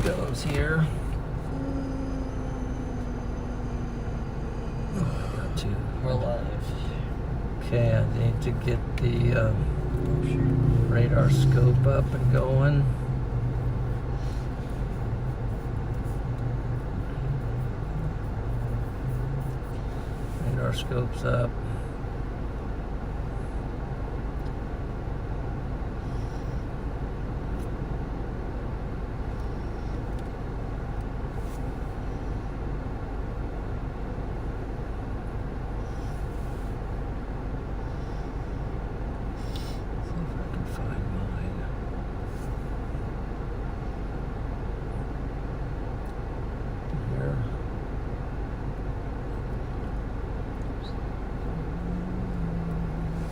goes here. We're live. Okay, I need to get the radar scope up and going. Radar scope's up.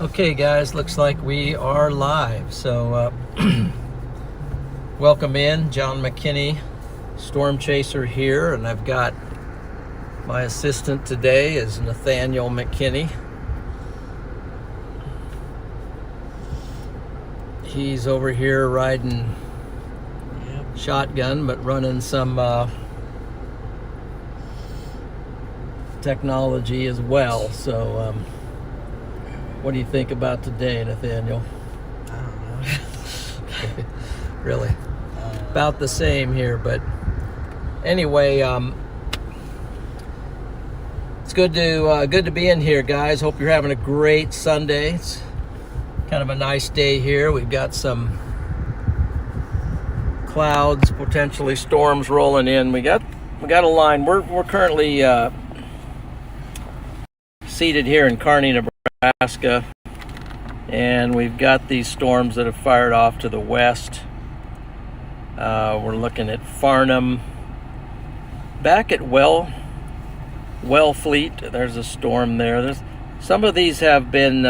Okay guys, looks like we are live. So welcome in, John McKinney, Storm Chaser here, and I've got my assistant today is Nathaniel McKinney. He's over here riding shotgun, but running some technology as well. So what do you think about today, Nathaniel? I don't know. Really? About the same here, but anyway, it's good to be in here, guys. Hope you're having a great Sunday. It's kind of a nice day here. We've got some clouds, potentially storms rolling in. We got a line. We're currently seated here in Kearney, Nebraska, and we've got these storms that have fired off to the west. We're looking at Farnham, back at Wellfleet. There's a storm there. Some of these have been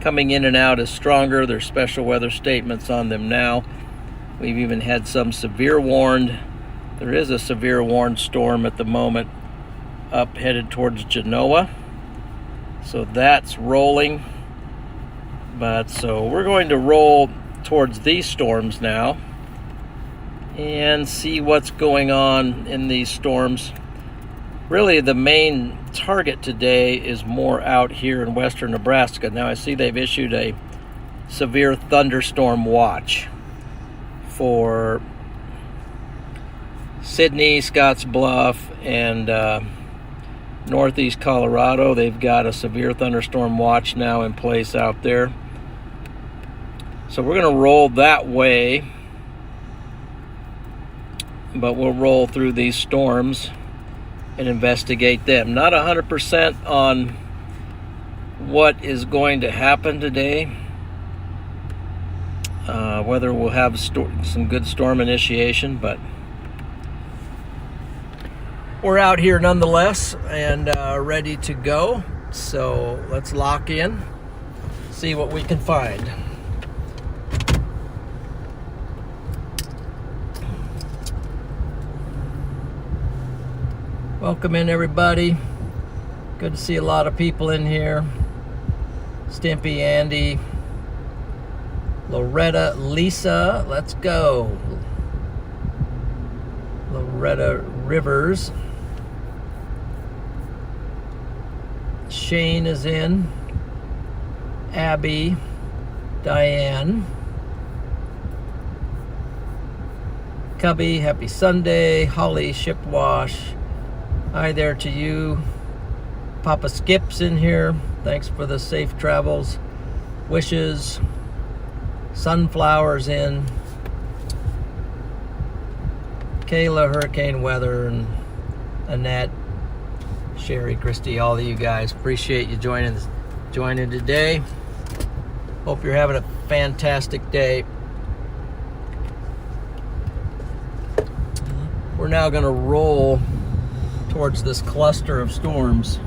coming in and out as stronger. There's special weather statements on them now. We've even had some severe warned. There is a severe warned storm at the moment up headed towards Genoa. So that's rolling. But so we're going to roll towards these storms now and see what's going on in these storms. Really, the main target today is more out here in western Nebraska. Now I see they've issued a severe thunderstorm watch for Sydney, Scotts Bluff, and northeast Colorado. They've got a severe thunderstorm watch now in place out there. So we're going to roll that way, but we'll roll through these storms and investigate them. Not 100% on what is going to happen today, whether we'll have some good storm initiation, but we're out here nonetheless and ready to go. So let's lock in, see what we can find. Welcome in, everybody. Good to see a lot of people in here. Stimpy, Andy, Loretta, Lisa, let's go. Loretta Rivers. Shane is in. Abby, Diane. Cubby, happy Sunday. Holly, Shipwash. Hi there to you. Papa Skip's in here. Thanks for the safe travels. Wishes. Sunflowers in. Kayla, Hurricane Weather, and Annette, Sherry, Christy, all of you guys. Appreciate you joining today. Hope you're having a fantastic day. We're now going to roll towards this cluster of storms.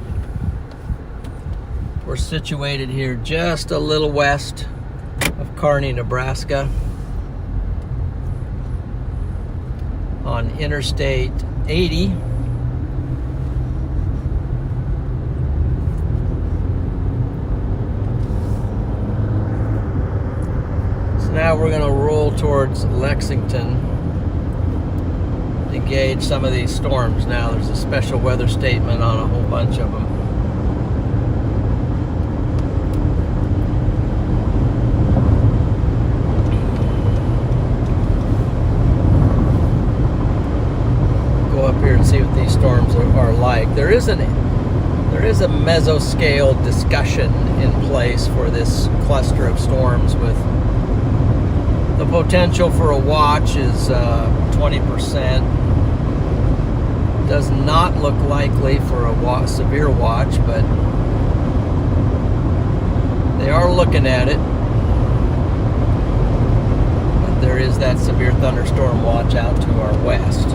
We're situated here just a little west of Kearney, Nebraska, on Interstate 80. So now we're going to roll towards Lexington. to gauge some of these storms now. There's a special weather statement on a whole bunch of them. Go up here and see what these storms are like. There is a mesoscale discussion in place for this cluster of storms, with the potential for a watch is 20%. Does not look likely for a severe watch, but they are looking at it. But there is that severe thunderstorm watch out to our west.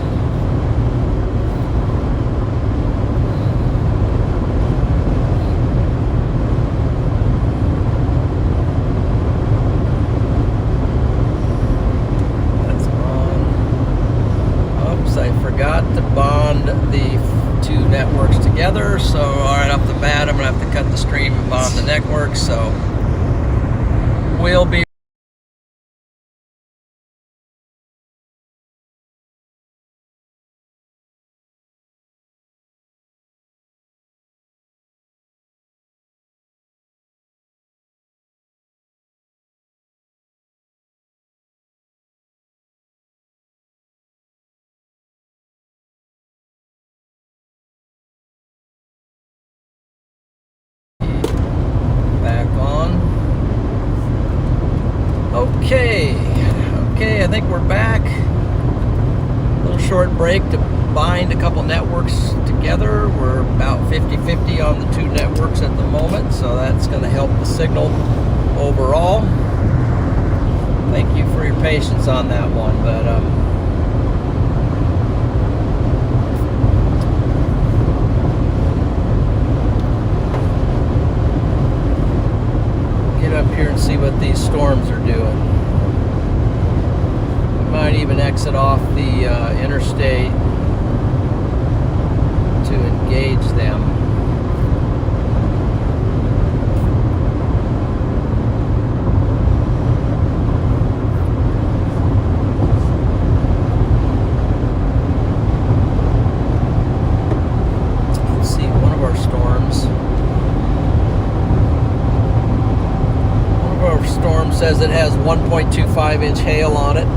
To bond the two networks together, so right off the bat I'm gonna have to cut the stream and bond the network, so we'll be Okay, I think we're back. A little short break to bind a couple networks together. We're about 50-50 on the two networks at the moment, so that's going to help the signal overall. Thank you for your patience on that one, but get up here and see what these storms are doing. Might even exit off the interstate to engage them. Let's see, one of our storms. One of our storms says it has 1.25-inch hail on it.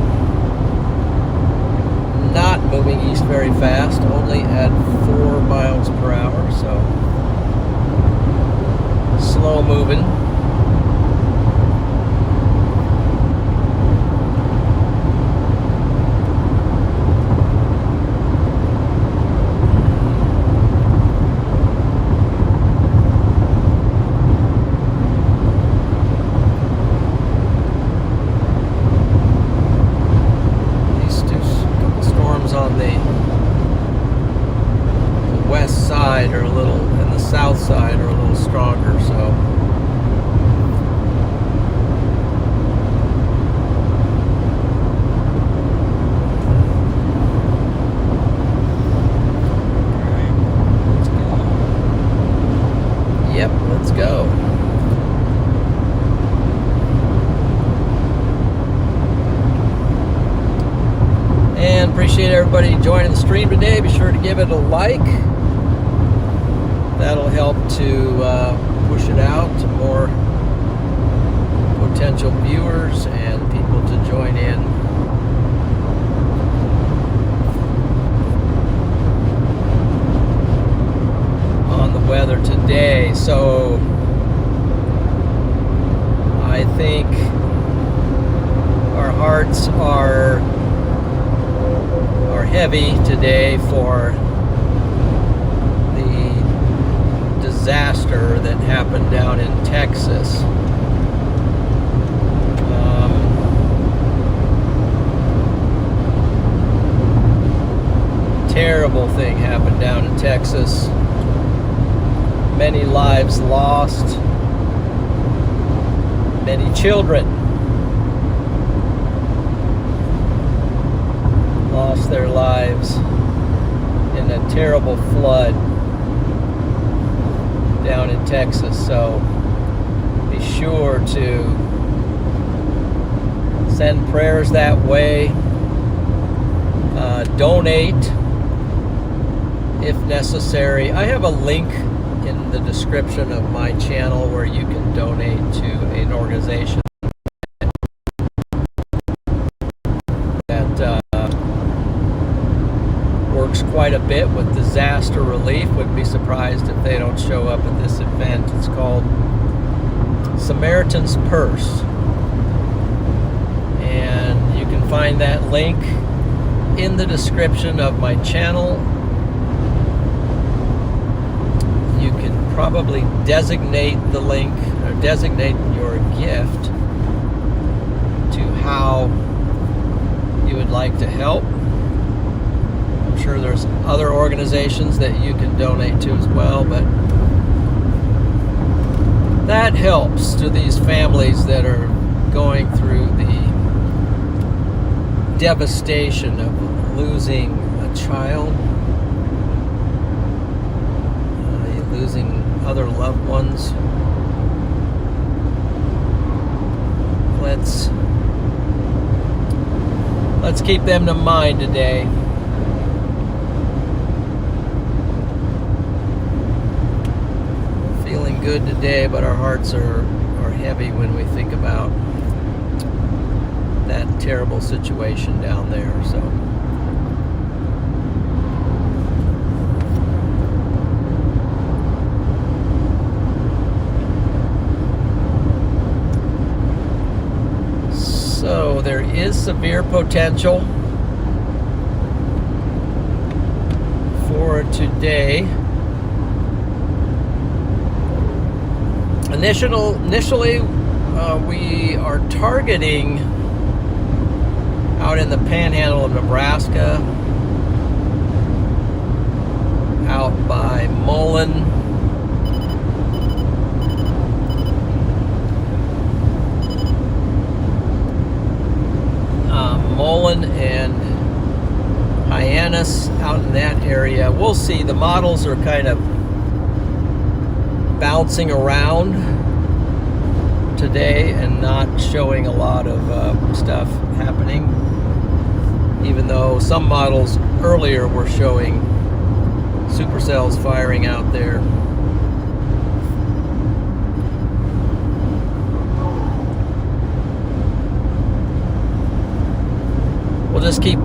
Not moving east very fast, only at 4 miles per hour, so slow moving. On the west side are a little, and the south side are a little stronger, so yep, let's go. And appreciate everybody joining the stream today. Be sure to give it a like. That'll help to push it out to more potential viewers and people to join in. On the weather today. So I think our hearts are heavy today for the disaster that happened down in Texas. Terrible thing happened down in Texas. Many lives lost. Many children lost their lives in a terrible flood down in Texas. So be sure to send prayers that way. donate if necessary. I have a link in the description of my channel where you can donate to an organization that works quite a bit with disaster relief. Wouldn't be surprised if they don't show up at this event. It's called Samaritan's Purse, and you can find that link in the description of my channel. You can probably designate the link or designate your gift to how you would like to help. I'm sure there's other organizations that you can donate to as well, but that helps to these families that are going through the devastation of losing a child, losing other loved ones. Let's keep them in mind today. Feeling good today, but our hearts are heavy when we think about that terrible situation down there. So there is severe potential for today. Initially, we are targeting out in the panhandle of Nebraska, out by Mullen, and Hyannis, out in that area. We'll see. The models are kind of bouncing around today and not showing a lot of stuff happening, even though some models earlier were showing supercells firing out there. We'll just keep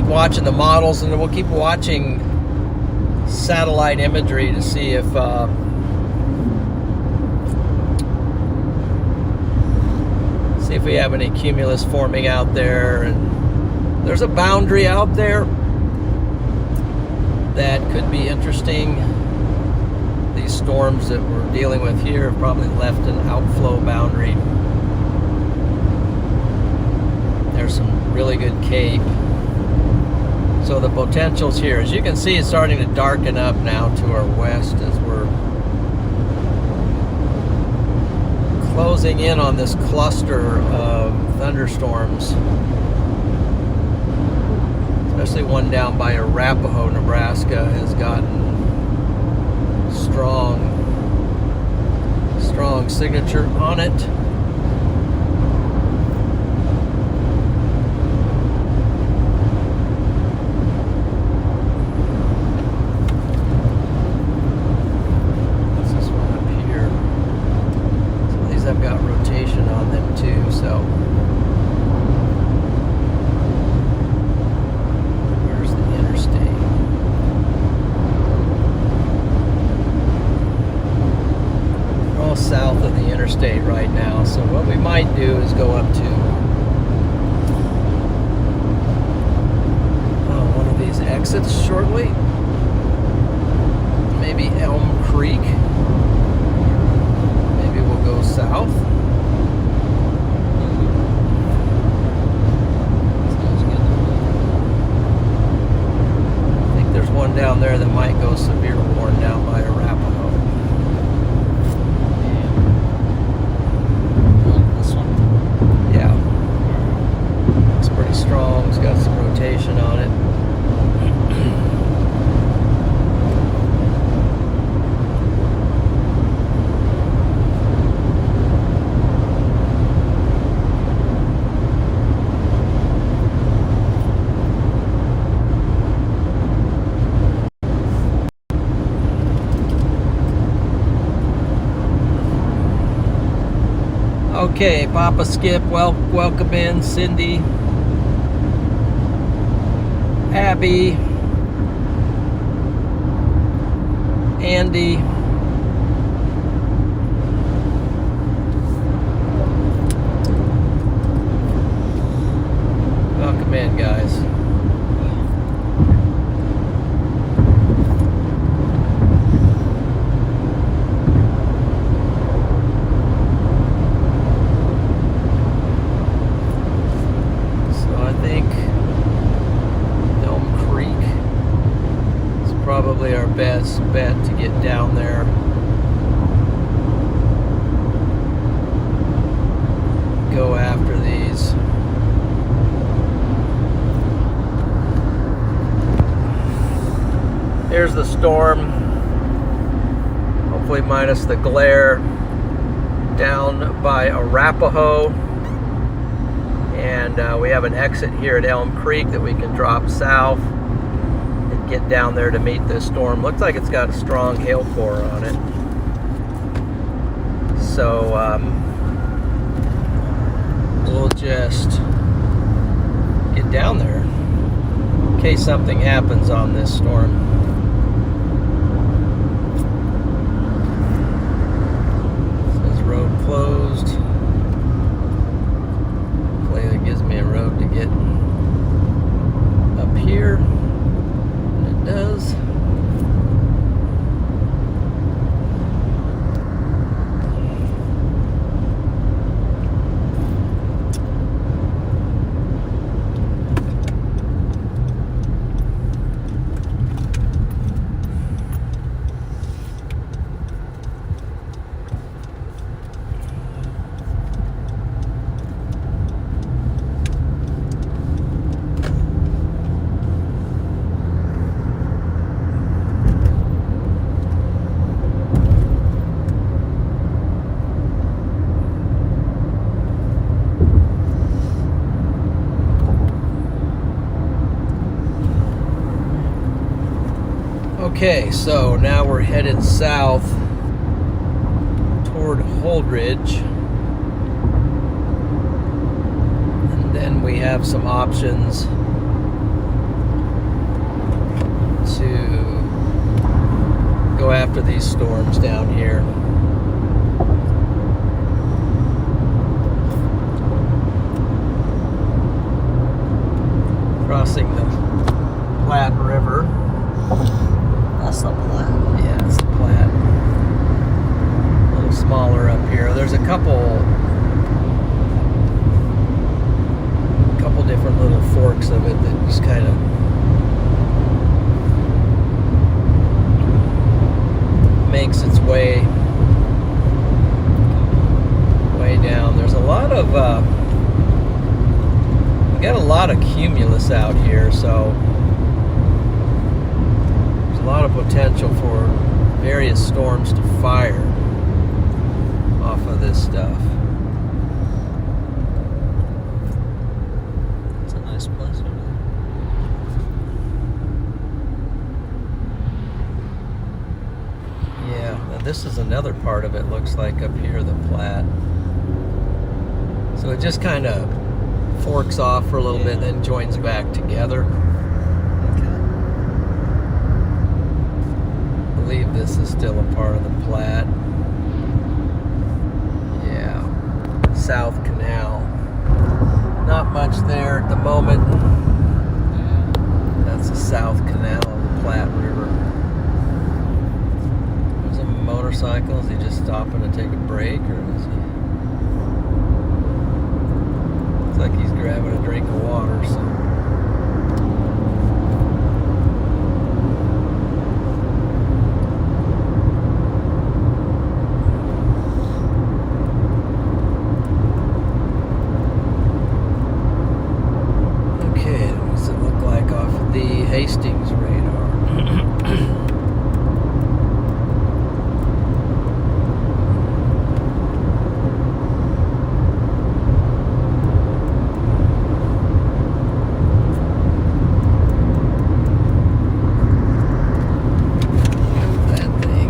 watching the models, and we'll keep watching satellite imagery to see if we have any cumulus forming out there. And there's a boundary out there that could be interesting. These storms that we're dealing with here have probably left an outflow boundary. There's some really good cape. So the potential's here. As you can see, it's starting to darken up now to our west as we're closing in on this cluster of thunderstorms, especially one down by Arapahoe, Nebraska, has gotten strong signature on it. I've got rotation on them too, so where's the interstate? We're all south of the interstate right now, so what we might do is go up to one of these exits shortly, maybe Elm Creek. Go south. I think there's one down there that might go severe warn down by Arapahoe. This one? Yeah. Looks pretty strong. It's got some rotation on it. Okay, Papa Skip, welcome in. Cindy, Abby, Andy, welcome in, guys. Probably our best bet to get down there. Go after these. Here's the storm. Hopefully minus the glare. Down by Arapahoe. And we have an exit here at Elm Creek that we can drop south. Get down there to meet this storm. Looks like it's got a strong hail core on it. So we'll just get down there in case something happens on this storm. It says road closed. Hopefully that gives me a road to get up here. Does. Okay, so now we're headed south toward Holdridge, and then we have some options to go after these storms down here. Crossing the Platte River. That's the Platte. Yeah, it's the Platte. A little smaller up here. There's a couple different little forks of it that just kind of makes its way down. There's a lot of we got a lot of cumulus out here, so a lot of potential for various storms to fire off of this stuff. It's a nice place over there. Yeah, now this is another part of it, looks like up here, the Platte. So it just kind of forks off for a little bit, then joins back together. I believe this is still a part of the Platte. Yeah, South Canal. Not much there at the moment. That's the South Canal of the Platte River. There's a motorcycle. Is he just stopping to take a break, or is he? Looks like he's grabbing a drink of water, so. Hastings radar. That thing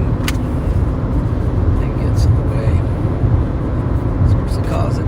gets in the way. It's supposed to cause it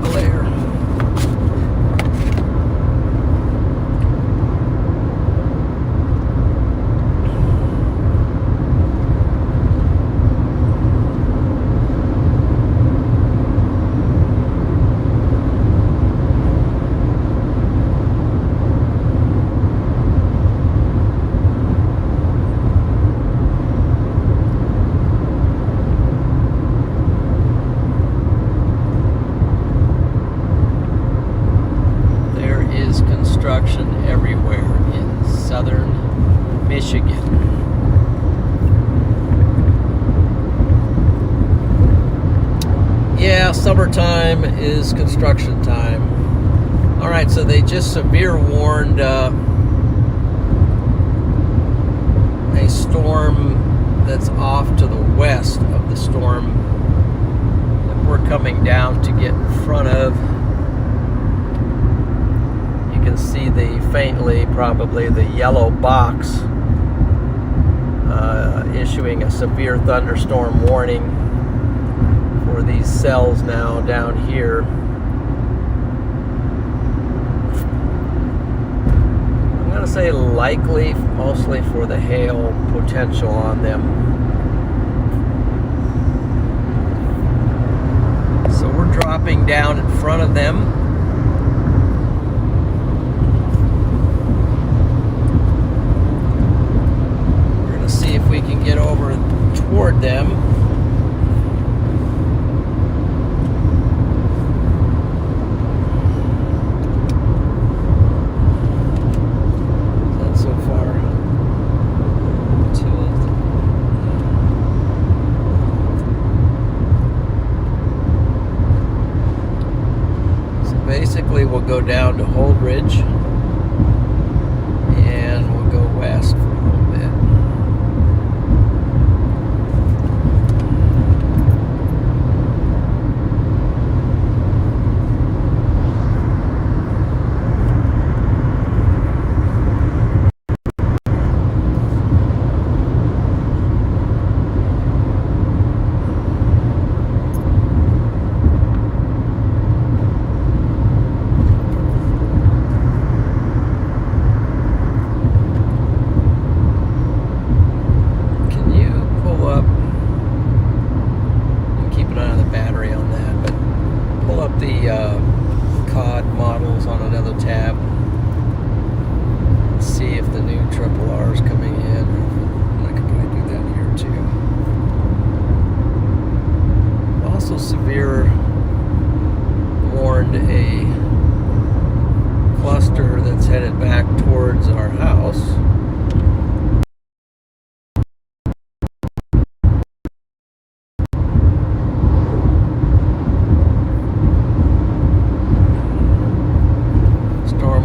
summertime is construction time. All right, so they just severe warned a storm that's off to the west of the storm that we're coming down to get in front of. You can see faintly probably the yellow box issuing a severe thunderstorm warning for these cells now down here. I'm going to say likely mostly for the hail potential on them. So we're dropping down in front of them. See if we can get over toward them. Not so far. So basically we'll go down to Holdridge and we'll go west for a little bit. COD models on another tab. See if the new triple R is coming in. I could probably do that here too. Also severe warned a cluster that's headed back towards our house.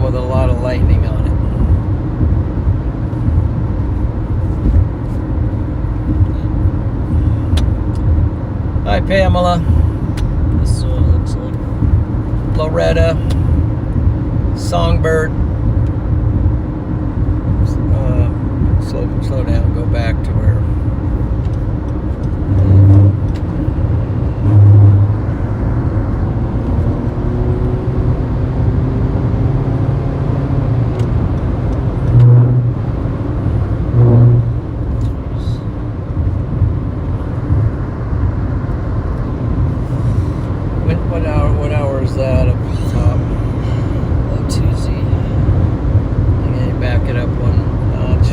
With a lot of lightning on it. Hi, Pamela. This is what it looks like. Loretta. Songbird. Slow down. Go back to where. What hour is that up the top? Oh, Tuesday. Okay, back it up one notch.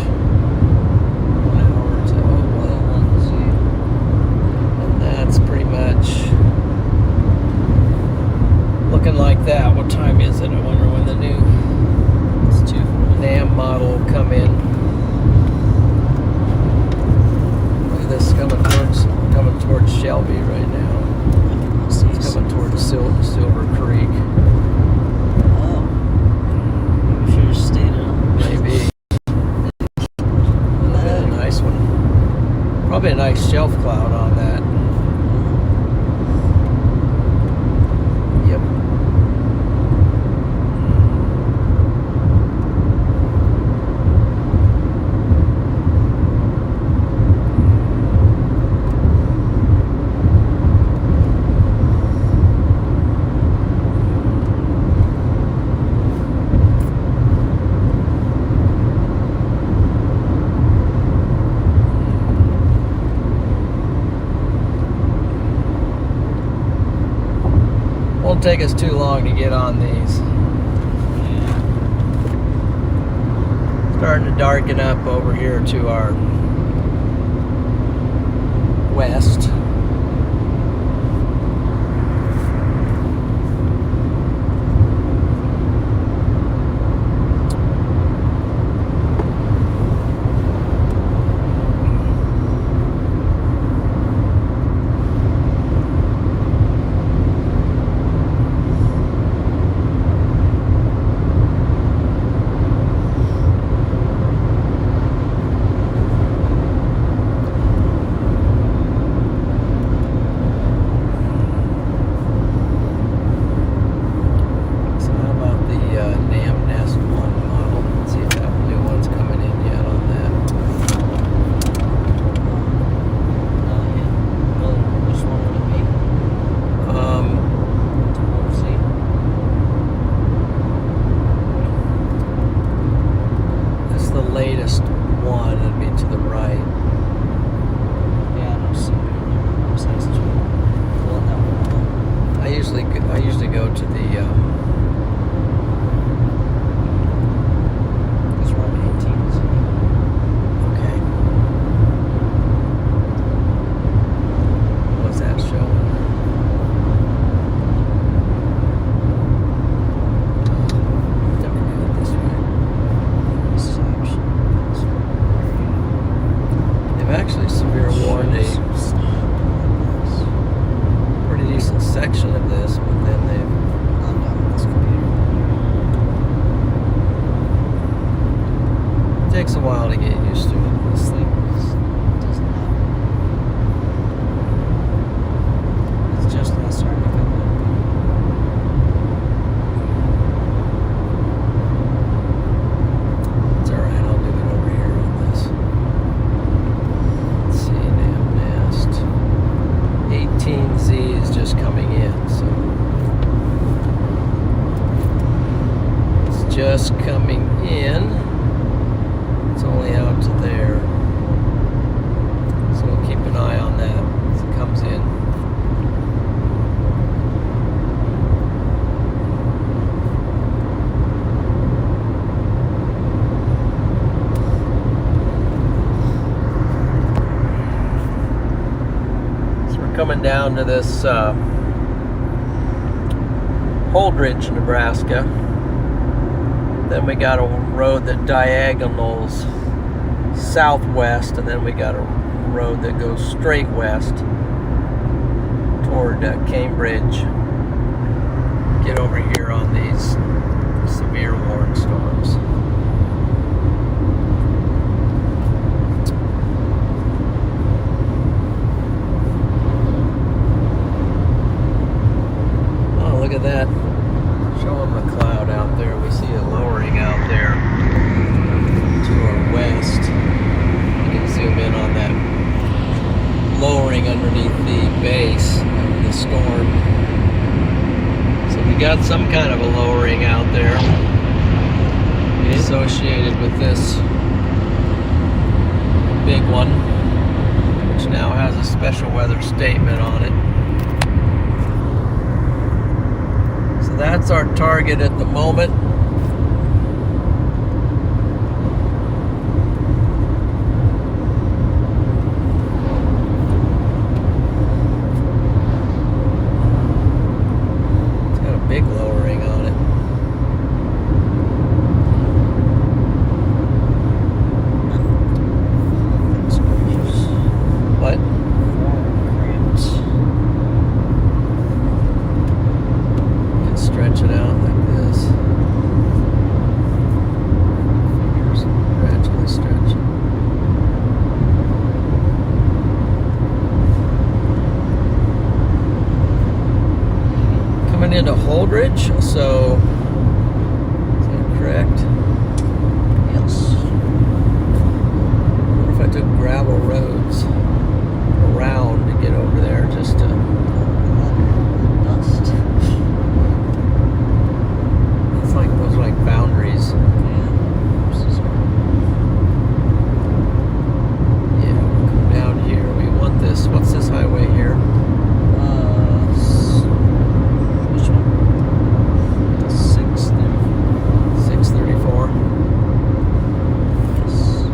1 hour to and that's pretty much looking like that. What time is it? I wonder when the new NAM model will come in. Look at this coming towards Shelby right now. It's coming towards Silver Creek. Oh. Maybe we should have stayed up. Maybe. Yeah, nice one. Probably a nice shelf cloud on that. Yep. Won't take us too long to get on these. Starting to darken up over here to our west. latest one. It'd be to the right. Yeah, no severe. Besides pulling that one. I usually go to the It's around 18s. okay. What's that showing? Never did it this way. They've actually severe warned a pretty decent section of this, but then they've I'm done with this computer. it takes a while to get used to it. This thing doesn't have. It's just now starting to come in. It's alright, I'll do it over here on this. Let's see, Nam Nest. 18Z is just coming in, so it's just coming in. It's only out to there. So we'll keep an eye on that as it comes in. Coming down to this Holdridge, Nebraska. Then we got a road that diagonals southwest, and then we got a road that goes straight west toward Cambridge. Get over here on these severe warning storms. Look at that. Showing the cloud out there. We see it lowering out there to our west. You can zoom in on that lowering underneath the base of the storm. So we got some kind of a lowering out there associated with this big one, which now has a special weather statement on it. That's our target at the moment. It's got a big lowering on it. What? Stretch it out like this. Fingers gradually stretch. Coming into Holdridge, so is that correct? Yes. What if I took gravel roads around to get over there just to Dust. those are like boundaries. Yeah, we'll come down here. We want this. What's this highway here? Which one? 634. Yes.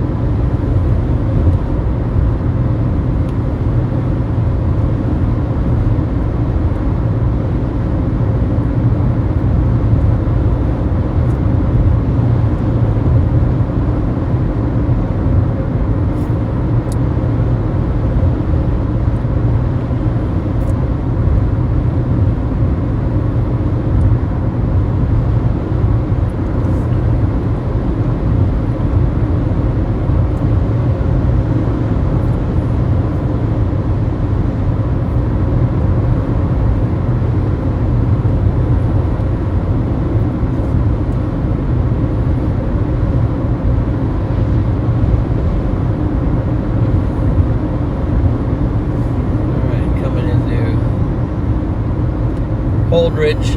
Holdridge,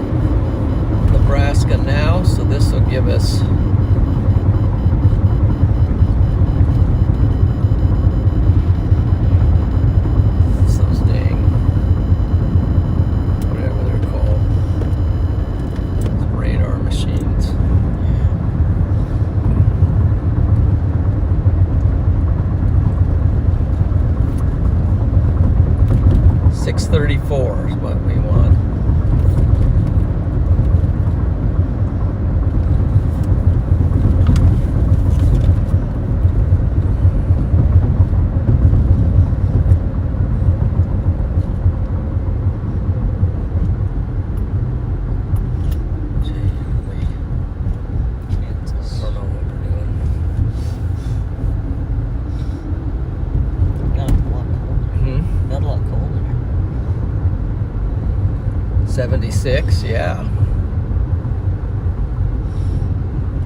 Nebraska now, so this will give us 76, yeah.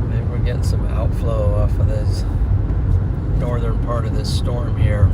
Maybe we're getting some outflow off of this northern part of this storm here.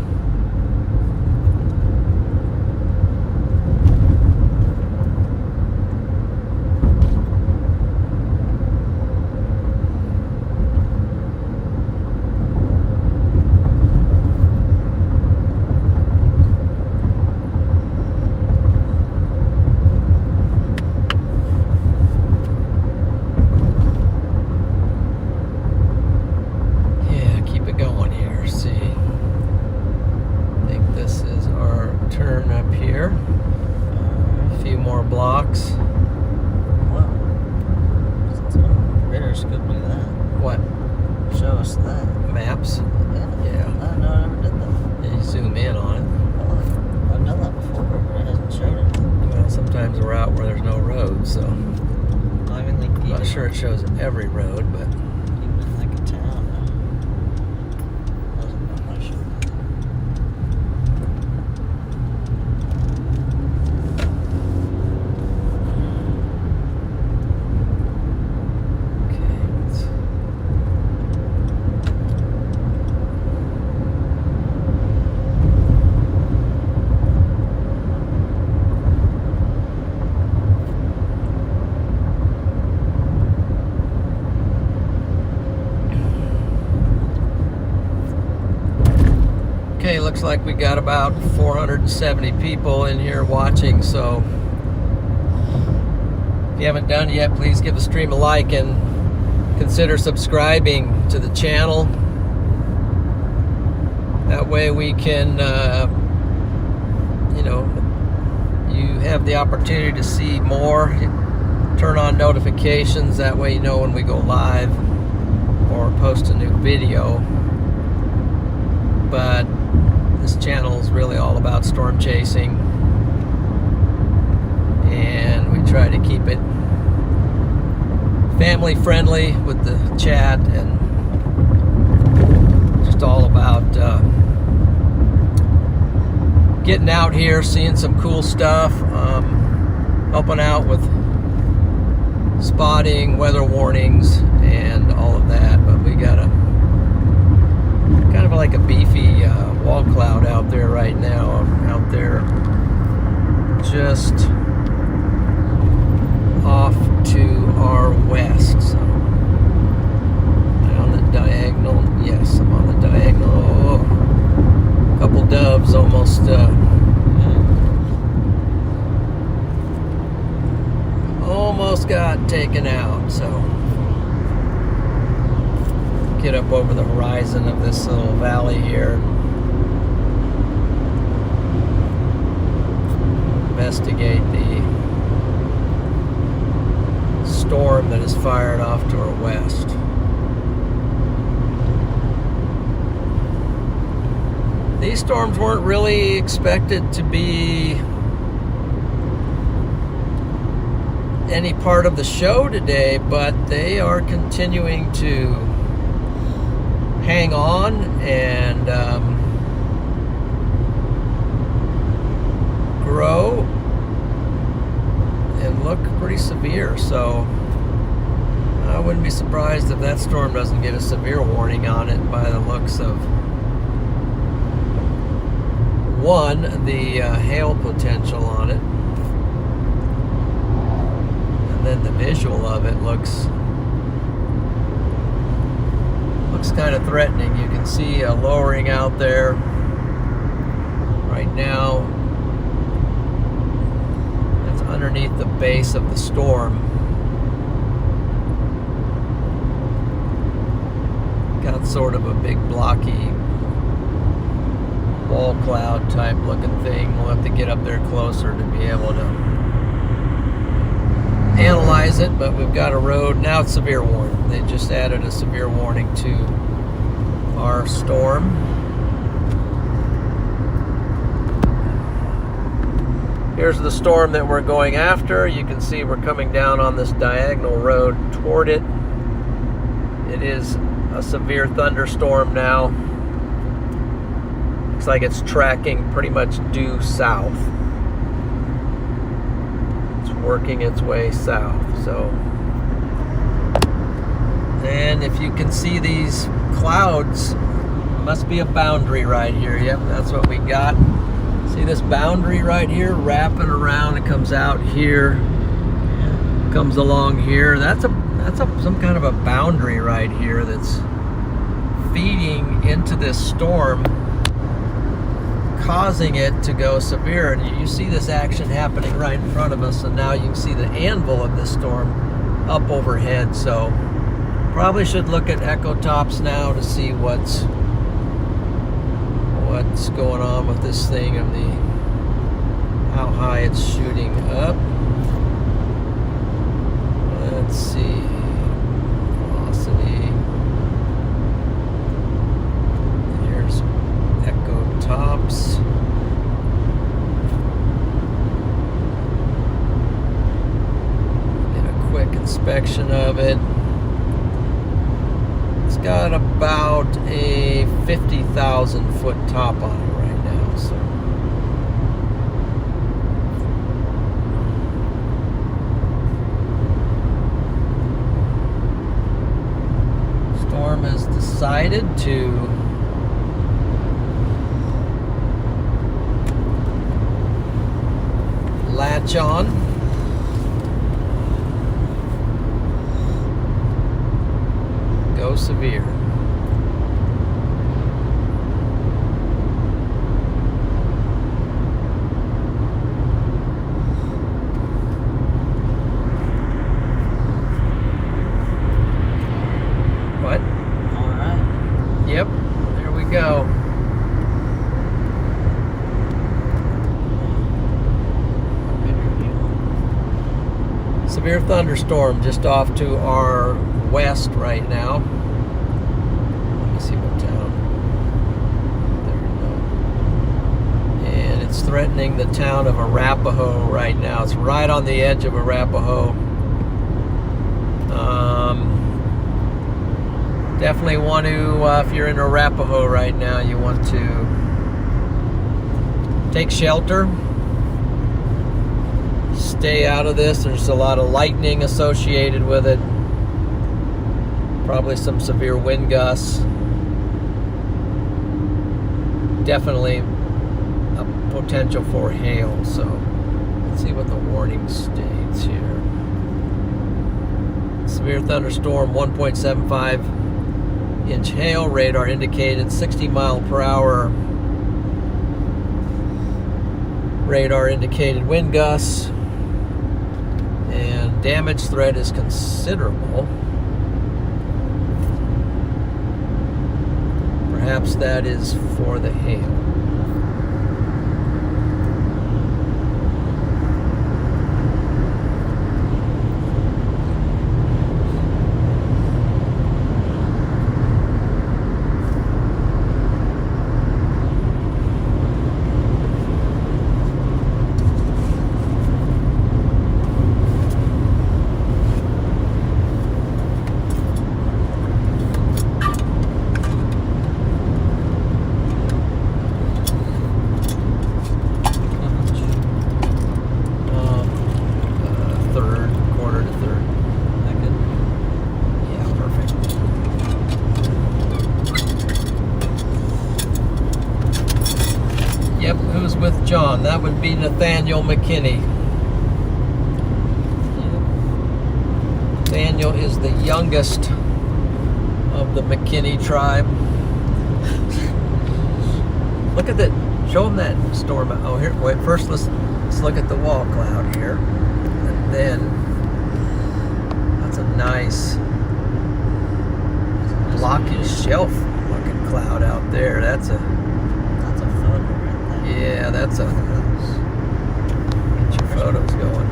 Blocks. Wow. Radars could do that. What? Show us that. Maps? Yeah. I never did that. Yeah, you zoom in on it. Well, I've done that before, but it hasn't shown it. Well, sometimes we're out where there's no road, so. I mean, like, I'm not sure it shows every road, but. Even like a town. Doesn't know how to show that. Okay, looks like we got about 470 people in here watching, so if you haven't done it yet, please give the stream a like and consider subscribing to the channel. That way we can, you have the opportunity to see more. Turn on notifications, that way you know when we go live or post a new video. But this channel is really all about storm chasing, and we try to keep it family friendly with the chat, and just all about getting out here, seeing some cool stuff, helping out with spotting, weather warnings, and all of that. But we got a kind of like a beefy wall cloud out there right now, out there just off to our west. So on the diagonal, yes, I'm on the diagonal. Oh, a couple doves almost almost got taken out, so get up over the horizon of this little valley here. Investigate the storm that is fired off to our west. These storms weren't really expected to be any part of the show today, but they are continuing to hang on and grow and look pretty severe. So I wouldn't be surprised if that storm doesn't get a severe warning on it by the looks of, one, the hail potential on it, and then the visual of it looks kind of threatening. You can see a lowering out there right now. That's underneath the base of the storm. Got sort of a big blocky wall cloud type looking thing. We'll have to get up there closer to be able to analyze it, but we've got a road. Now it's severe warning. They just added a severe warning to our storm. Here's the storm that we're going after. You can see we're coming down on this diagonal road toward it. It is a severe thunderstorm now. Looks like it's tracking pretty much due south. It's working its way south. So, and if you can see these clouds, must be a boundary right here. Yep, that's what we got. See this boundary right here wrapping around? It comes out here, comes along here. That's some kind of a boundary right here that's feeding into this storm, causing it to go severe. And you see this action happening right in front of us, and now you can see the anvil of this storm up overhead. So probably should look at echo tops now to see what's going on with this thing and how high it's shooting up. Let's see, velocity. Here's echo tops. Get a quick inspection of it. It's got about a 50,000 foot top on it right now, so. Storm has decided to latch on. Go severe. What? All right. Yep, there we go. Severe thunderstorm just off to our west right now. Let me see what town. There we go. And it's threatening the town of Arapahoe right now. It's right on the edge of Arapahoe. Definitely want to, if you're in Arapahoe right now, you want to take shelter. Stay out of this. There's a lot of lightning associated with it. Probably some severe wind gusts. Definitely a potential for hail. So let's see what the warning states here. Severe thunderstorm, 1.75 inch hail, radar indicated 60 mile per hour. Radar indicated wind gusts. And damage threat is considerable. Perhaps that is for the hail. With John, that would be Nathaniel McKinney. Nathaniel is the youngest of the McKinney tribe. Look at that. Show him that storm. Oh, here. Wait. First, let's look at the wall cloud here, and then that's a nice blocky shelf looking cloud out there. That's a photo right there. Yeah, that's a. Get your photos going.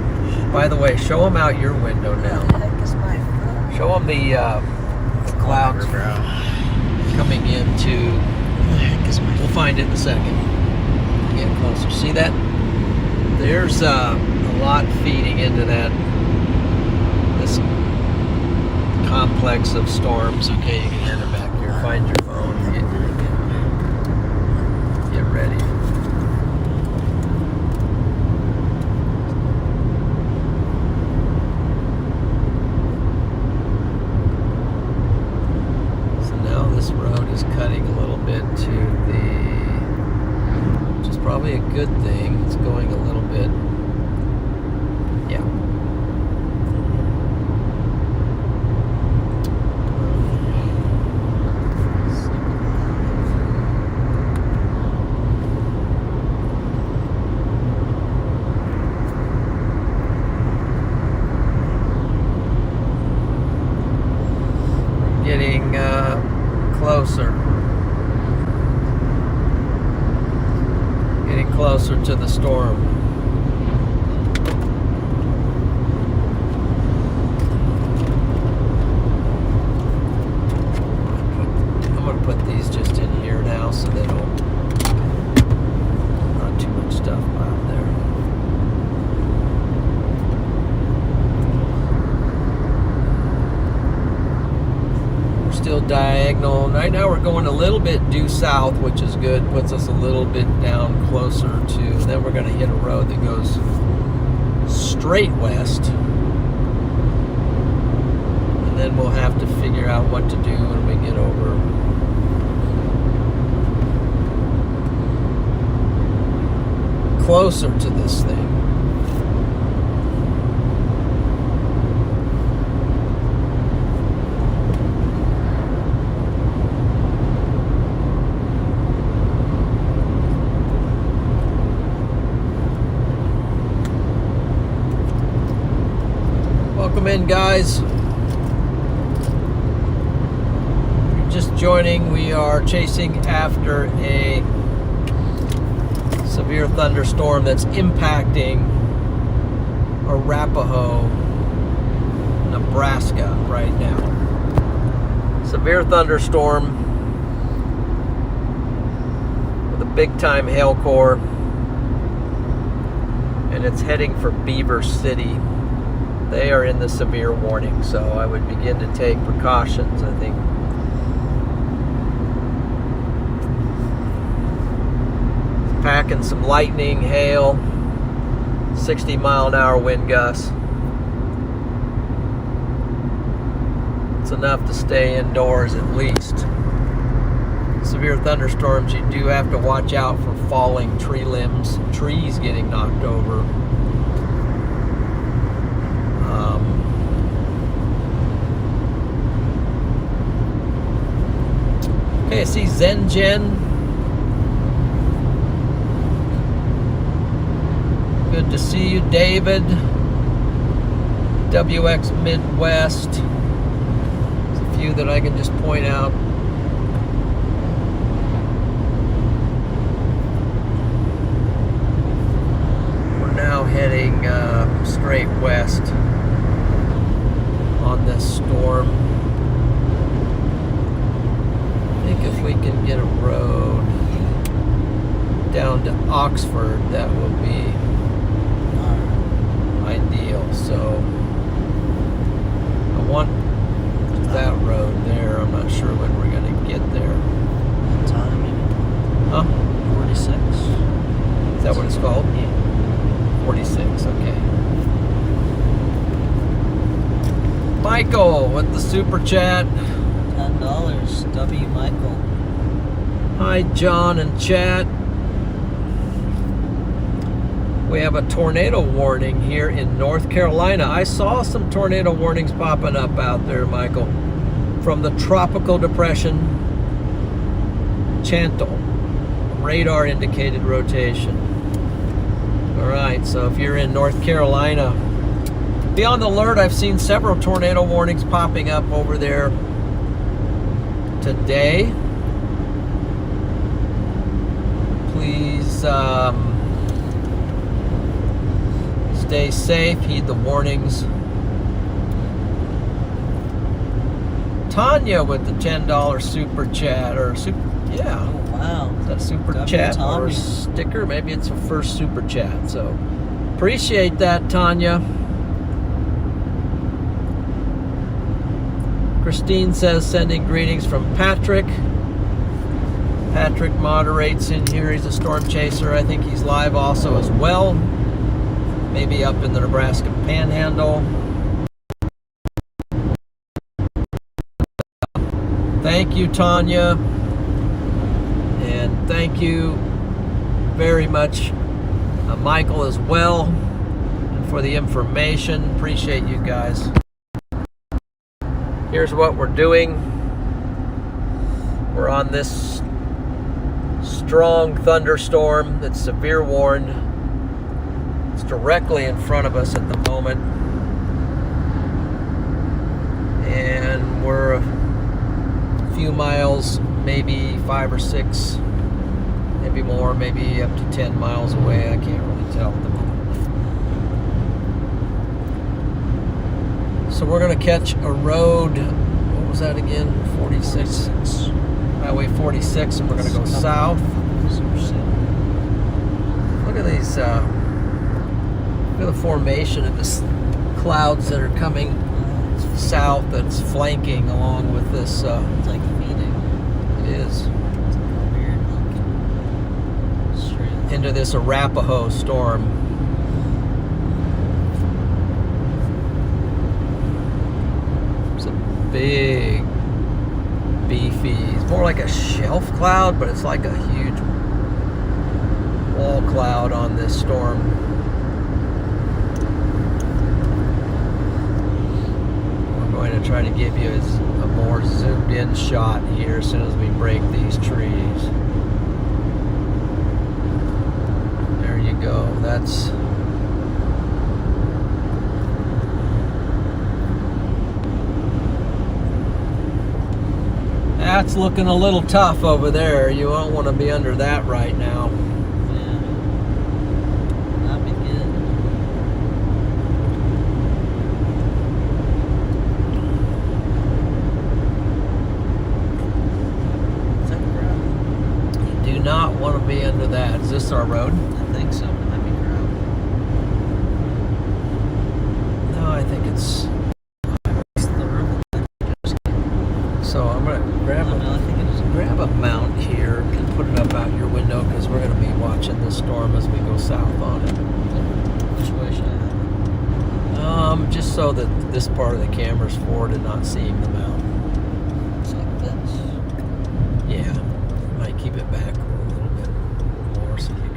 By the way, show them out your window now. What the heck is my phone? Show them the clouds coming into. What the heck is my phone? We'll find it in a second. Get closer. See that? There's a lot feeding into this complex of storms. Okay, you can hand it back here. Find your phone. Get ready. This road is cutting a little bit to the, which is probably a good thing. It's going a little bit, yeah. Getting closer. Getting closer to the storm. I'm going to put these just in here now so they don't, not too much stuff out there. Still diagonal. Right now we're going a little bit due south, which is good. Puts us a little bit down closer to, then we're going to hit a road that goes straight west. And then we'll have to figure out what to do when we get over. Closer to this thing. Welcome in, guys. If you're just joining, we are chasing after a severe thunderstorm that's impacting Arapahoe, Nebraska right now. Severe thunderstorm with a big-time hail core, and it's heading for Beaver City. They are in the severe warning, so I would begin to take precautions, I think. Packing some lightning, hail, 60-mile-an-hour wind gusts. It's enough to stay indoors at least. Severe thunderstorms, you do have to watch out for falling tree limbs, trees getting knocked over. Okay, I see ZenGen. Good to see you, David. WX Midwest. There's a few that I can just point out. We're now heading straight west on this storm. I think if we can get a road down to Oxford, that will be ideal. So I want that road there. I'm not sure when we're going to get there. What time? Huh? 46. Is that what it's called? Yeah. 46, okay. Michael with the super chat. $10. W. Michael. Hi, John and chat. We have a tornado warning here in North Carolina. I saw some tornado warnings popping up out there, Michael, from the tropical depression Chantal. Radar indicated rotation. All right, so if you're in North Carolina, be on the alert. I've seen several tornado warnings popping up over there today. Please stay safe, heed the warnings. Tanya with the $10 super chat, or super, yeah. Oh, wow. Is that a super W. chat or Tommy. a sticker? Maybe it's a first super chat. So appreciate that, Tanya. Christine says, sending greetings from Patrick. Patrick moderates in here. He's a storm chaser. I think he's live also as well. Maybe up in the Nebraska Panhandle. Thank you, Tanya. And thank you very much, Michael, as well, and for the information. Appreciate you guys. Here's what we're doing. We're on this strong thunderstorm that's severe warned. It's directly in front of us at the moment. And we're a few miles, maybe 5 or 6, maybe more, maybe up to 10 miles away. I can't really tell at the moment. So we're going to catch a road, what was that again? 46. Highway 46, and we're going to go south. Look at these, look at the formation of this clouds that are coming south that's flanking along with this. It's like feeding. It is. It's weird looking. Into this Arapahoe storm. It's a big, beefy, it's more like a shelf cloud, but it's like a huge wall cloud on this storm. We're going to try to give you a more zoomed in shot here as soon as we break these trees. There you go. That's looking a little tough over there. You won't want to be under that right now. Yeah. That'd be good. Is that gravel? You do not want to be under that. Is this our road? I think so. It might be gravel. No, I think it's... It's the river. So I'm going to grab No, I think it is. grab a mount here and put it up out your window because we're going to be watching this storm as we go south on it. Which way should I have it? Just so that this part of the camera's forward and not seeing the mount. It's like this. Yeah, might keep it back a little bit more so you can.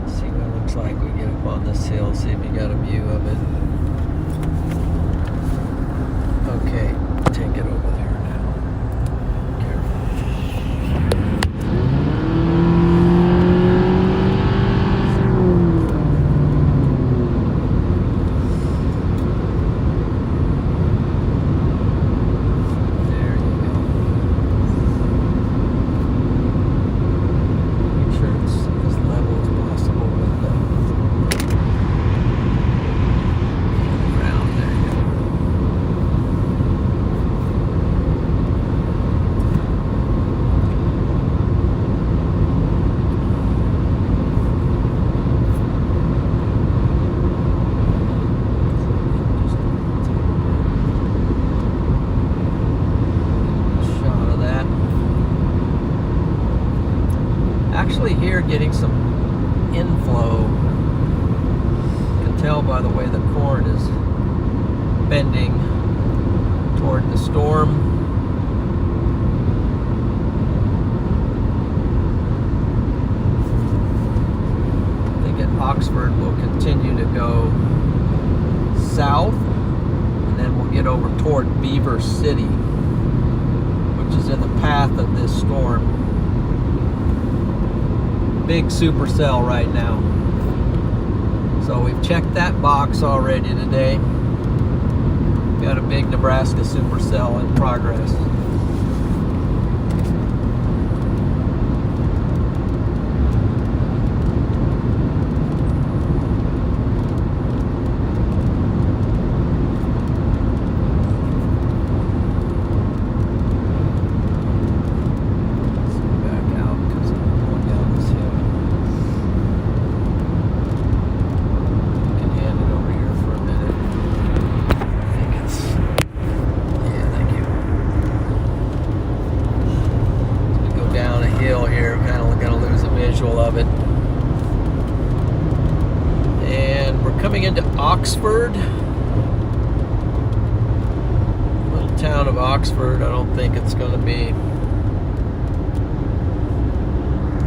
See what it looks like. We get up on this hill, see if you got a view of it. Okay, take it over there now. Careful. There you go. Make sure it's as level as possible with the ground. There you go. Shot of that. Actually here getting some inflow. You can tell by the way the corn is bending toward the storm. I think at Oxford we'll continue to go south and then we'll get over toward Beaver City, which is in the path of this storm. Big supercell right now. So we've checked that box already today. Got a big Nebraska supercell in progress. going into Oxford. Little town of Oxford. I don't think it's going to be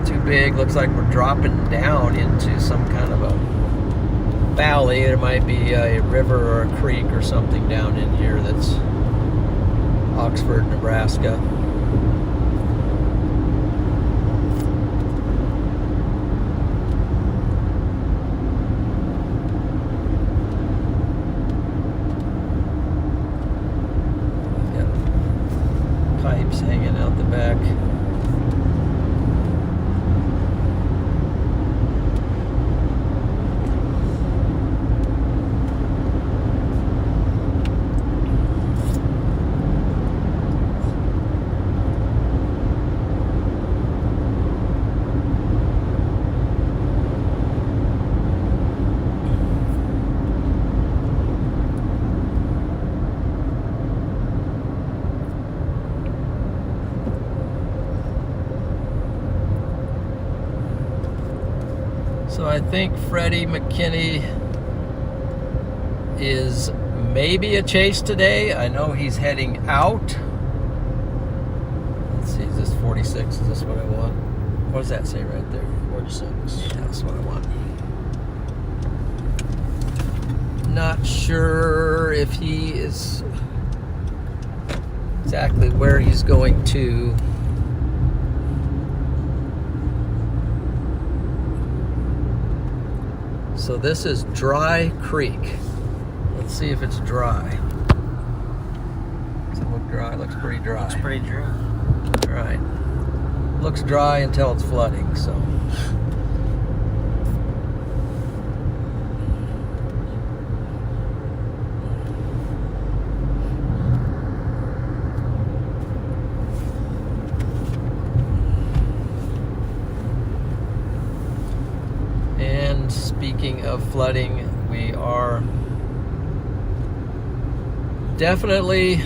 too big. Looks like we're dropping down into some kind of a valley. There might be a river or a creek or something down in here. That's Oxford, Nebraska. Pipes hanging out the back. So I think Freddie McKinney is maybe a chase today. I know he's heading out. Let's see, is this 46? Is this what I want? What does that say right there? 46. Yeah, that's what I want. Not sure if he is exactly where he's going to. So this is Dry Creek. Let's see if it's dry. Does it look dry? It looks pretty dry. Looks pretty dry. All right. Looks dry until it's flooding, so. And speaking of flooding, we are definitely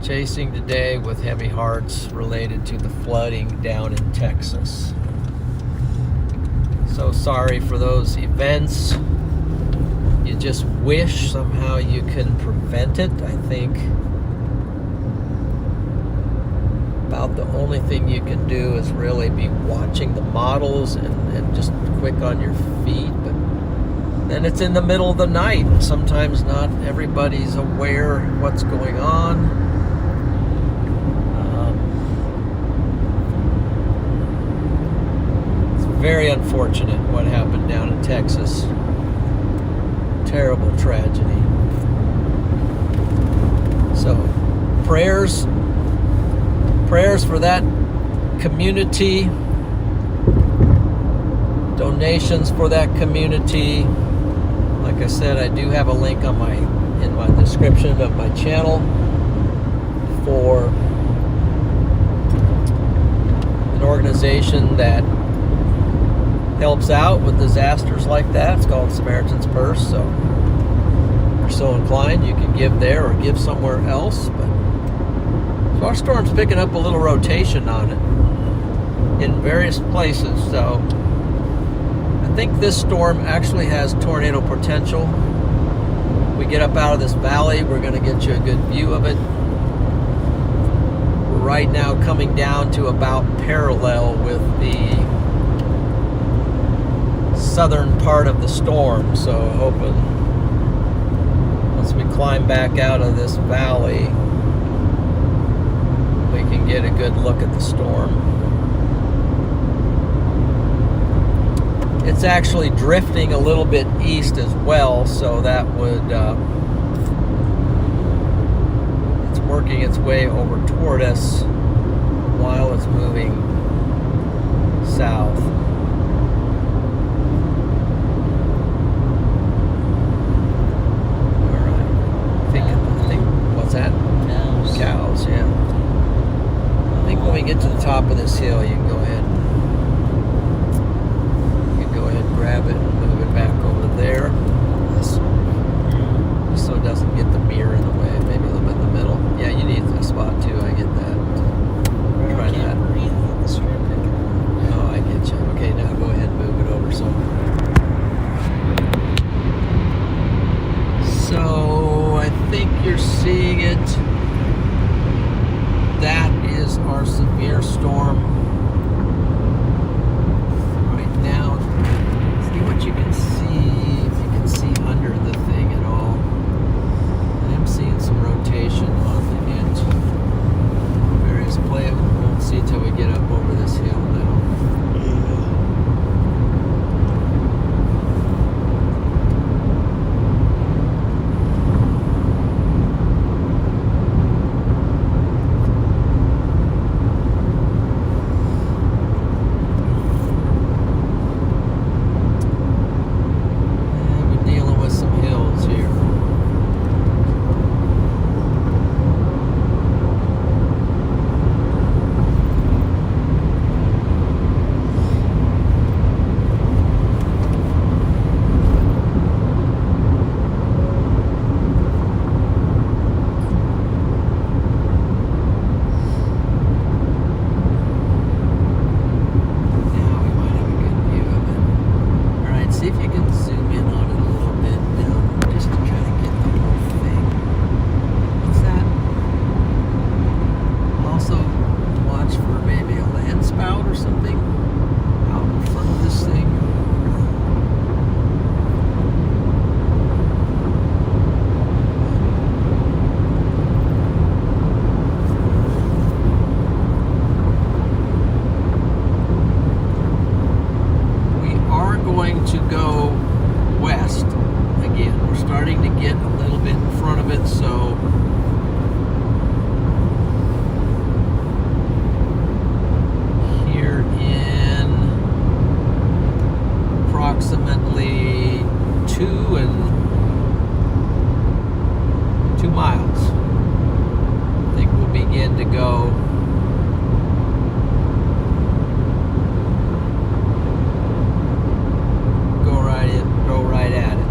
chasing today with heavy hearts related to the flooding down in Texas. So sorry for those events. You just wish somehow you can prevent it. I think about the only thing you can do is really be watching the models and just quick on your feet. But then it's in the middle of the night, and sometimes not everybody's aware of what's going on. It's very unfortunate what happened down in Texas. Terrible tragedy. So prayers for that community, donations for that community. Like I said, I do have a link on in my description of my channel for an organization that helps out with disasters like that. It's called Samaritan's Purse. So if you're so inclined, you can give there or give somewhere else. But our storm's picking up a little rotation on it in various places, so I think this storm actually has tornado potential. We get up out of this valley, we're going to get you a good view of it. We're right now coming down to about parallel with the southern part of the storm, so hoping once we climb back out of this valley, we can get a good look at the storm. It's actually drifting a little bit east as well, so that would it's working its way over toward us while it's moving south. All right. I think what's that? Cows, yeah. I think when we get to the top of this hill, you can go ahead and grab it and move it back over there. Just so it doesn't get the mirror in the way. Maybe a little bit in the middle. Yeah, you need a spot too. I get that. Try that. Oh, I get you. Okay, See if you can zoom in on it a little bit, just to try to get the whole thing. What's that? Also, watch for maybe a land spout or something out in front of this thing. Going to go west again. We're starting to get a little bit in front of it, so here in approximately 2 miles, I think we'll begin to go right at it.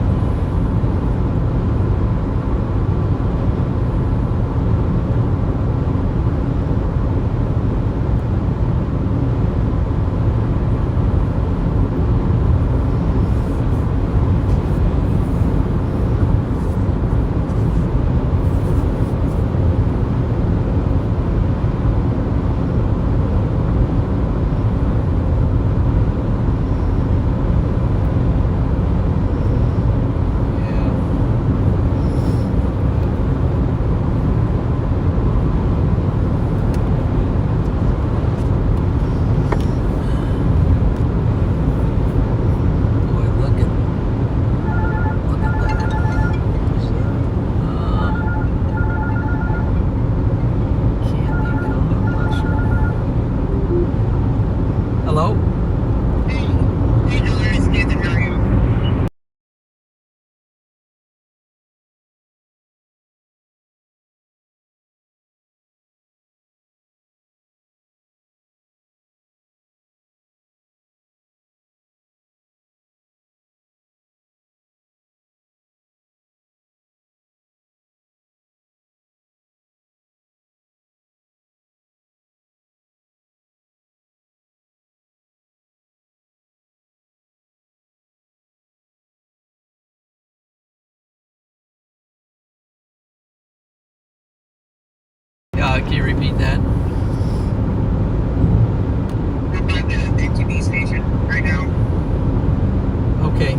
Hello? Hey, Tyler, it's Nathan. How are you? Can you repeat that? I'm by the ATV station right now. Okay.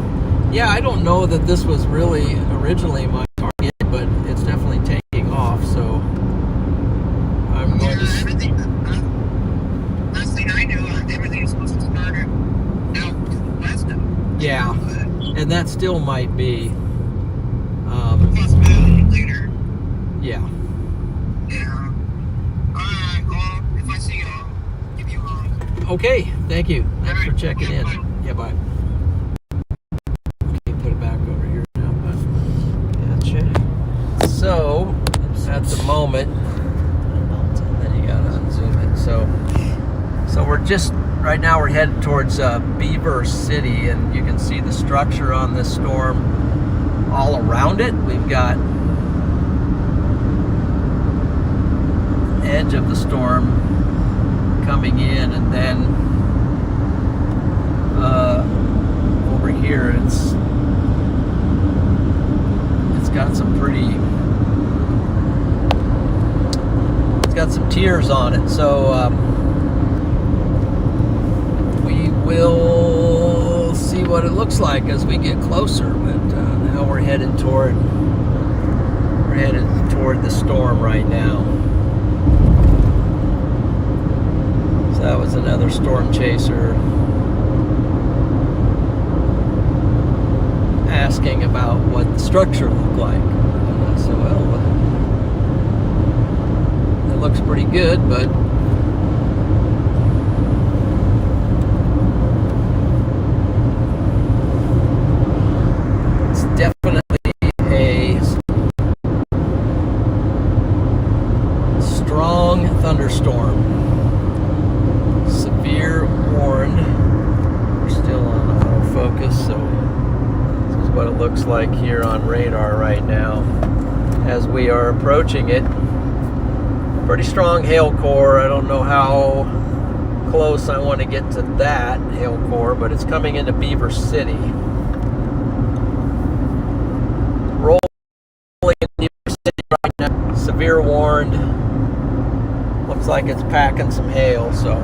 Yeah, I don't know that this was really originally my target, but it's definitely taking off, so I'm going to... Everything, last thing I knew, everything is supposed to start out to the west of it. Yeah, and that still might be... Possibility later. Yeah. Yeah. Alright, well, if I see you, I'll give you a... Okay, thank you. Thanks for Alright, checking in. bye. Yeah, bye. Okay, put it back over here now. But gotcha. So, at the moment, then you gotta unzoom it. So we're just, right now we're headed towards Beaver City, and you can see the structure on this storm all around it. We've got edge of the storm coming in, and then over here it's got some tiers on it, so we will see what it looks like as we get closer. But now we're headed toward the storm right now. That was another storm chaser asking about what the structure looked like. And I said, well, it looks pretty good, but it's definitely a strong thunderstorm. Severe warned. We're still on autofocus, so this is what it looks like here on radar right now as we are approaching it. Pretty strong hail core. I don't know how close I want to get to that hail core, but it's coming into Beaver City. Rolling in Beaver City right now. Severe warned. Looks like it's packing some hail, so.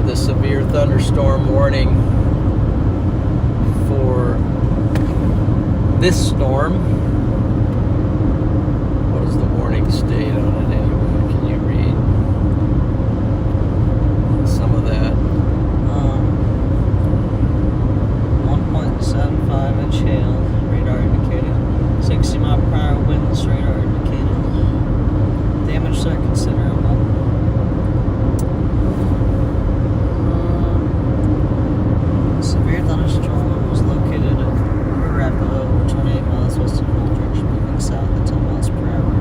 The severe thunderstorm warning for this storm. What does the warning state on it anyway? Can you read some of that? 1.75 inch hail, radar indicated. 60 mile per hour winds, radar indicated. Damage are considerable. Severe thunderstorm was located at Arapahoe, 28 miles west of Aldrich, moving south at 10 miles per hour.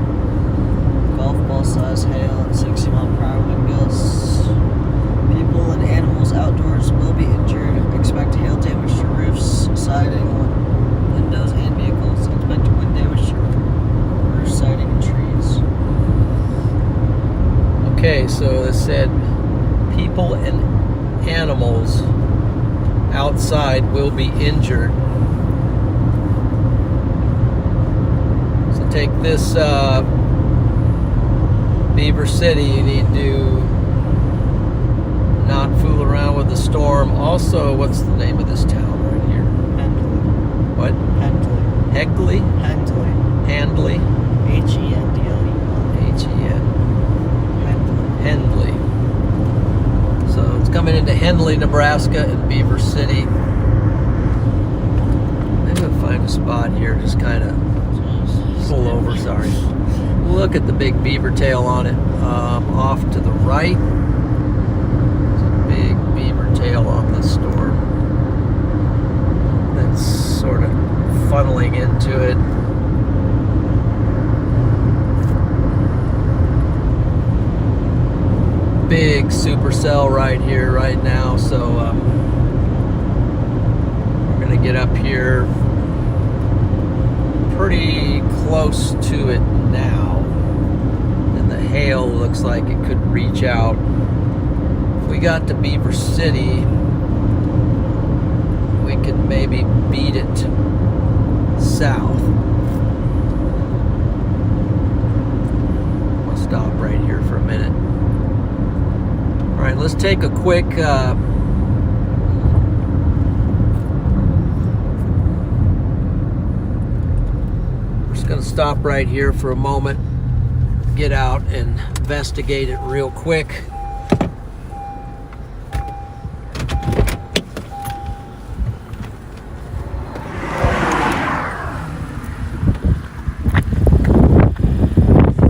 Golf ball size hail and 60 mile per hour wind gusts. People and animals outdoors will be injured. Expect hail damage to roofs, siding, windows, and vehicles. Expect wind damage to roof, siding, and trees. Okay, so it said people and animals outside will be injured. So take this Beaver City, you need to not fool around with the storm. Also, what's the name of this town right here? Handley. What? Handley. Hegley? Handley. Handley? H-E-N-D-L-E. H-E-N. Handley. Hendley. So it's coming into Hendley, Nebraska, and Beaver City. Maybe I'll find a spot here, just kind of pull over, sorry. Look at the big beaver tail on it. Off to the right, there's a big beaver tail on the storm. That's sort of funneling into it. Big supercell right here, right now. So we're gonna get up here pretty close to it now, and the hail looks like it could reach out. If we got to Beaver City, we could maybe beat it south. We'll stop right here for a minute. All right, let's take a quick we're just going to stop right here for a moment, get out and investigate it real quick.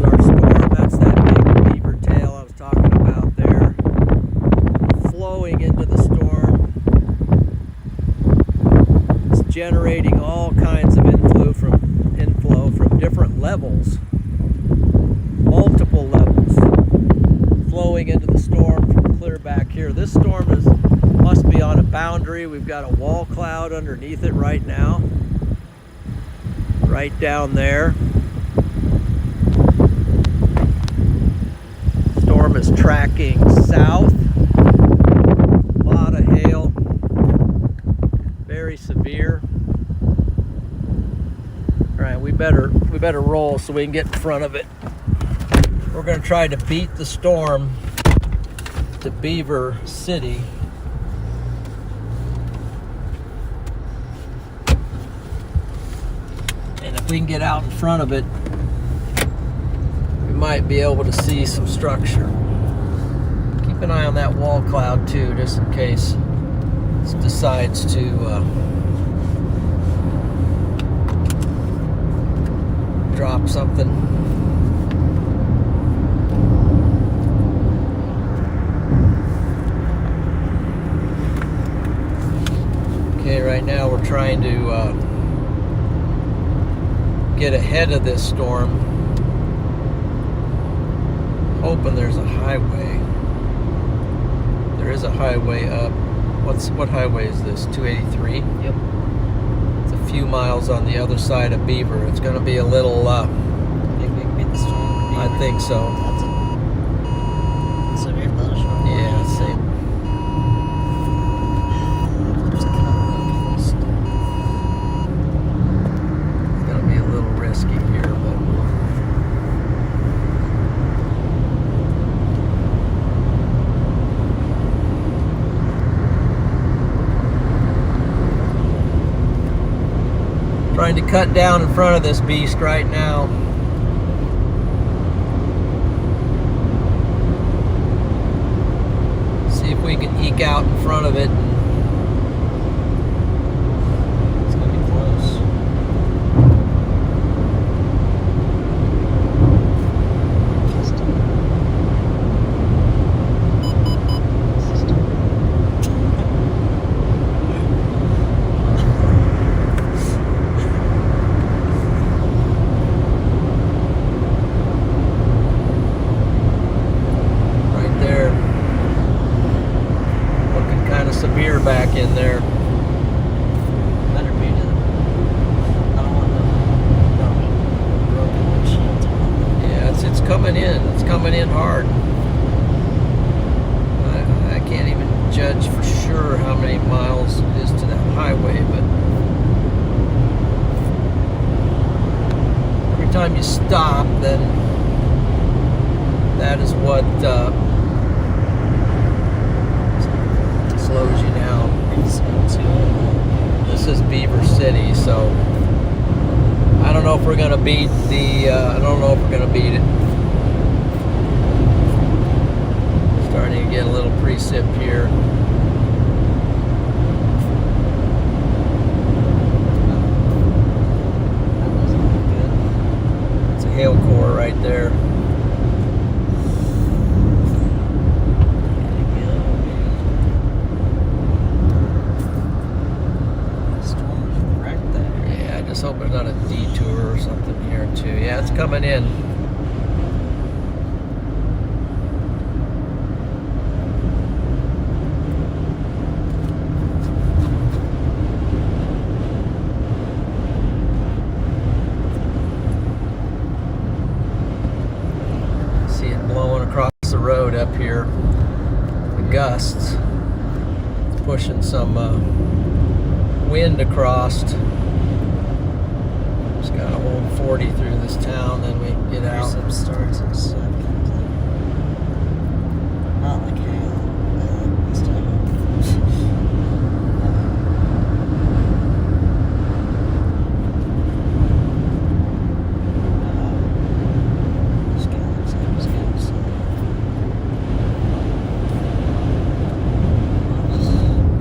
Our storm, that's that big generating all kinds of inflow from different levels, multiple levels, flowing into the storm from clear back here. This storm must be on a boundary. We've got a wall cloud underneath it right now, right down there. Storm is tracking south. A lot of hail, very severe. All right, we better roll so we can get in front of it. We're going to try to beat the storm to Beaver City. And if we can get out in front of it, we might be able to see some structure. Keep an eye on that wall cloud too, just in case it decides to drop something. Okay, right now we're trying to get ahead of this storm, hoping there's a highway. There is a highway up. What highway is this? 283? Yep. It's a few miles on the other side of Beaver. It's going to be a little Think we can beat the storm? I think so. That's a severe thunderstorm. Yeah, same. Just kind of It's going to be a little risky here, but trying to cut down in front of this beast right now. See if we can eke out in front of it. It's gonna be close. Right there. Looking kind of severe back in there. Better beat it. I don't want no broken windshields. Yeah, it's coming in. It's coming in hard. I can't even judge for sure how many miles it is to that highway, but every time you stop, then that is what slows you down. This is Beaver City, so I don't know if we're gonna beat the. I don't know if we're gonna beat it. Starting to get a little precip here. That doesn't look good. It's a hail core right there. Storm's right there. Yeah, I just hope there's not a detour or something here too. Yeah, it's coming in. See it blowing across the road up here. The gusts. It's pushing some wind across. Just gotta hold 40 through this town, then we get out. Precip starts in a second. Not like hail. Like this time.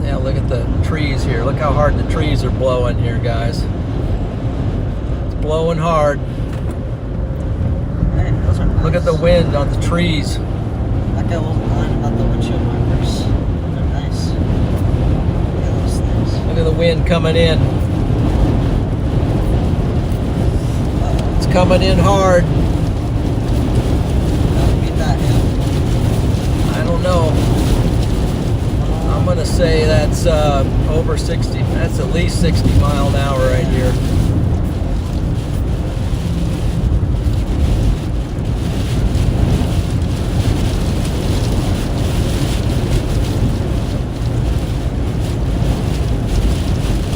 Yeah, look at the trees here. Look how hard the trees are blowing here, guys. It's blowing hard. Hey, those are nice. Look at the wind on the trees. That guy wasn't lying about the windshield wipers. They're nice. Look at those things. Look at the wind coming in. coming in hard. Beat that hill. I don't know. I'm going to say that's over 60. That's at least 60 mile an hour right here.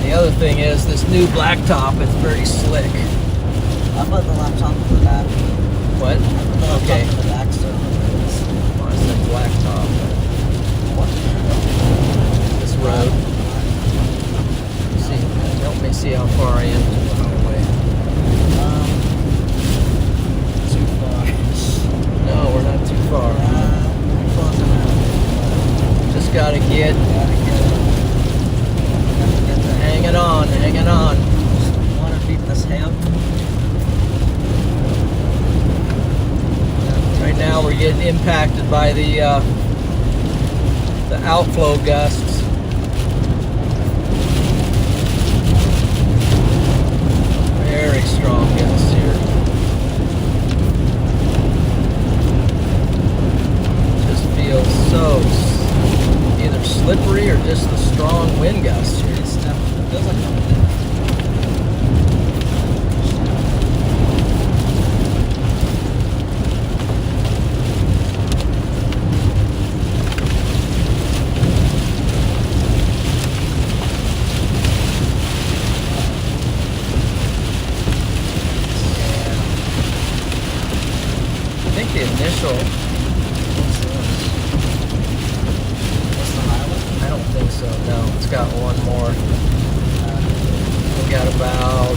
The other thing is this new blacktop is very slick. I put the laptop in the back. What? I put the laptop Okay. in the back so Well, I said blacktop. This road. See, help me see how far I am to the highway. Too far. No, we're not too far. We're close enough. Just gotta get Gotta get the hanging on, hanging on. Want to beat this hill? Right now we're getting impacted by the outflow gusts. Very strong gusts here. Just feels so either slippery or just the strong wind gusts here. It feels like I think the initial, what's the highway? I don't think so, no. It's got one more. We got about,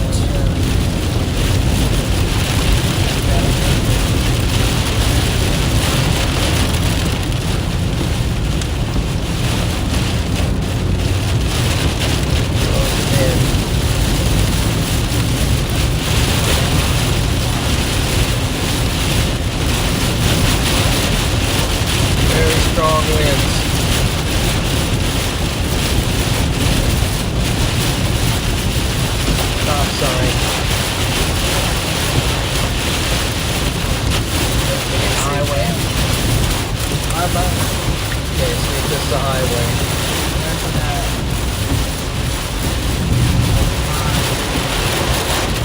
very strong winds. Stop sign. Highway. Okay, so this is the highway.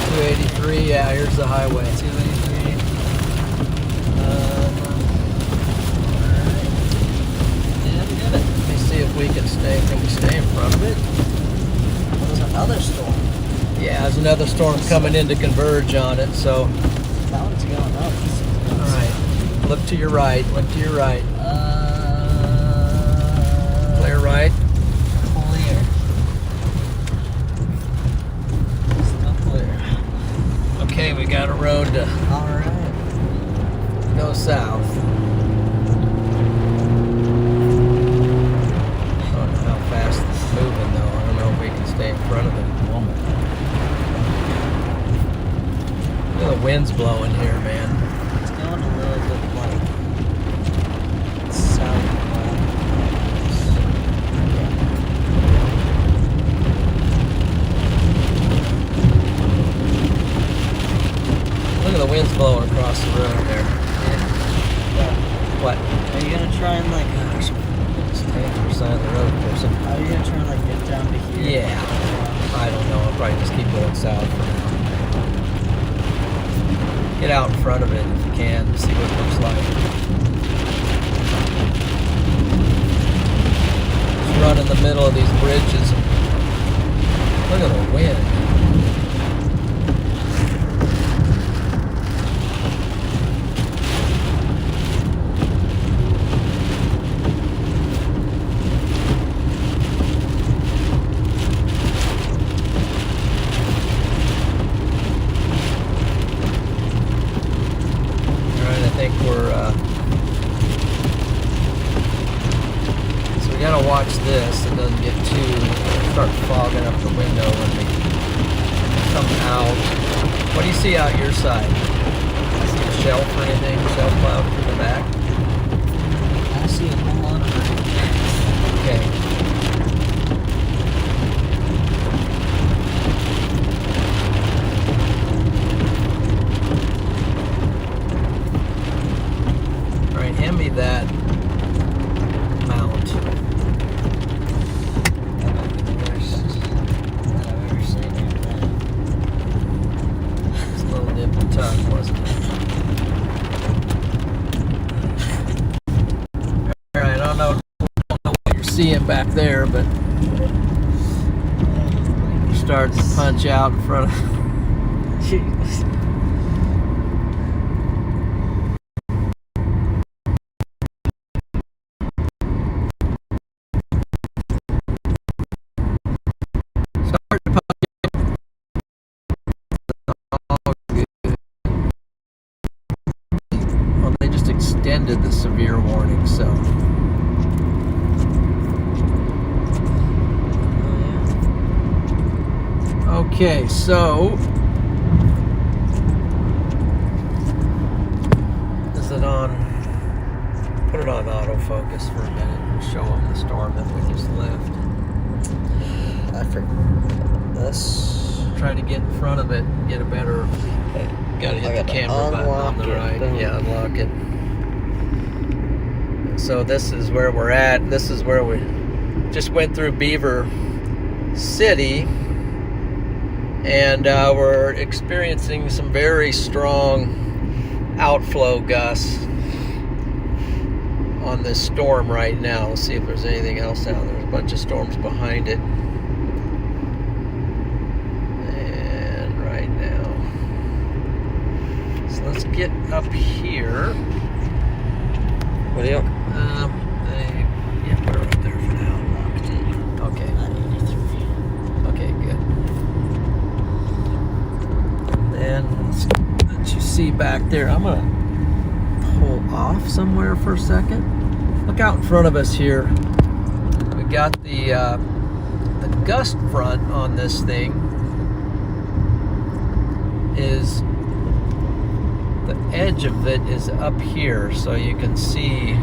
283, yeah, here's the highway. 283. Yeah, we did it. Let me see if we can stay in front of it? Well, there's another storm. Yeah, there's another storm coming in to converge on it, so. That one's going up. Alright, look to your right, look to your right. Clear right. Clear. Still clear. Okay, we got a road to Alright. go south. I don't know how fast it's moving though. I don't know if we can stay in front of it. Look at the wind's blowing here, man. It's going a little bit like southwest. Look at the wind's blowing across the road there. Yeah. What? Are you gonna try and like? It's 10% of the road person. Are you gonna try and like get down to here? Yeah. I don't know. I'll probably just keep going south for now. Get out in front of it if you can, see what it looks like. Just run in the middle of these bridges. Look at the wind. Alright, I think we're, so we gotta watch this. It doesn't get start fogging up the window when we come out. What do you see out your side? See a shelf or anything? Shelf cloud to the back? I see a whole lot of rain. Okay. back there, but starting to punch out in front of. Jeez. Well, they just extended the severe warning, so. Okay, so is it on? Put it on autofocus for a minute and show them the storm that we just left. I forgot this. Try to get in front of it and get a better. Got to hit the camera button on the right. Yeah, unlock it. So this is where we're at. This is where we just went through Beaver City. And we're experiencing some very strong outflow gusts on this storm right now. Let's see if there's anything else out there. There's a bunch of storms behind it. And right now. So let's get up here. What do you? Yeah, put her up there for now. Locked it. Okay. 983. Okay, good. And let's let you see back there. I'm gonna pull off somewhere for a second. Look out in front of us here. We got the gust front on this thing is the edge of it is up here, so you can see.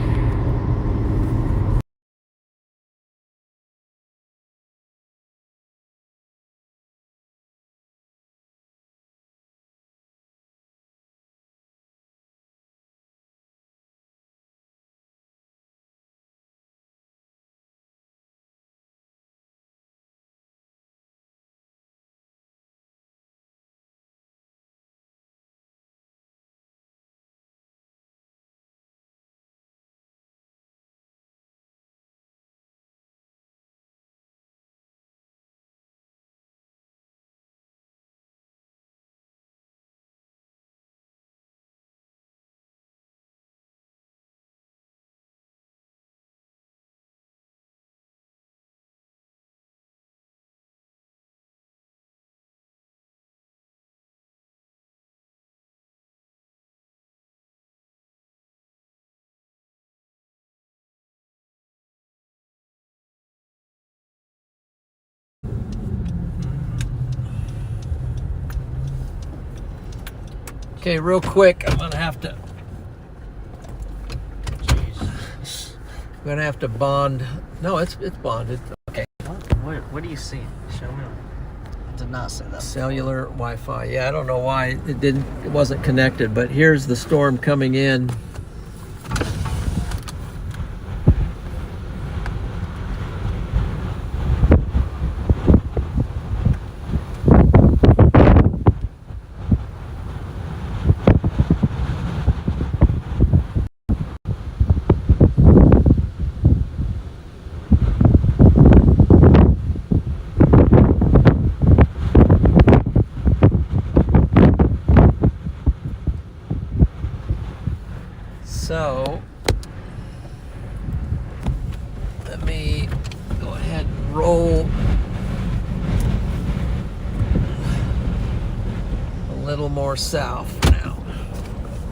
Okay, real quick, I'm gonna have to. Jeez. I'm gonna have to bond. No, it's bonded. Okay. What do you see? Show me. Did not say that. Cellular Wi-Fi. Yeah, I don't know why it wasn't connected, but here's the storm coming in. So let me go ahead and roll a little more south now.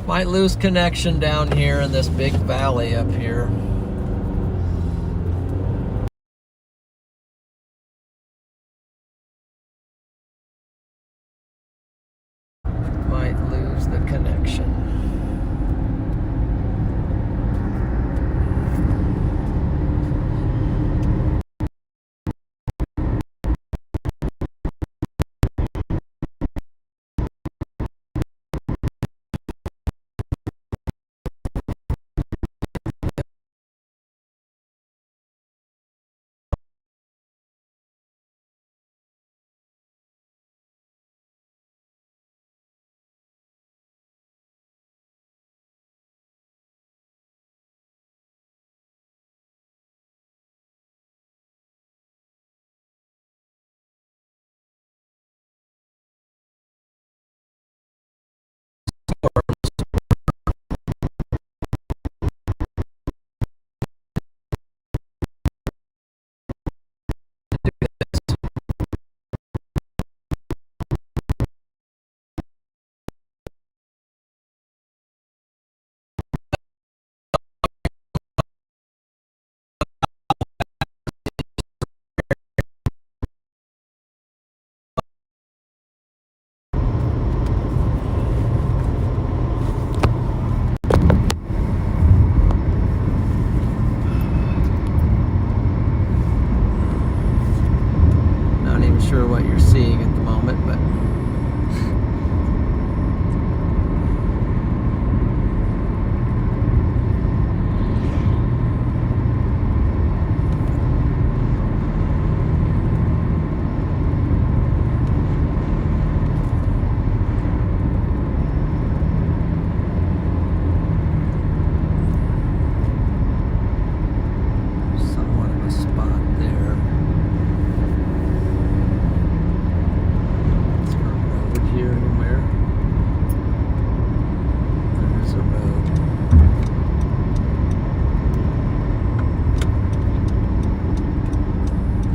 Might lose connection down here in this big valley up here. Might lose the connection. Not even sure what you're seeing at the moment, but somewhat of a spot there. Is there a road here anywhere? There is a road.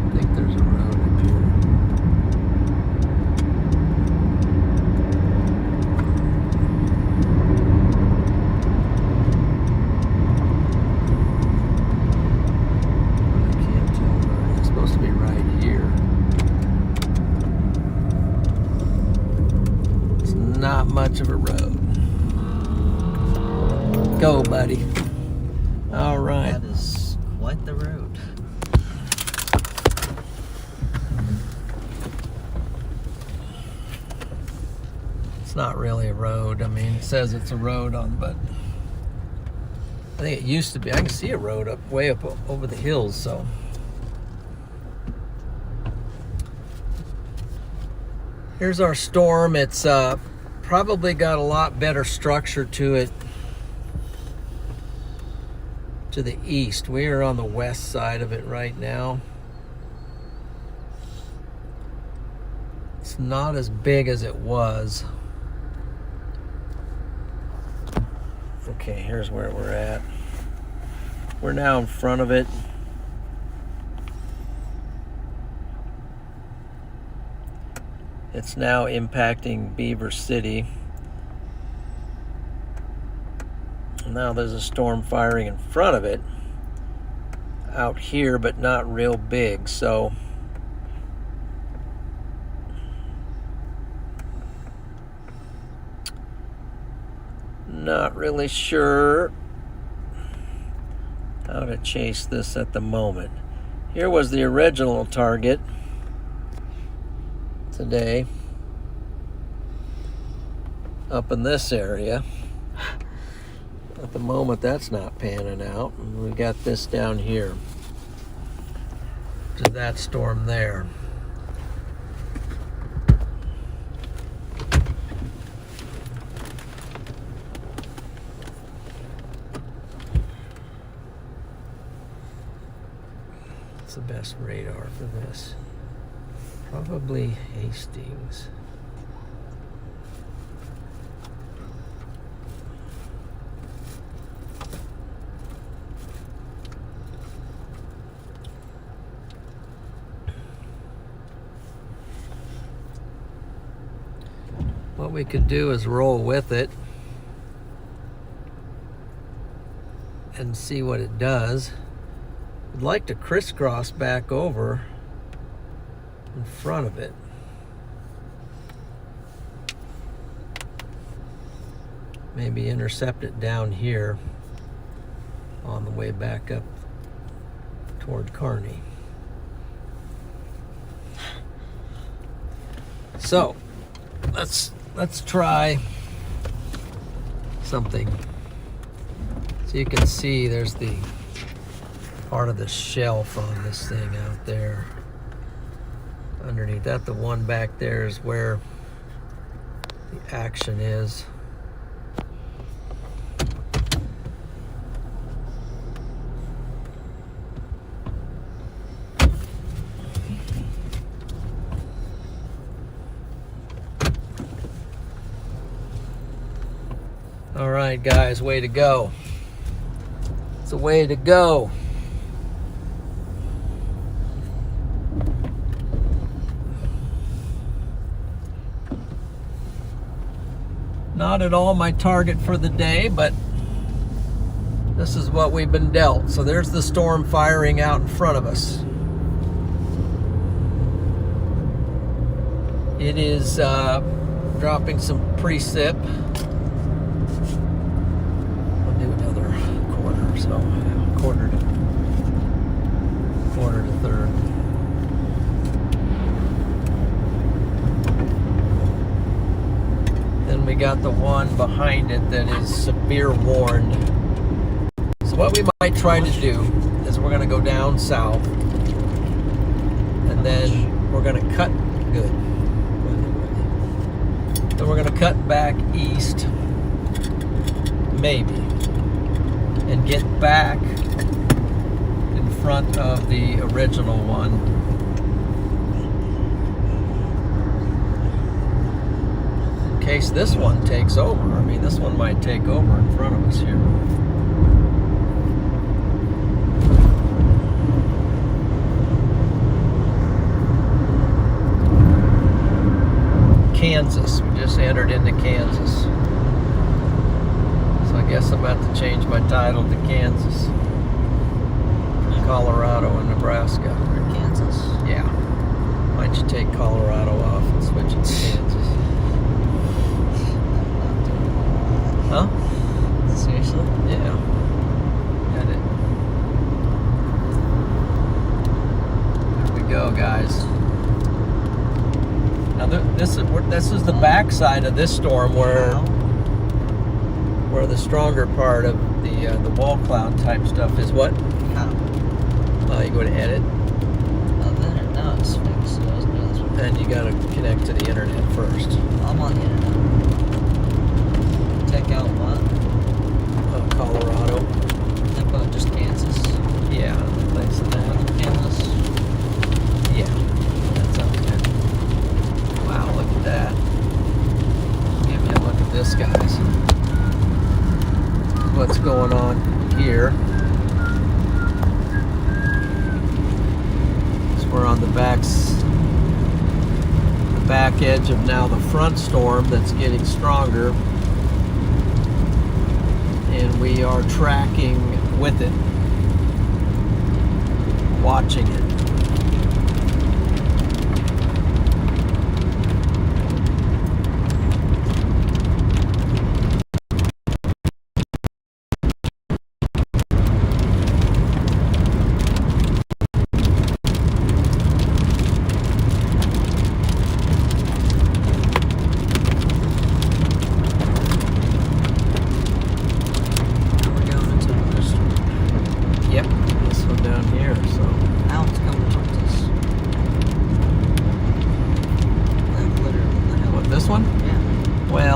I think there's a road up here. I can't tell where it is. It's supposed to be right here. It's not much of a road. Go, buddy. All right. That is quite the road. It's not really a road. I mean, it says it's a road on, but I think it used to be. I can see a road way up over the hills, so. Here's our storm. It's probably got a lot better structure to it to the east. We are on the west side of it right now. It's not as big as it was. Okay, here's where we're at. We're now in front of it. It's now impacting Beaver City. Now there's a storm firing in front of it out here, but not real big, so not really sure how to chase this at the moment. Here was the original target today, up in this area. At the moment, that's not panning out. And we got this down here to that storm there. What's the best radar for this? Probably Hastings. What we could do is roll with it and see what it does. I'd like to crisscross back over in front of it. Maybe intercept it down here on the way back up toward Kearney. So let's try something. So you can see there's the part of the shelf on this thing out there. Underneath that, the one back there is where the action is. All right, guys, way to go. It's a way to go. Not at all my target for the day, but this is what we've been dealt. So there's the storm firing out in front of us. It is dropping some precip. I'll do another quarter or so. Quarter to third. Then we got the one behind it that is severe warned. So what we might try to do is we're going to go down south, and then we're going to cut good. Then we're going to cut back east, maybe, and get back in front of the original one. In case this one takes over. I mean, this one might take over in front of us here. Kansas. We just entered into Kansas. So I guess I'm about to change my title to Kansas. From Colorado and Nebraska. Or Kansas. Yeah. Why don't you take Colorado off and switch it to Kansas? Huh? Seriously? Yeah. Got it. There we go, guys. Now this is the backside of this storm where the stronger part of the wall cloud type stuff is what? How? You go to edit, Oh, then no, it's fixed. So I was doing this one. and you got to connect to the internet first. I'm on the internet. Take out what? Colorado. And put just Kansas. Yeah, place of that. Kansas. Yeah, that sounds good. Wow, look at that. Give me a look at this, guys. What's going on here? So we're on the back edge of now the front storm that's getting stronger, and we are tracking with it, watching it.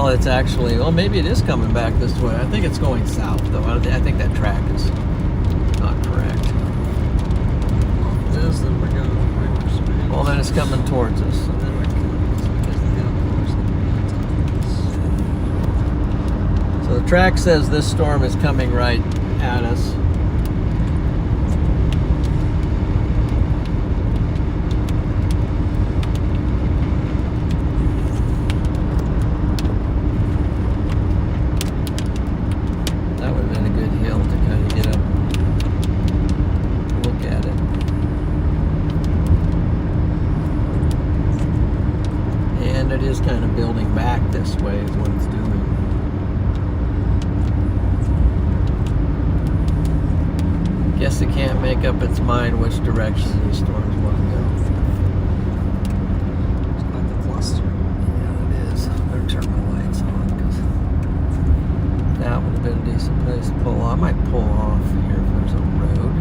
It's actually, well, maybe it is coming back this way. I think it's going south, though. I think that track is not correct. Well, it is, then we're going right. Well, then it's coming towards us. So then we're coming because the downpour's So the track says this storm is coming right at us. Kind of building back this way is what it's doing. Guess it can't make up its mind which direction these storms want to go. It's quite the cluster. Yeah, it is. Better turn my lights on because that would have been a decent place to pull off. I might pull off here if there's a road.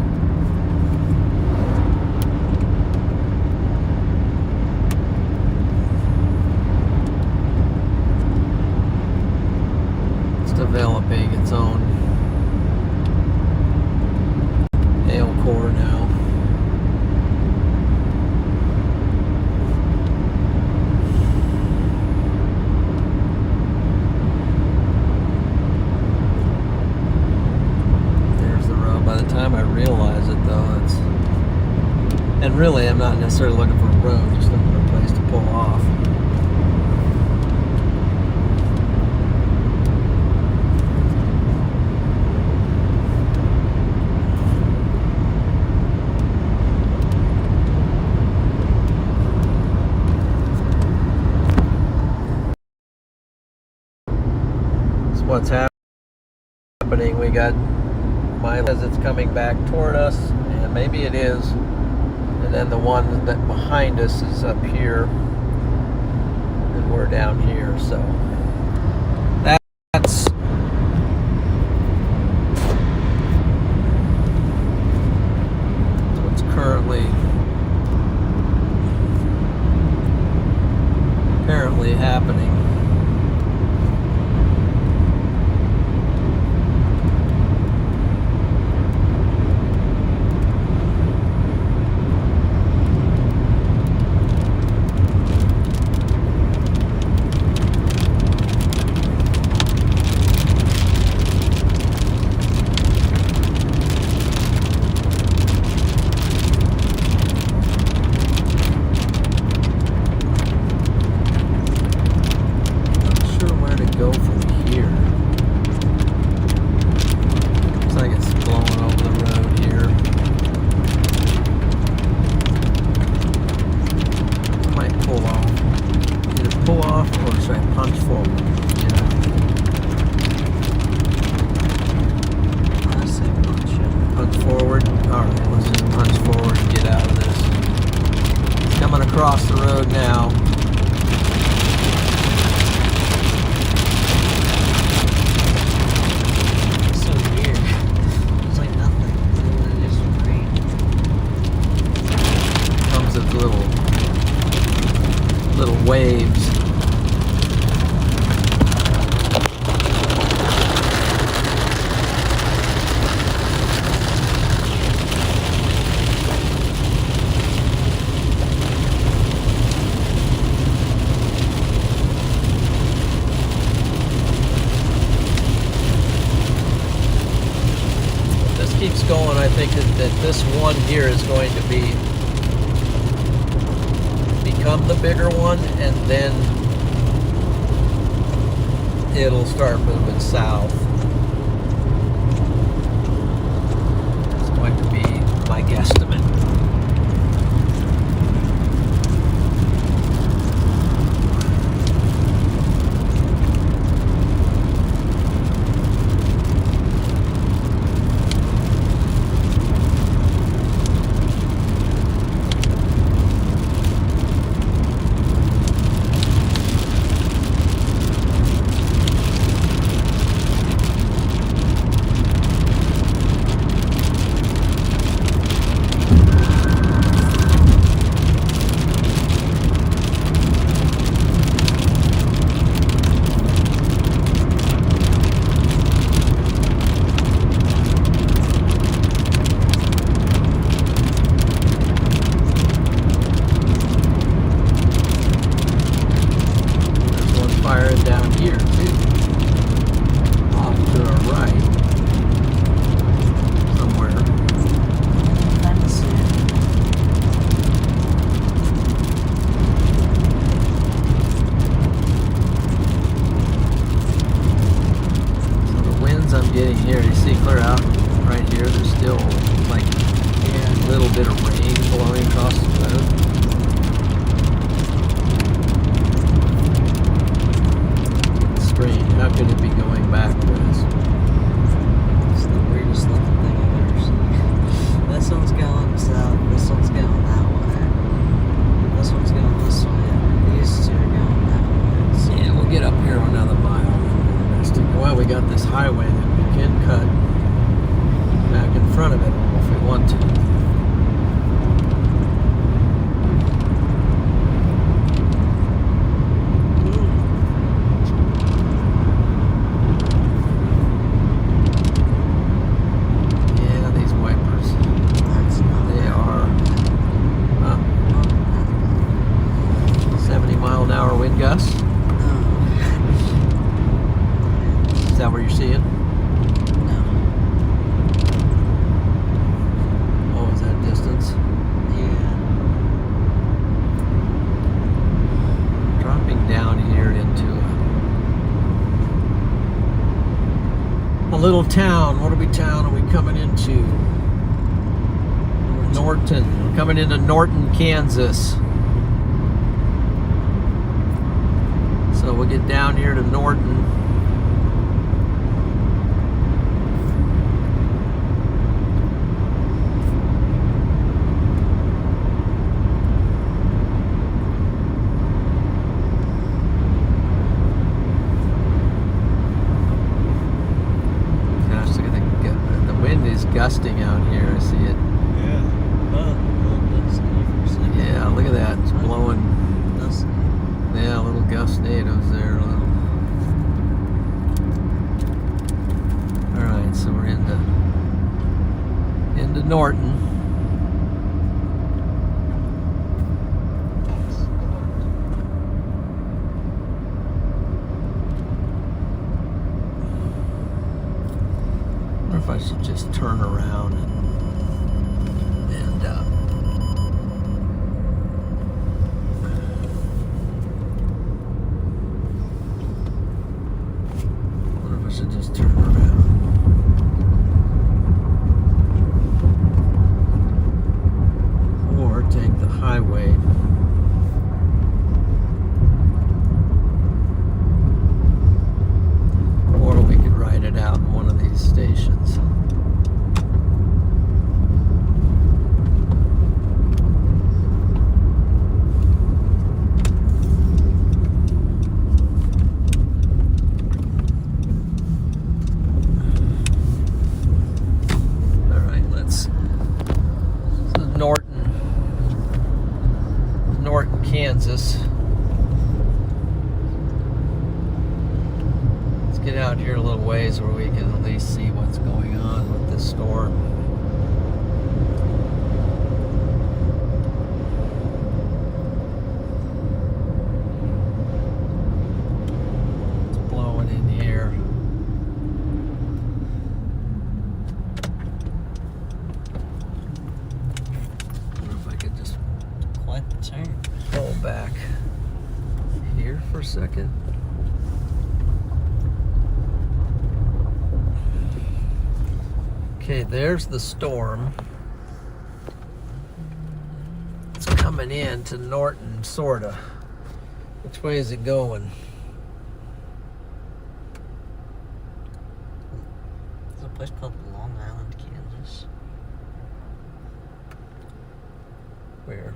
Developing its own hail core now. really am not necessarily looking for a road, just looking for a place to pull off. That's what's happening. We got Milo as it's coming back toward us, and maybe it is. And then the one that behind us is up here, and we're down here. So that's what's currently apparently happening. Across the road now. It's so weird. It's like nothing. It's just green. Comes as little waves. Keeps going, I think that this one here is going to become the bigger one, and then it'll start moving south. It's going to be my guesstimate. little town. What town are we coming into? Norton. We're coming into Norton, Kansas. So we'll get down here to Norton. Gusting out here, I see it. Yeah. Oh, yeah, look at that. It's blowing. Yeah, a little gustados there. Alright, so we're into Norton. If I should just turn around and wonder if I should just turn around or take the highway. Or we could ride it out in one of these stations. Norton, Kansas. Let's get out here a little ways where we can at least see what's going on with this storm. It's blowing in here. Pull back here for a second. Okay, there's the storm. It's coming in to Norton, sorta. Which way is it going? There's a place called Long Island, Kansas. Where?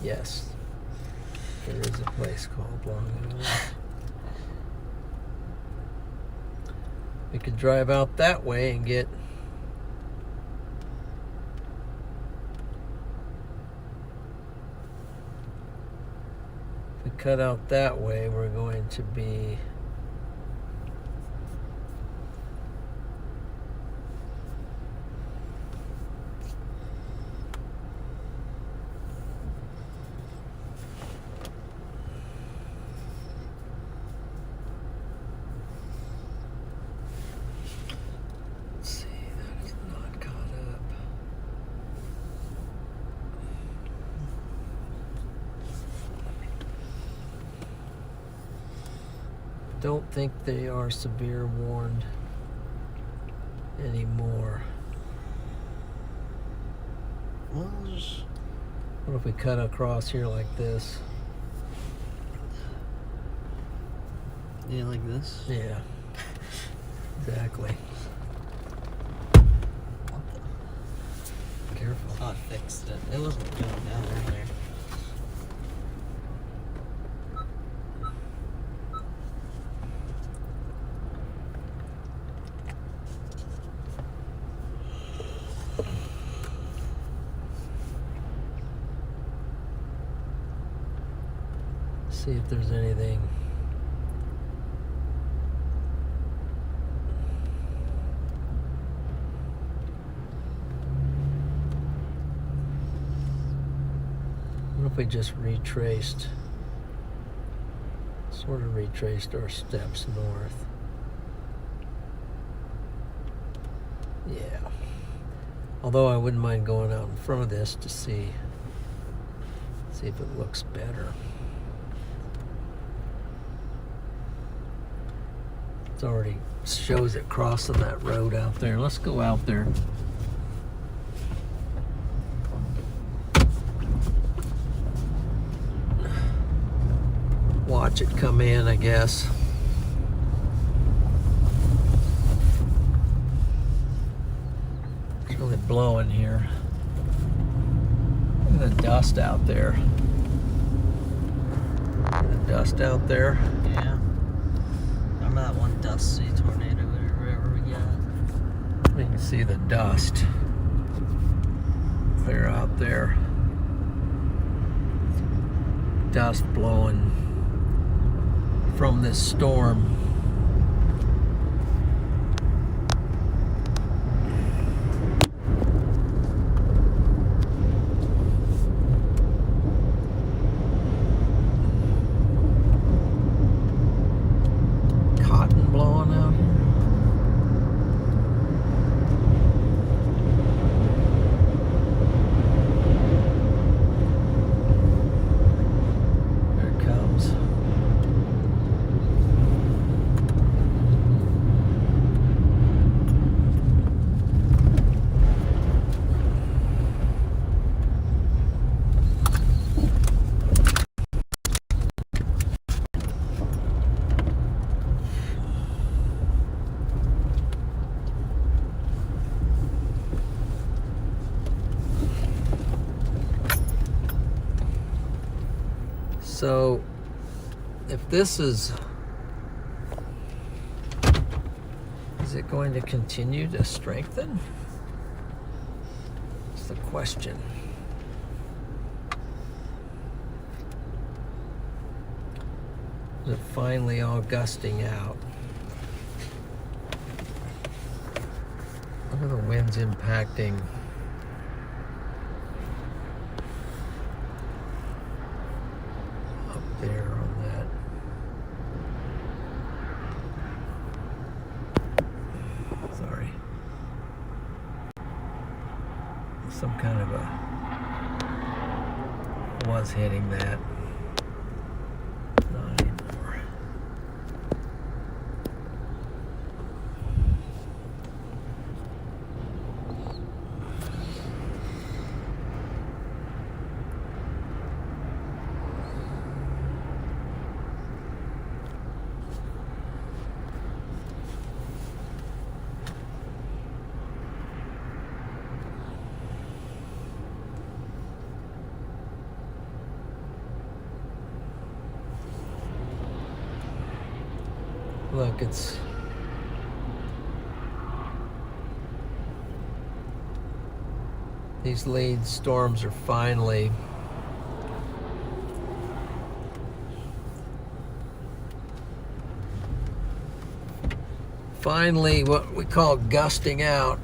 Yes, there is a place called Long Island. We could drive out that way and get if we cut out that way, we're going to be don't think they are severe warned anymore. Well, just... What if we cut across here like this? Yeah, like this? Yeah. Exactly. Careful. Oh, it fixed it. It wasn't going down earlier. See if there's anything. What if we just sort of retraced our steps north? Yeah. Although I wouldn't mind going out in front of this to see if it looks better. It already shows it crossing that road out there. Let's go out there. Watch it come in, I guess. It's really blowing here. Look at the dust out there. The dust out there. Yeah. Remember that one dusty tornado or whatever we got? You can see the dust clear out there. Dust blowing from this storm. Cotton blowing out here. There it comes. So, if this is it going to continue to strengthen? That's the question. Is it finally all gusting out? Look at the winds impacting. There on that. Sorry. Some kind of a was hitting that. Not anymore. Look, it's these lead storms are finally what we call gusting out.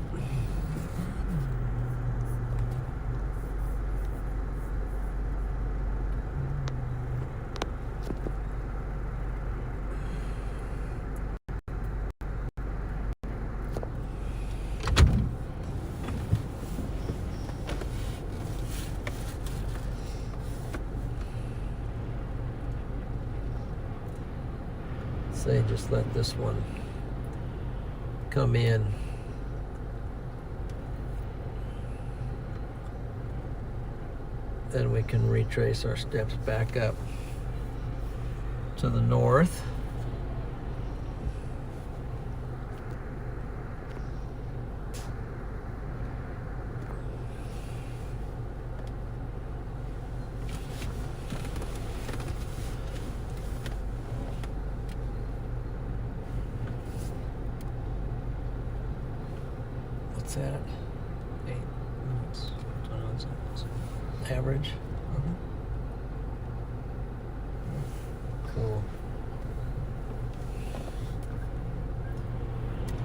Say, just let this one come in. Then we can retrace our steps back up to the north. What's that? 8 minutes, 21 seconds. Average? Cool.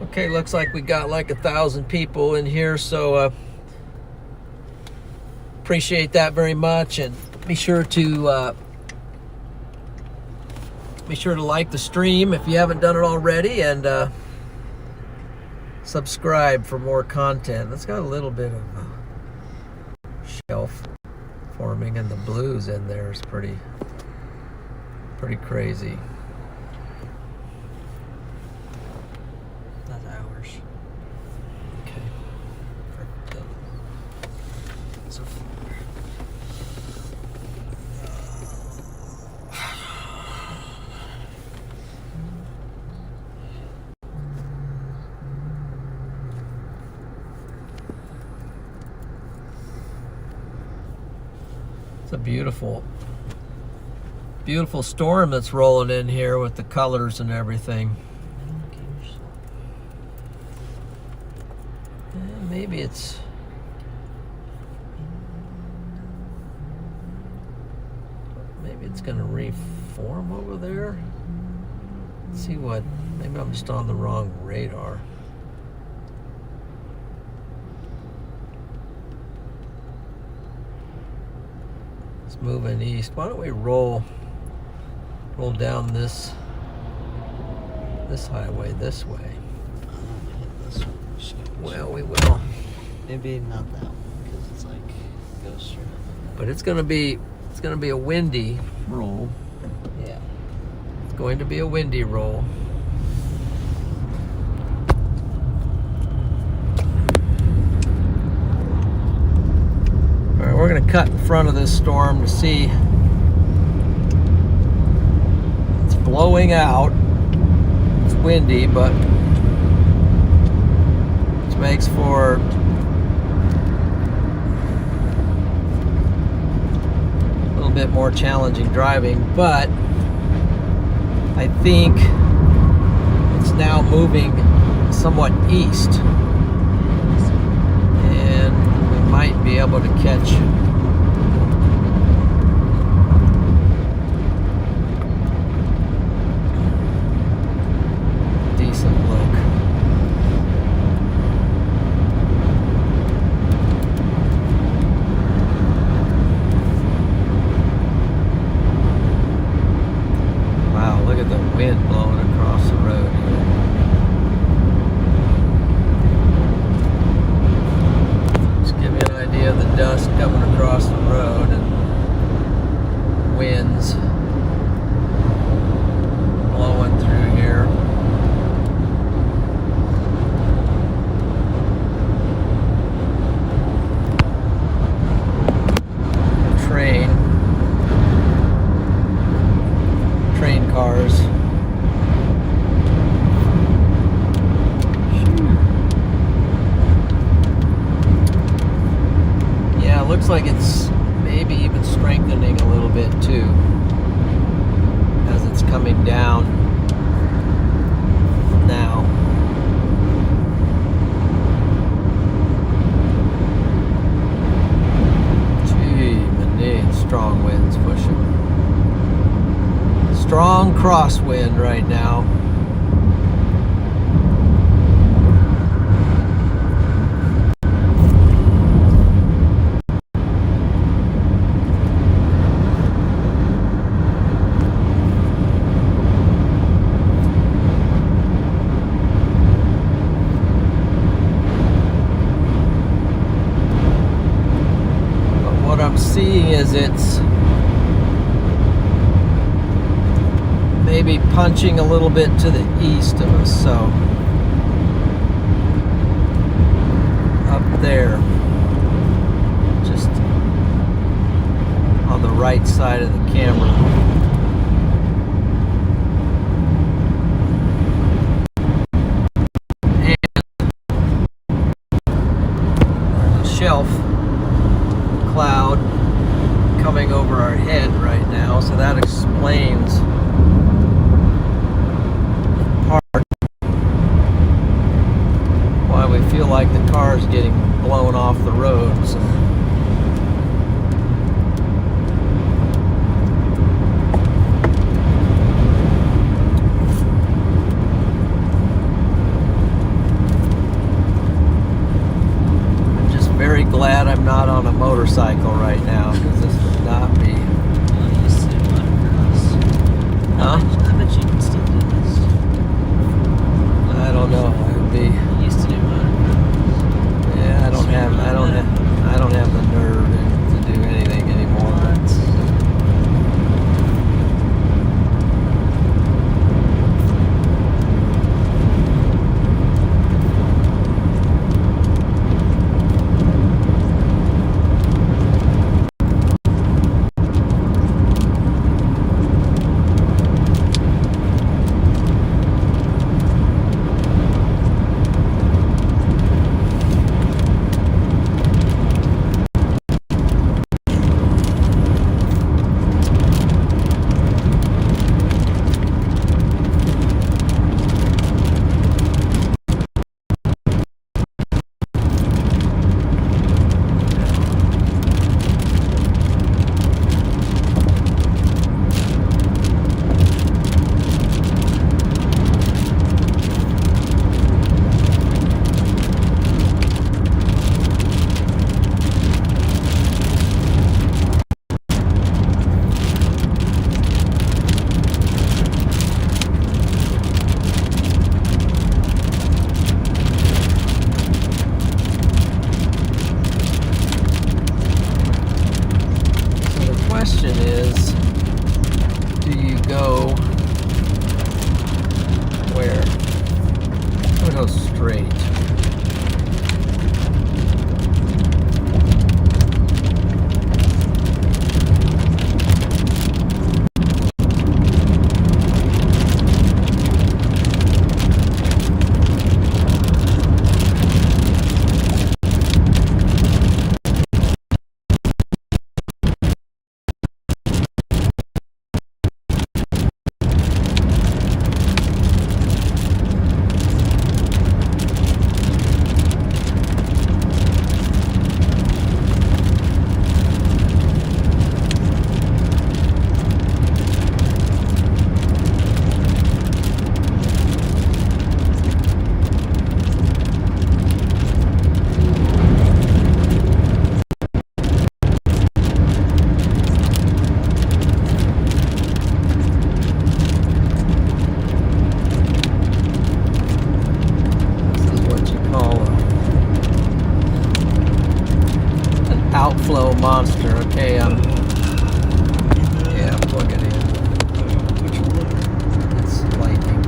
Okay, looks like we got like 1,000 people in here, so appreciate that very much, and be sure to like the stream if you haven't done it already, and subscribe for more content. That's got a little bit of shelf forming, and the blues in there is pretty so far. It's a beautiful, beautiful storm that's rolling in here with the colors and everything. Maybe it's going to reform over there. Let's see what. Maybe I'm just on the wrong radar. It's moving east. Why don't we roll down this highway this way? Hit this one. Well, we will. Maybe not that one because it's like goes straight up. But it's gonna be a windy roll. Yeah. It's going to be a windy roll. All right, we're gonna cut in front of this storm to see. It's blowing out. It's windy, but which makes for a little bit more challenging driving, but I think it's now moving somewhat east, and we might be able to catch a decent look. Wow, look at the wind blowing across the road here. Just give you an idea of the dust coming across the road and winds blowing through here. Train cars. Yeah, it looks like it's maybe even strengthening a little bit too as it's coming down now. Gee, man, strong winds pushing. Strong crosswind right now. But what I'm seeing is it's maybe punching a little bit to the east of us, so up there, just on the right side of the camera. And there's a shelf cloud coming over our head right now, so that explains why we feel like the car's getting blown off the roads. I'm just very glad I'm not on a motorcycle right now, because this would not be. I used to do motocross. Huh? I bet you can still do this. I don't know. It would be. I used to do motocross. Yeah, I don't have the nerve to do anything anymore. question is, do you go where? I'm gonna go straight. Outflow monster. Okay, yeah, plug it in. Which one? It's lightning.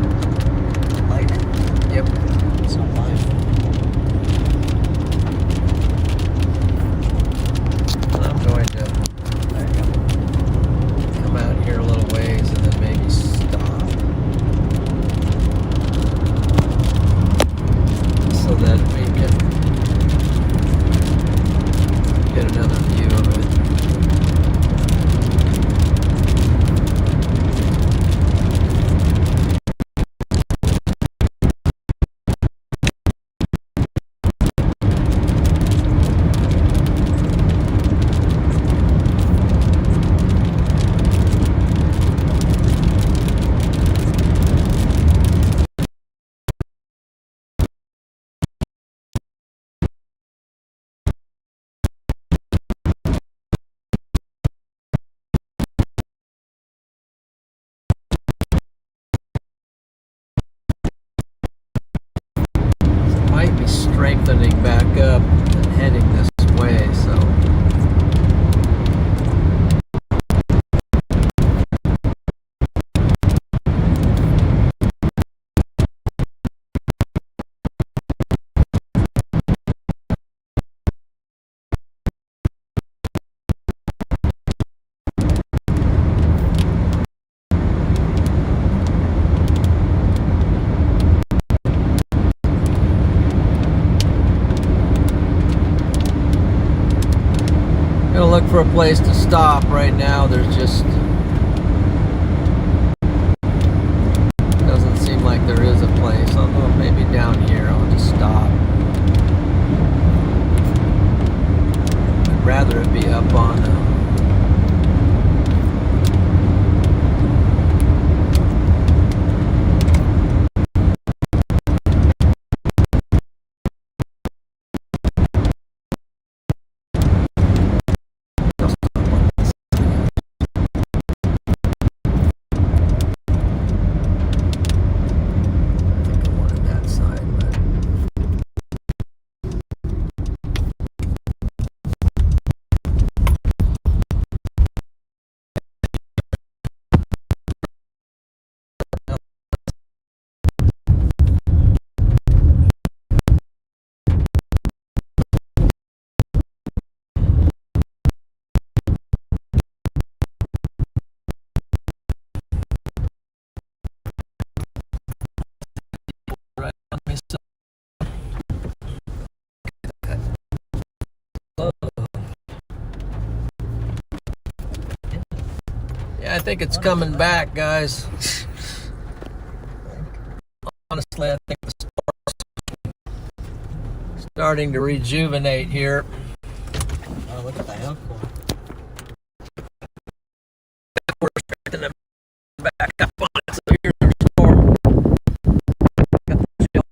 Lightning? Yep. It's not live. I'm going to come out here a little ways and then maybe stop so that we can get another view of it. Might be strengthening back up and heading this way, so gonna look for a place to stop right now. There's just doesn't seem like there is a place. Although maybe down here I'll just stop. I'd rather it be up on right on me. Yeah, I think it's coming back, guys. Honestly, I think the store's starting to rejuvenate here. Oh, look at the elk one. We're expecting them back up on it, so here's our store. Got the chill.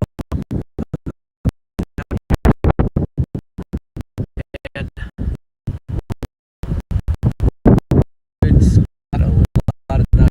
And it's got a lot of nice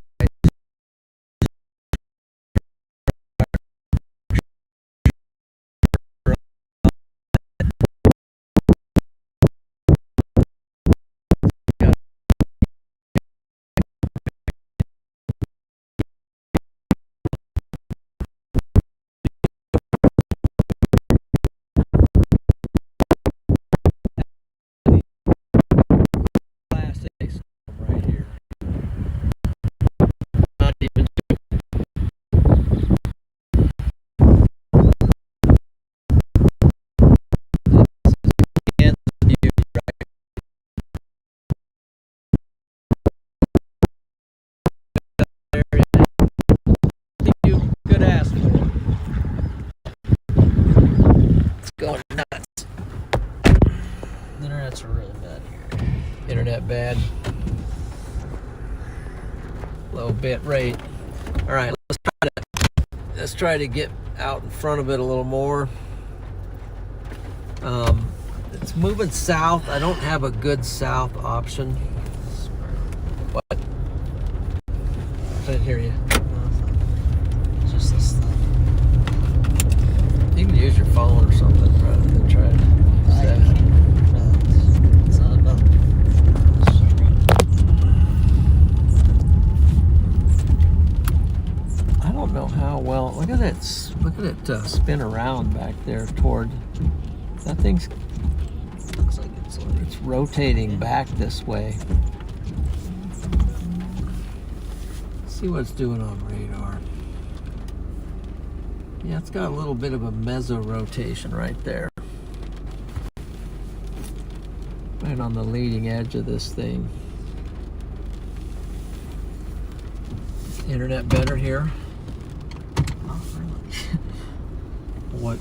bad here. Internet bad. Low bit rate. All right, let's try to get out in front of it a little more. It's moving south. I don't have a good south option. What? I didn't hear you. Just this thing. You can use your phone or something rather than try to use that. It's not about. I don't know how well. Look at it spin around back there toward. That thing's. Looks like It's rotating back this way. Let's see what it's doing on radar. Yeah, it's got a little bit of a meso rotation right there. Right on the leading edge of this thing. Internet better here? Not really. What?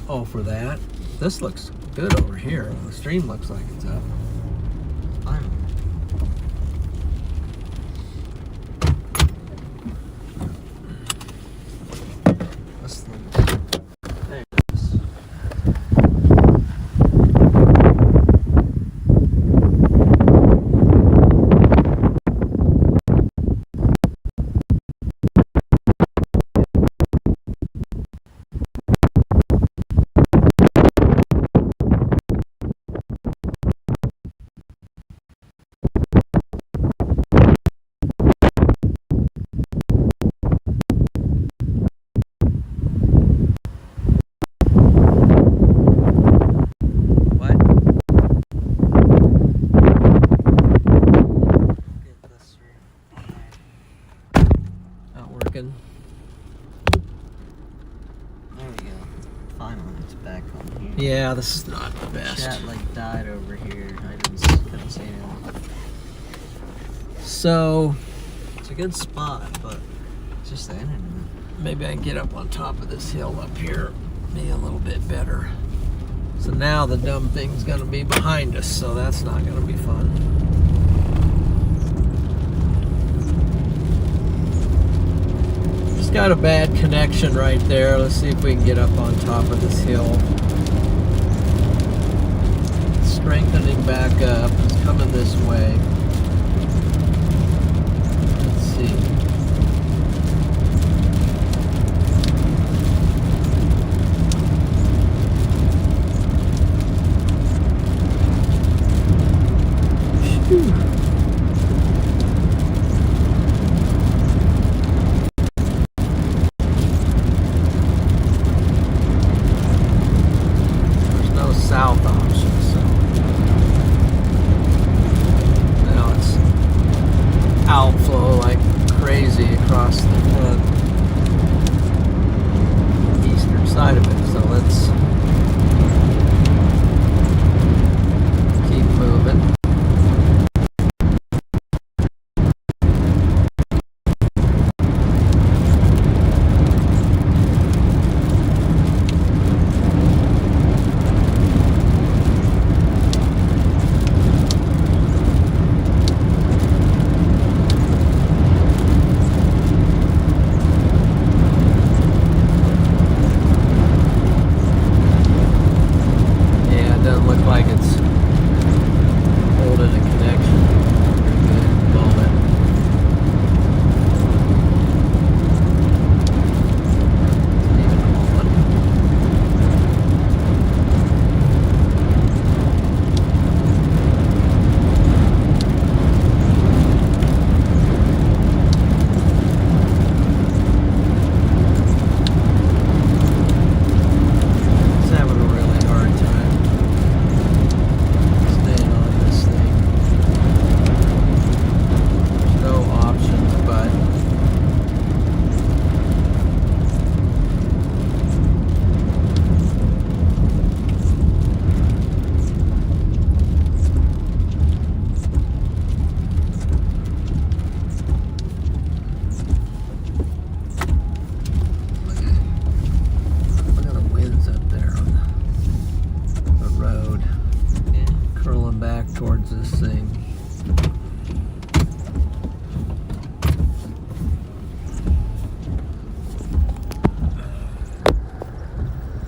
Oh, for that? This looks good over here. The stream looks like it's up. Fine. This thing. There it is. What? Get this through. Not working. There we go. Finally, it's back on here. Yeah, this is not the best. Chat like died over here. I couldn't see anything. So It's a good spot, but it's just the internet. maybe I can get up on top of this hill up here. Be a little bit better. So now the dumb thing's gonna be behind us, so that's not gonna be fun. Just got a bad connection right there. Let's see if we can get up on top of this hill. It's strengthening back up. It's coming this way. Let's see. Phew. There's no south option, so now it's outflow like crazy across the eastern side of it. So let's keep moving. back towards this thing.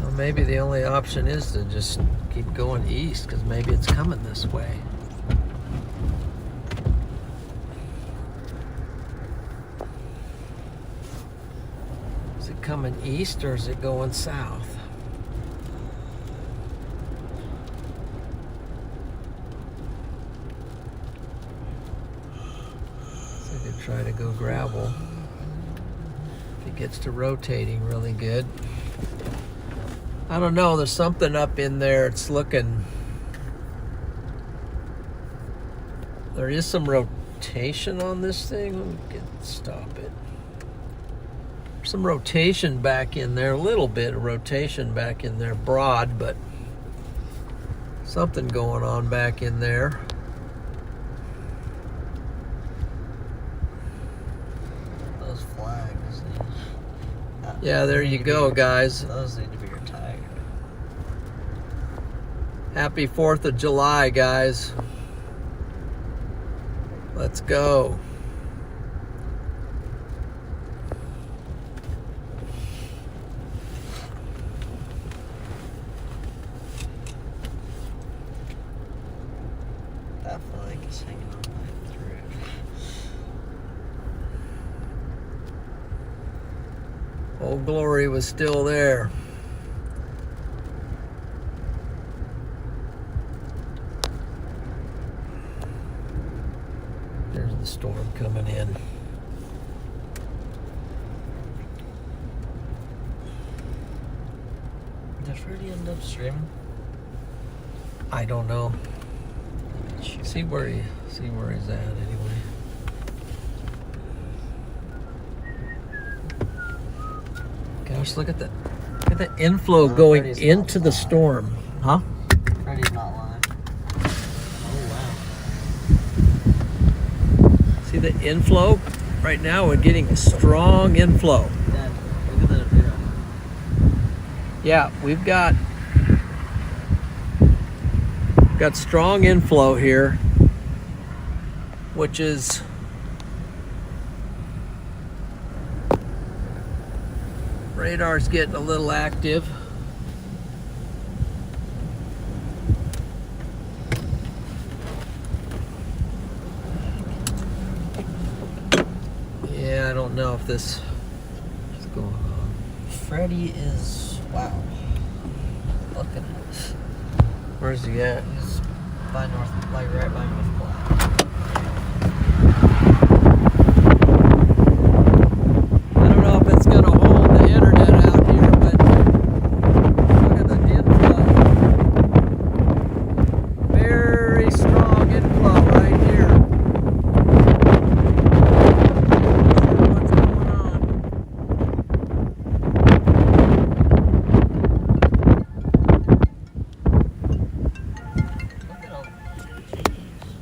Well, maybe the only option is to just keep going east, because maybe it's coming this way. Is it coming east or is it going south? Try to go gravel. If it gets to rotating really good. I don't know, there's something up in there. It's looking... There is some rotation on this thing. Let me stop it. Some rotation back in there. A little bit of rotation back in there. Broad, but something going on back in there. Flags. Yeah, there you go, guys. Those need to be retired. Happy 4th of July, guys. Let's go. That flag is hanging on my throat. Old Glory was still there. There's the storm coming in. Did Freddie end up streaming? I don't know. See where he's at anyway. Gosh, look at the inflow going Freddie's into not the live. storm. Huh? Freddie's not live. Oh wow. See the inflow? Right now we're getting a strong inflow. Dad, look at that video. Yeah, we've got strong inflow here, which is radar's getting a little active. Yeah, I don't know if this is going on. Freddie is, wow. Look at this. Where's he at? He's by North, like right by North Platte. I don't know if it's going to hold the internet out here, but look at the inflow. Very strong inflow right here. What's going on? Look at all, jeez.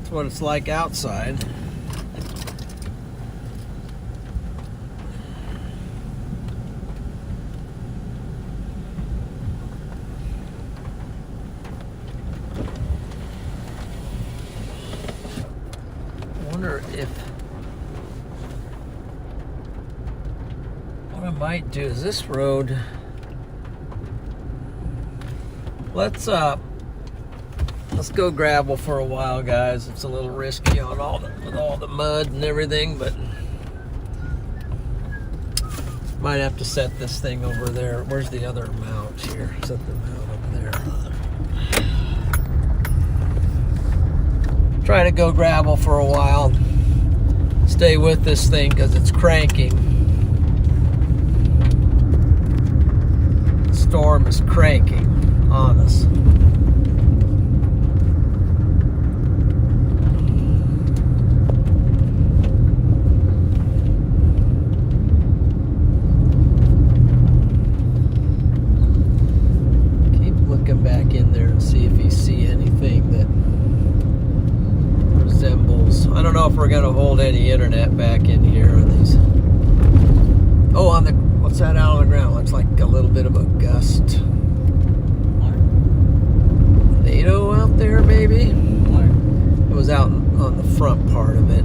That's what it's like outside. I wonder if what I might do is this road. Let's go gravel for a while, guys. It's a little risky on with all the mud and everything, but might have to set this thing over there. Where's the other mount here? Set the mount over there. Try to go gravel for a while. Stay with this thing because it's cranking. The storm is cranking on us. Keep looking back in there and see if you see anything that resembles. I don't know if we're going to hold any internet back in here on these. Oh, on the what's that out on the ground? Looks like a little bit of a gust. NATO out there, maybe? It was out on the front part of it.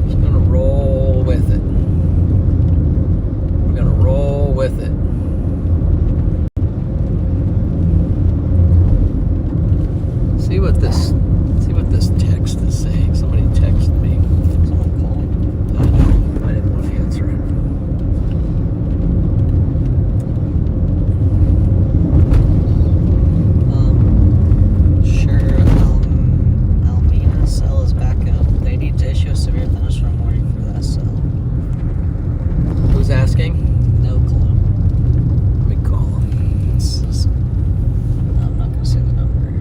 Just gonna roll with it. We're gonna roll with it. See what this text is saying. Somebody texted me. Someone called. I know. I didn't want to answer it. Sure. Almena cell is back up. They need to issue a severe thunderstorm warning for that cell. Who's asking? No clue. Let me call him. I'm not gonna say the number.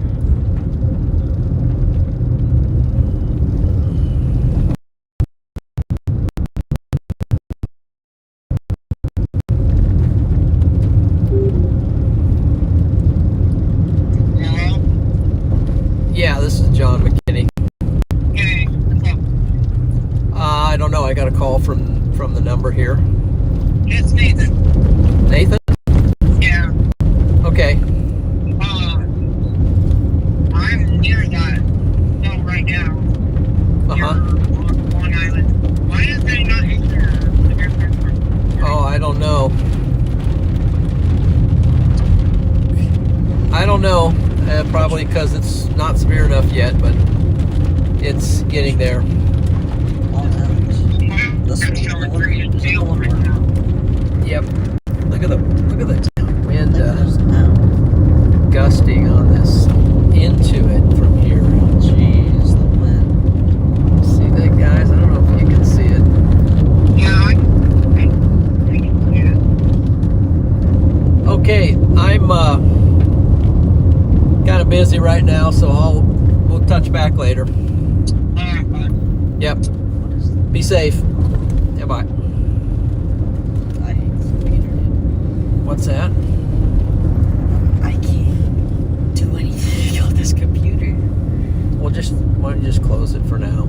Hello? Yeah, this is John McKinney. Hey, what's up? I don't know. I got a call from the number here. It's Nathan. Nathan? Yeah. Okay. I'm near that cell right now. Uh-huh. You're on Long Island. Why is they not in there? Oh, I don't know. I don't know. Probably because it's not severe enough yet, but it's getting there. This That's showing green and is teal one right more. now. Yep. Look at the wind There's now. gusting on this into it from here. Jeez, the wind. See that, guys? I don't know if you can see it. Yeah, I can see it. Okay, I'm kind of busy right now, so we'll touch back later. Alright, bye. Yep. What is that? Be safe. Yeah, bye. I hate this computer, dude. What's that? I can't do anything on this computer. Well, why don't you just close it for now?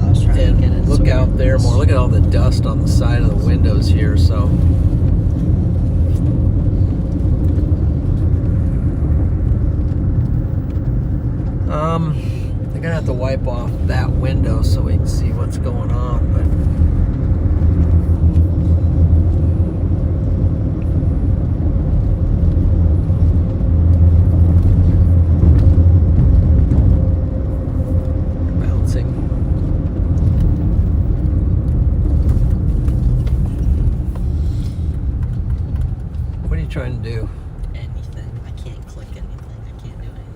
I was trying to get it. And look so out there more. Look at all the dust on the side of the windows here, so. They're gonna have to wipe off that window so we can see what's going on, but. Bouncing. What are you trying to do? anything. I can't click anything. I can't do anything.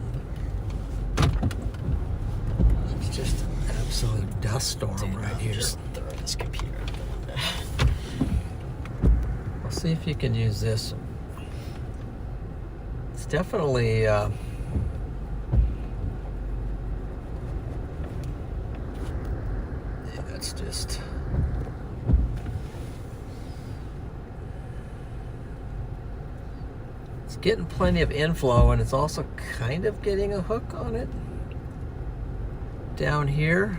It's just an absolute dust storm Dude, right I'm here. just throwing this computer out the window. I'll see if you can use this. It's definitely it's just... It's getting plenty of inflow, and it's also kind of getting a hook on it down here.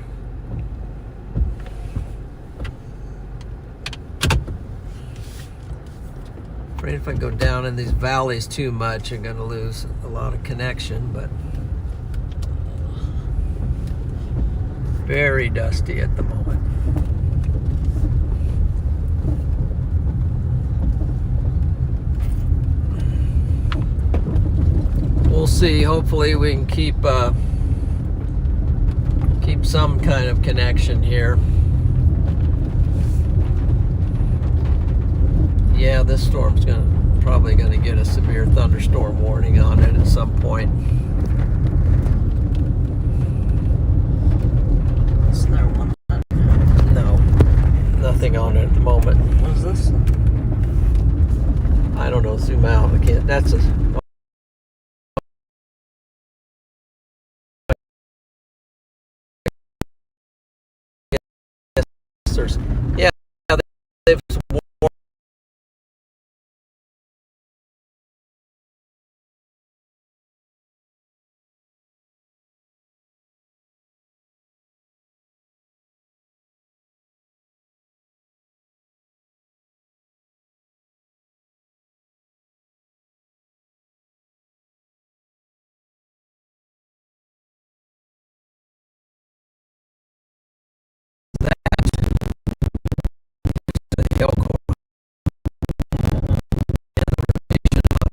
Afraid if I go down in these valleys too much, I'm going to lose a lot of connection, but very dusty at the moment. We'll see. Hopefully we can keep some kind of connection here. Yeah, this storm's probably gonna get a severe thunderstorm warning on it at some point. Is there one? No, nothing on it at the moment. What is this? I don't know. Zoom out. I can't. That's a... Yeah, they've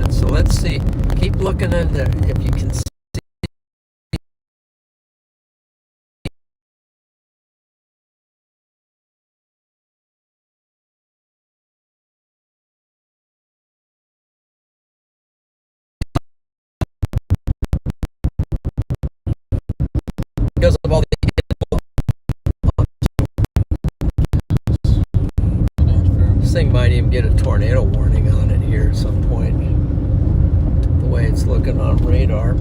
so let's see. Keep looking at there if you can see. Because of all the... This thing might even get a tornado warning on it here at some point. The way it's looking on radar.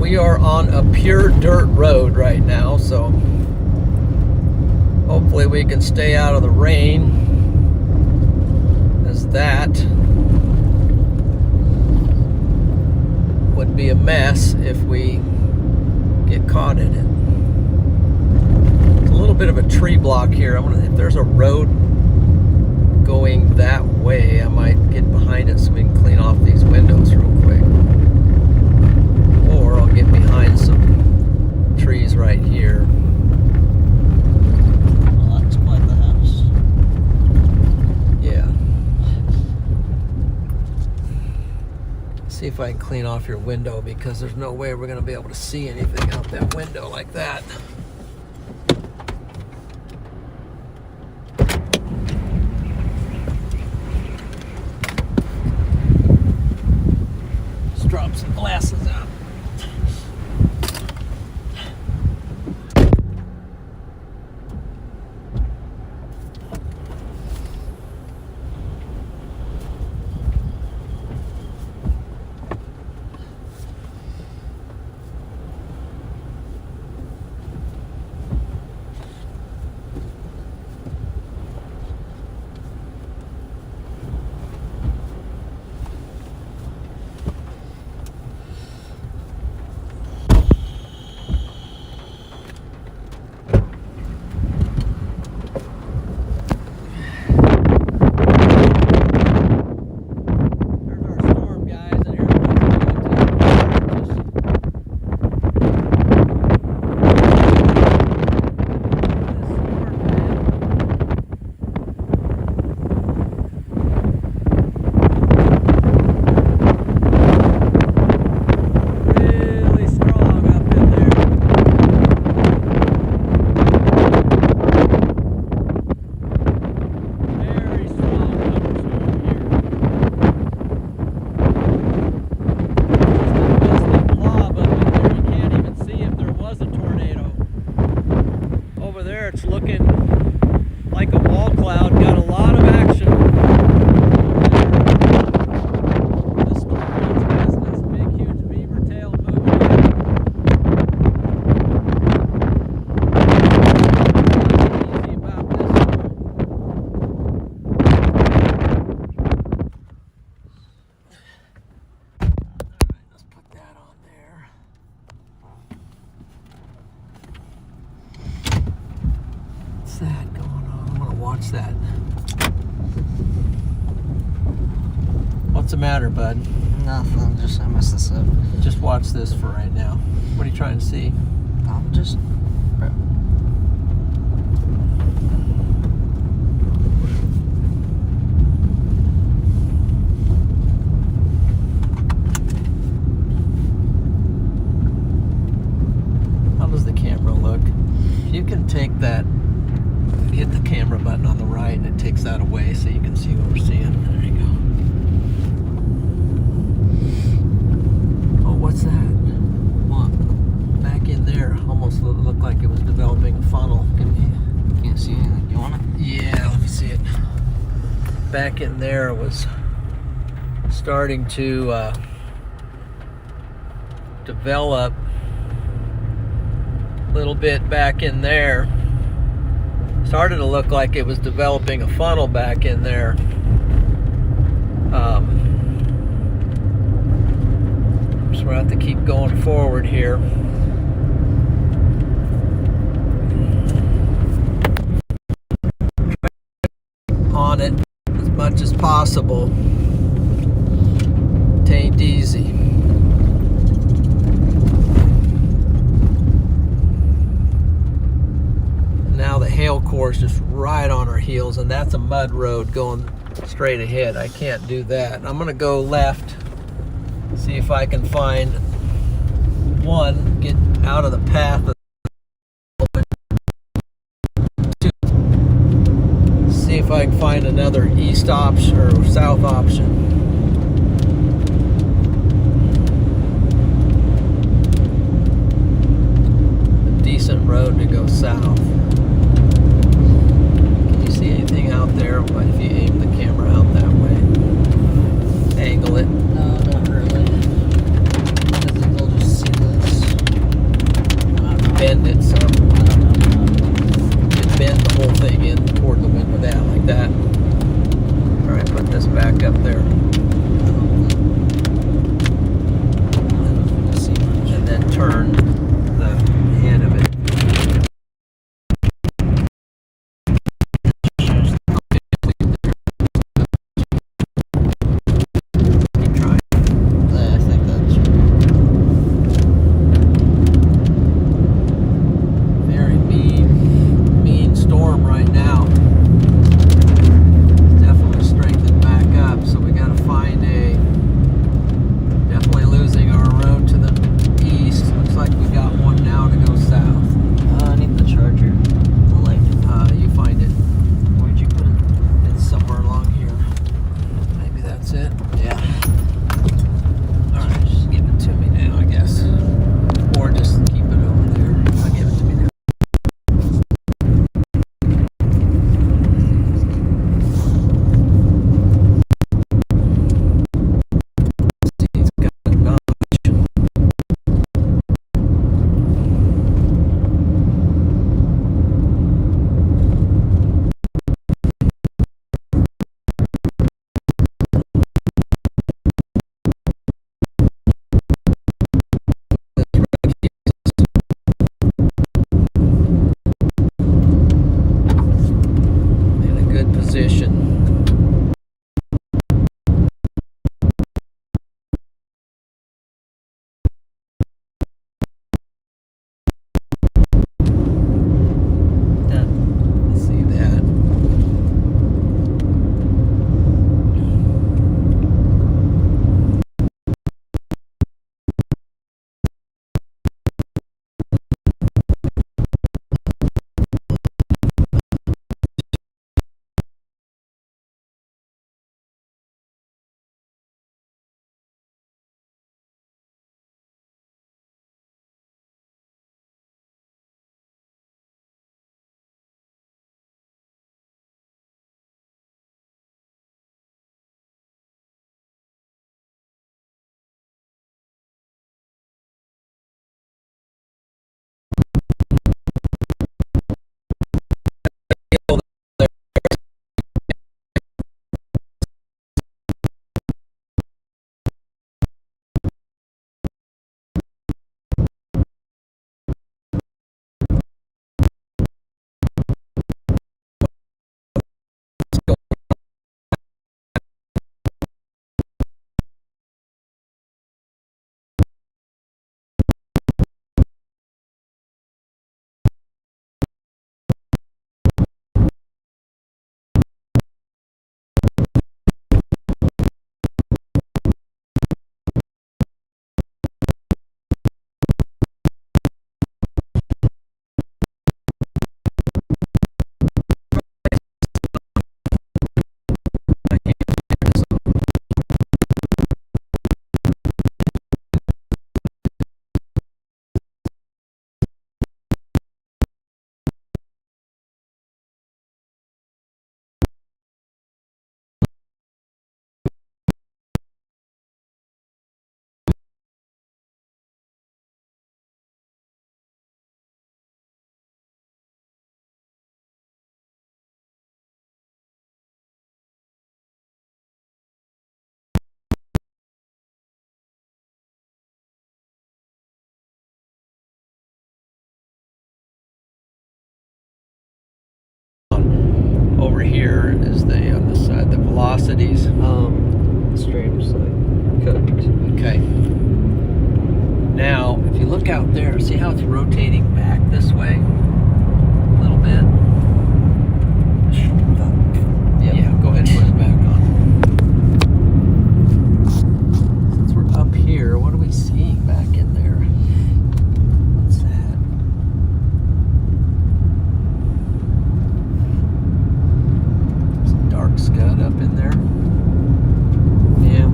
We are on a pure dirt road right now, so hopefully we can stay out of the rain, as that would be a mess if we get caught in it. It's a little bit of a tree block here. If there's a road going that way, I might get behind it so we can clean off these windows real quick. Or I'll get behind some trees right here. Well, that's quite the house. Yeah. See if I can clean off your window, because there's no way we're going to be able to see anything out that window like that. Just drop some glasses out. matter, bud? Nothing. Just I messed this up. Just watch this for right now. What are you trying to see? I'm just. How does the camera look? You can take that, hit the camera button on the right, and it takes that away so you can see what we're seeing. There you go. Oh, what's that? What? Back in there, almost looked like it was developing a funnel. Can't see anything. You want it? Yeah, let me see it. Back in there was starting to develop a little bit back in there. Started to look like it was developing a funnel back in there. So we'll have to keep going forward here. On it as much as possible. It ain't easy. Now the hail core is just right on our heels, and that's a mud road going straight ahead. I can't do that. I'm gonna go left, see if I can find one, get out of the path of two, see if I can find another east option or south option. A decent road to go south. See anything out there, but if you aim the camera out that way, angle it. No, not really. I think they'll just see this. Bend it some. Bend the whole thing in toward the window, that like that. All right, put this back up there, and then turn the head of it. here is the on the side, the velocities. Streams like cooked. Okay. Now, if you look out there, see how it's rotating back this way a little bit? Yep. Yeah, go ahead and put it back on. Since we're up here, what are we seeing back in there? What's that? Some dark scud up in there. Yeah.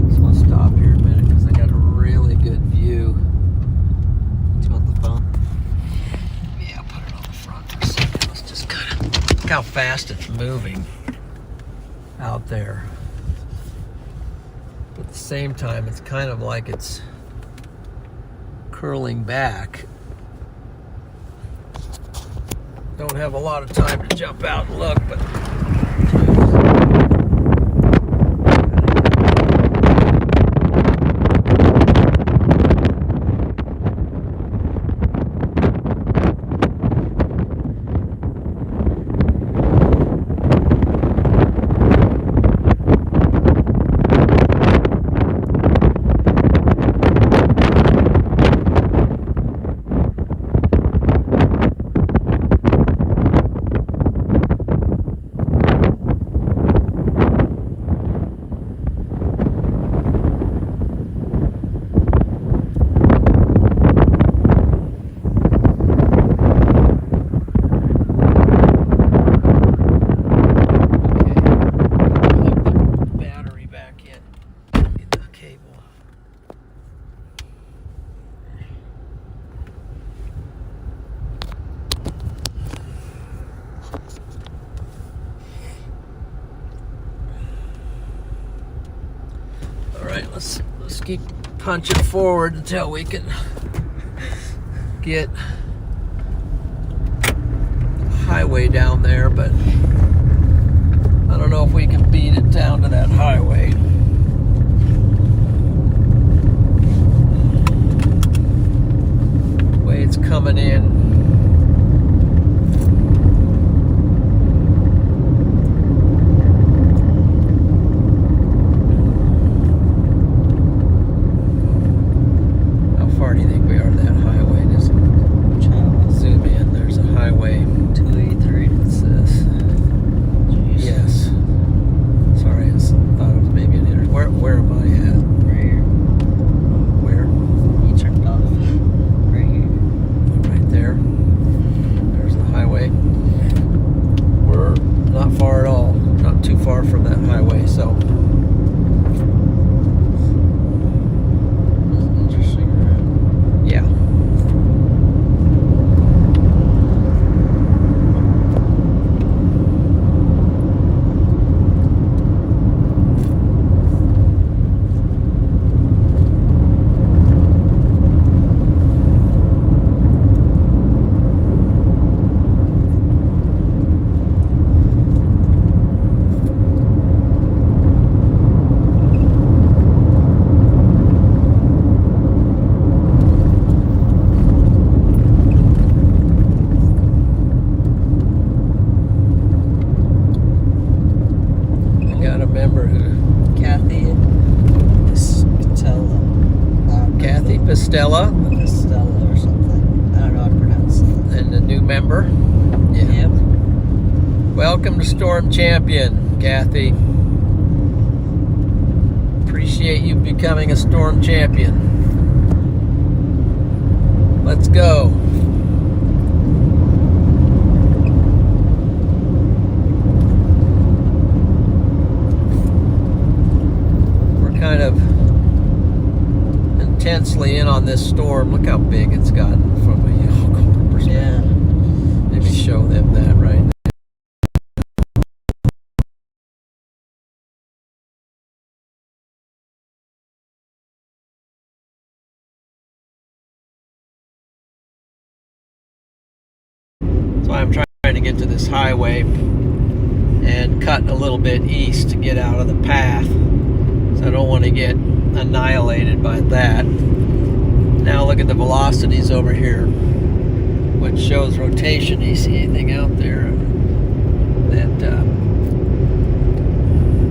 Just want to stop here a minute because I got a really good view. Do you want the phone? Yeah, I'll put it on the front for a second. Let's just kind of look how fast it's moving out there. But at the same time, it's kind of like it's curling back. Don't have a lot of time to jump out and look, but let's keep punching forward until we can get highway down there, but I don't know if we can beat it down to that highway. The way it's coming in. From that highway, so Interesting route. yeah. Stella or something. I don't know how to pronounce it. and the new member. Yeah. Yep. Welcome to Storm Champion, Kathy. Appreciate you becoming a Storm Champion. Let's go. We're kind of intensely in on this storm. Look how big it's gotten from a yellow car perspective. Yeah. Maybe show them that right now. So I'm trying to get to this highway and cut a little bit east to get out of the path. So I don't want to get annihilated by that. Now look at the velocities over here, which shows rotation. Do you see anything out there that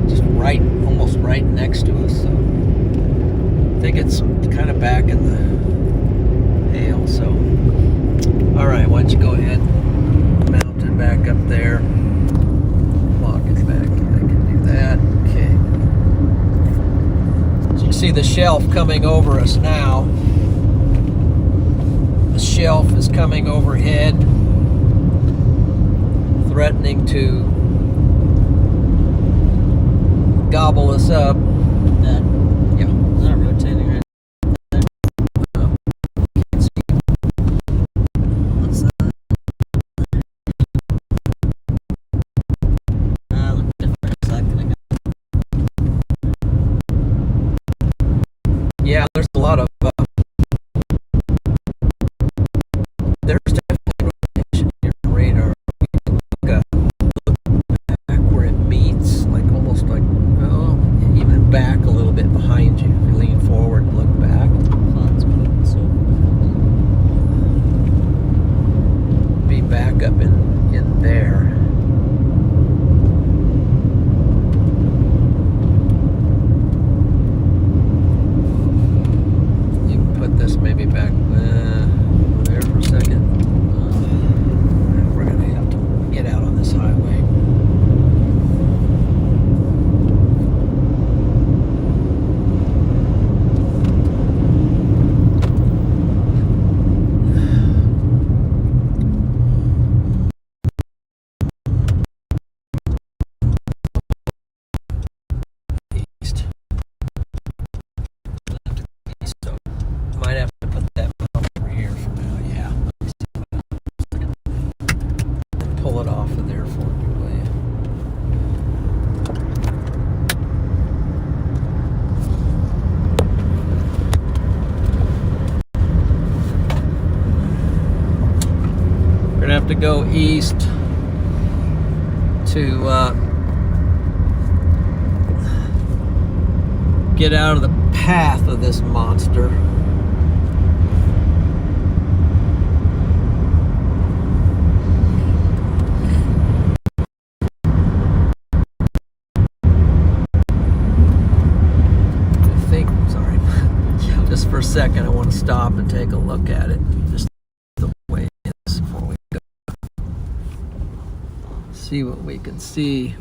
just right, almost right next to us? So I think it's kind of back in the hail. So all right, why don't you go ahead, mount it back up there, lock it back. I can do that. Okay. So you see the shelf coming over us now. The shelf is coming overhead, threatening to gobble us up. That, Yeah. not rotating right there. Can't see. What's that? Look different a second ago. Yeah, there's a lot of there's definitely rotation here on the radar. We can look back where it meets, like almost like, oh, even back a little bit behind you. If you lean forward and look back, Clouds moving so be back up in there. You can put this maybe back there for a second. We're gonna have to get out on this highway. East. So might have to put that over here for now. Yeah. Pull it off of there for me, will you? We're gonna have to go east to get out of the path of this monster. Just for a second, I want to stop and take a look at it, just the way it is before we go. See what we can see.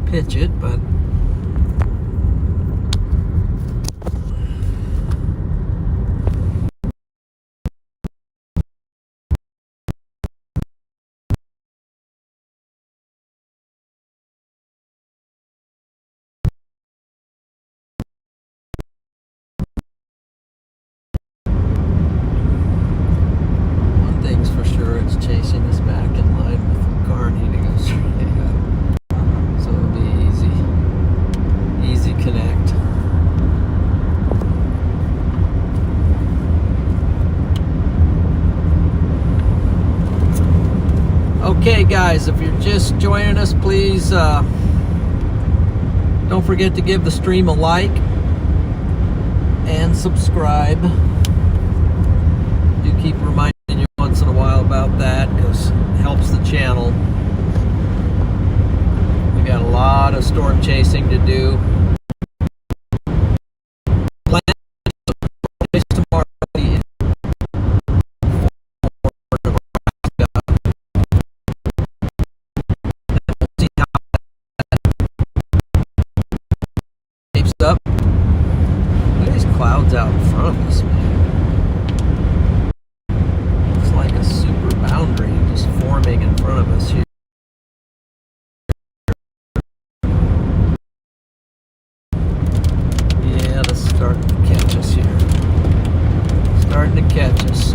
Pitch it, but one thing's for sure, it's chasing us back in line with the car and he goes straight up. So it'll be easy connect. Okay guys, if you're just joining us, please don't forget to give the stream a like and subscribe. Do keep reminding you once in a while about that because it helps the channel. We got a lot of storm chasing to do. Plan to chase tomorrow. See how it shapes up. Look at these clouds out in front of us, man. It's like a super boundary just forming in front of us here. Yeah, that's starting to catch us here. Starting to catch us.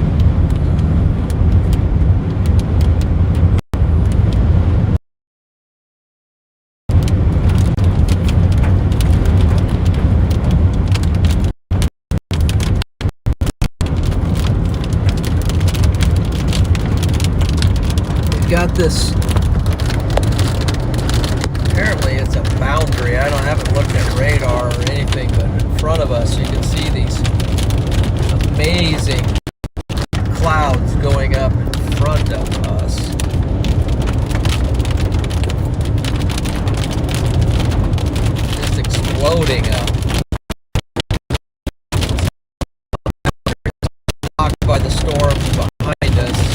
Got this, apparently it's a boundary. I haven't looked at radar or anything, but in front of us you can see these amazing clouds going up in front of us. Just exploding up. Blocked by the storms behind us.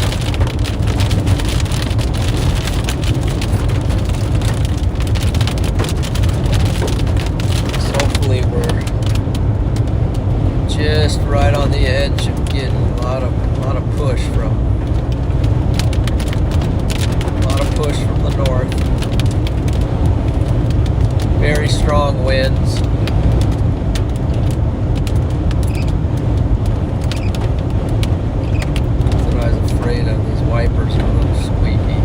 Just right on the edge of getting a lot of push from the north. Very strong winds. That's what I was afraid of. These wipers are a little squeaky.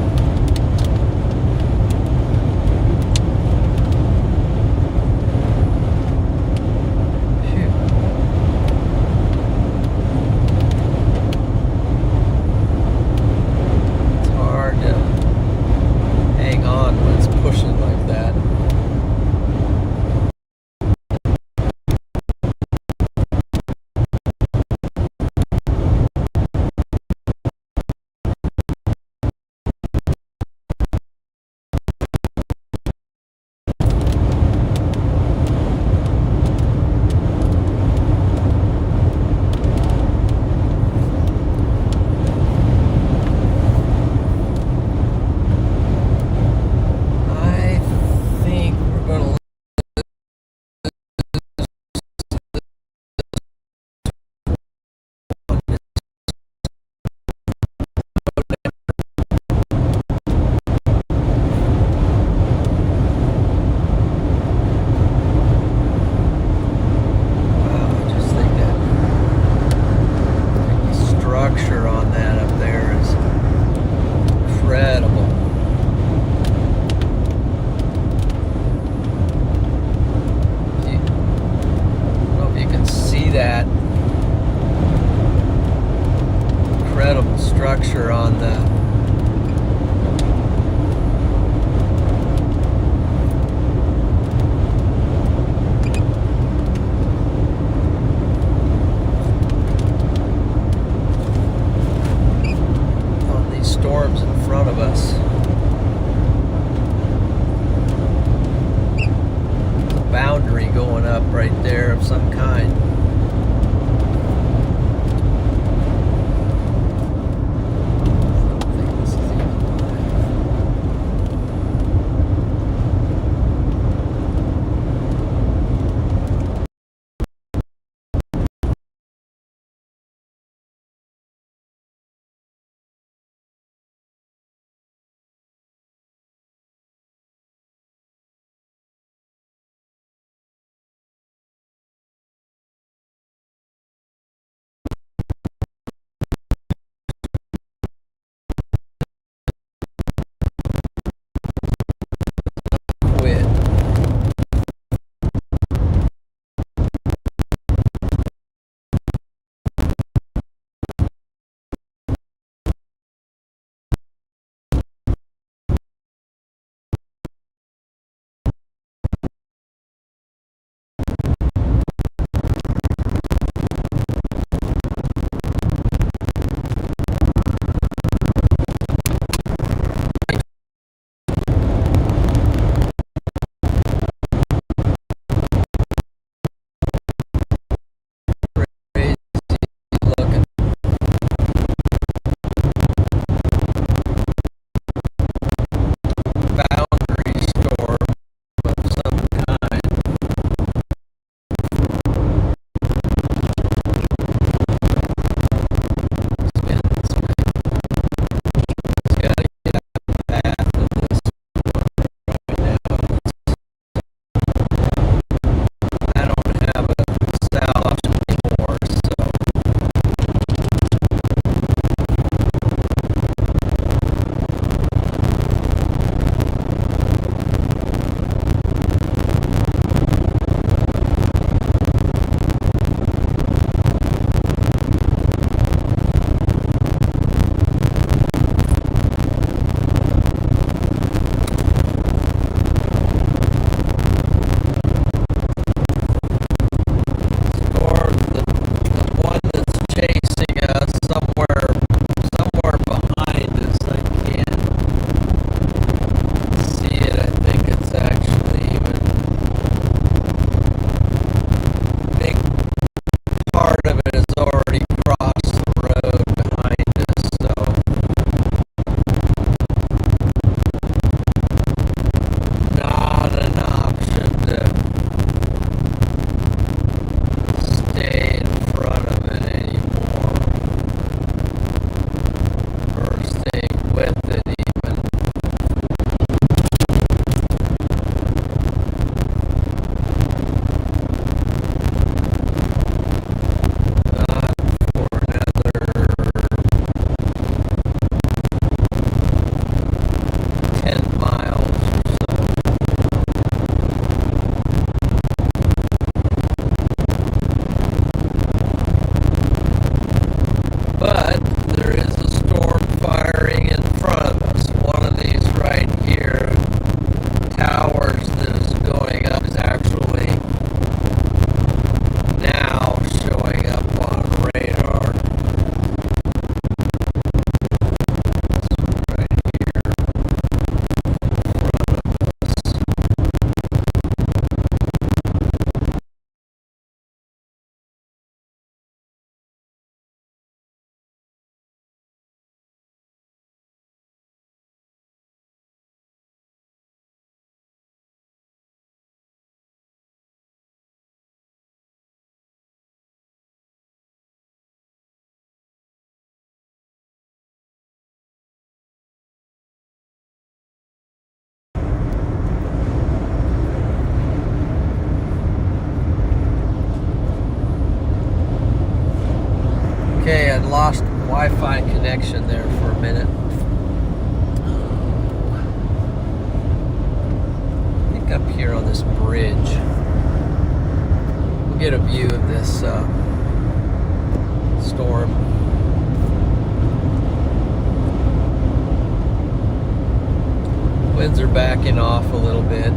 On that up there is incredible. I don't know if you can see that incredible structure on the storms in front of us. There's a boundary going up right there of some kind. But there is a storm firing in front of us. One of these right here, towers that is going up, is actually now showing up on radar. Right here in front of us. Okay, I lost Wi-Fi connection there for a minute. I think up here on this bridge, we'll get a view of this storm. Winds are backing off a little bit.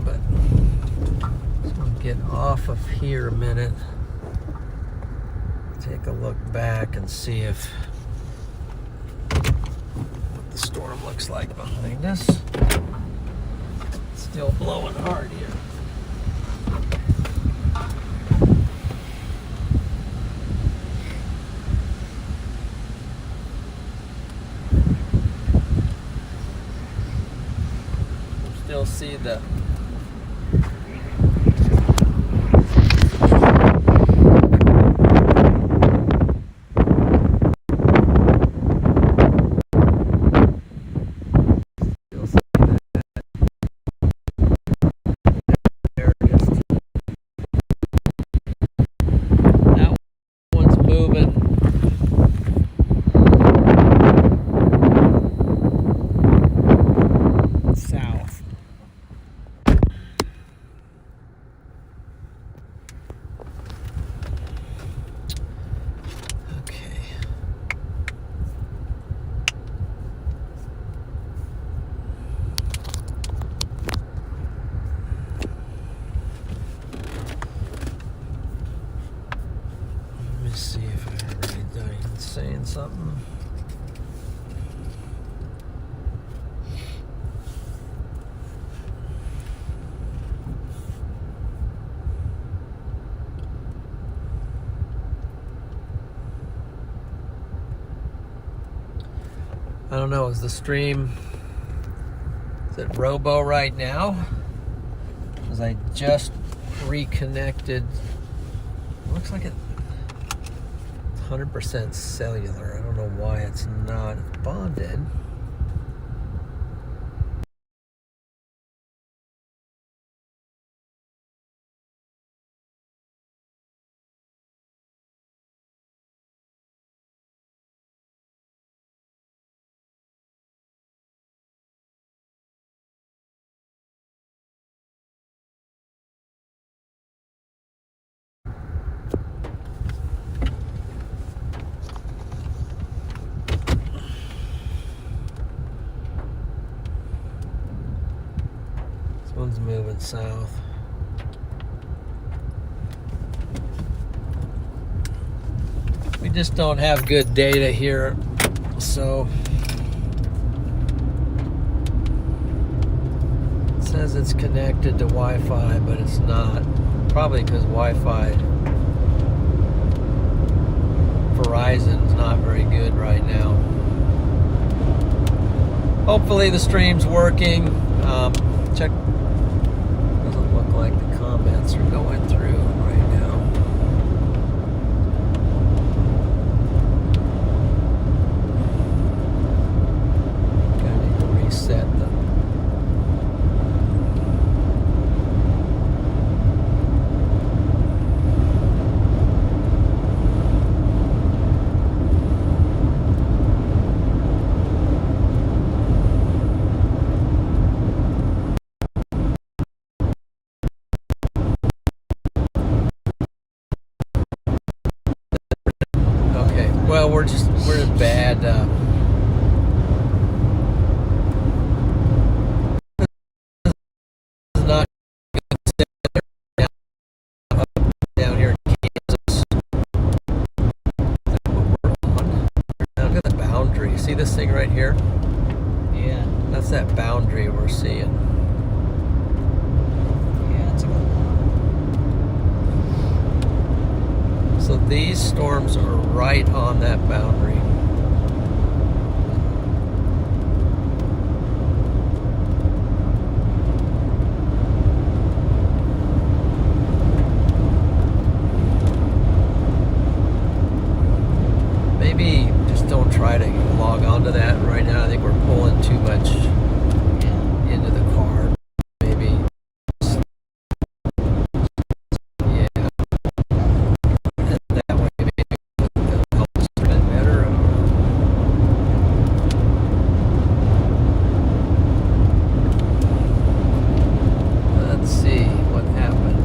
But just gonna get off of here a minute, take a look back and see if what the storm looks like behind us. It's still blowing hard here. Still see the that one's moving. South. Okay. Let me see if I already done saying something. I don't know, is the stream, is it Robo right now? Because I just reconnected. Looks like it's 100% cellular. I don't know why it's not bonded. This one's moving south. We just don't have good data here, so it says it's connected to Wi-Fi, but it's not. Probably because Wi-Fi Verizon's not very good right now. Hopefully the stream's working. Check. Doesn't look like the comments are going through right now. I need to reset the. we're in bad. Not down here in Kansas. Look at the boundary. See this thing right here? Yeah. That's that boundary we're seeing. Yeah, it's a good one. So these storms are right on that boundary. Maybe just don't try to log on to that right now. I think we're pulling too much into the car. Maybe. Yeah. And that way maybe it'll help us a bit better. Let's see what happened.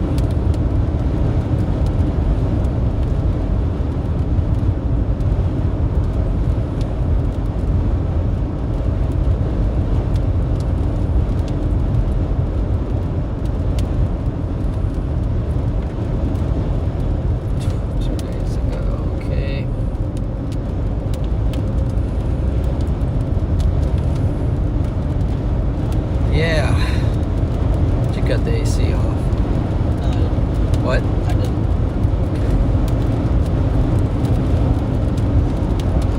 Yeah. Did you cut the AC off? No, I didn't. What? I didn't.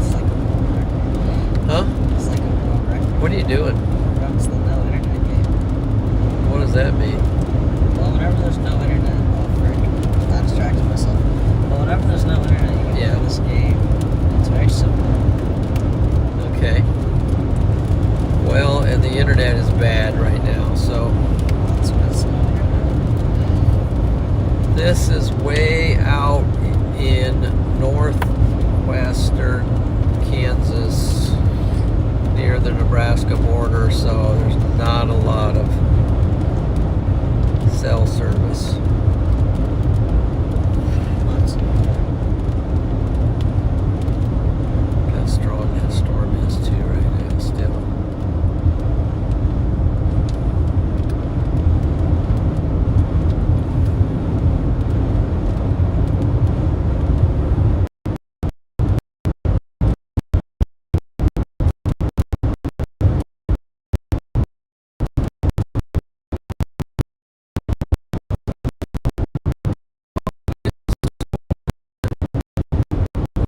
It's like a world record. Huh? It's like a world record. What are you doing? Runs the no internet game. What does that mean? Well, whenever there's no internet, oh frick, I distracted myself. Well, whenever there's no internet, you can Yeah. play this game. It's very simple. Okay. Well, and the internet is bad right now, so That's what it's no internet. this is way out in northwestern Kansas near the Nebraska border, so there's not a lot of cell service. Let's see. How strong that storm is too right now still.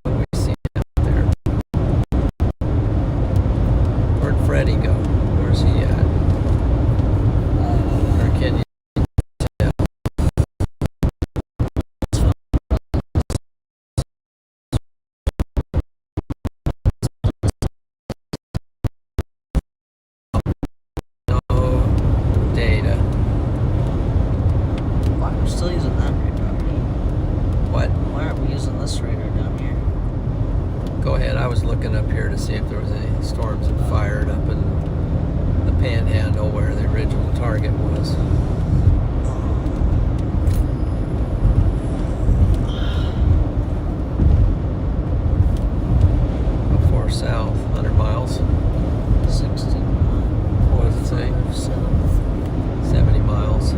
What do we see out there? Where'd Freddie go? Where's he at? Or can you tell? No data. Why are we still using that radar? What? Why aren't we using this radar down here? Go ahead. I was looking up here to see if there was any storms that fired up in the Panhandle where the original target was. How far south? 100 miles? 69. What does it say? 70 miles.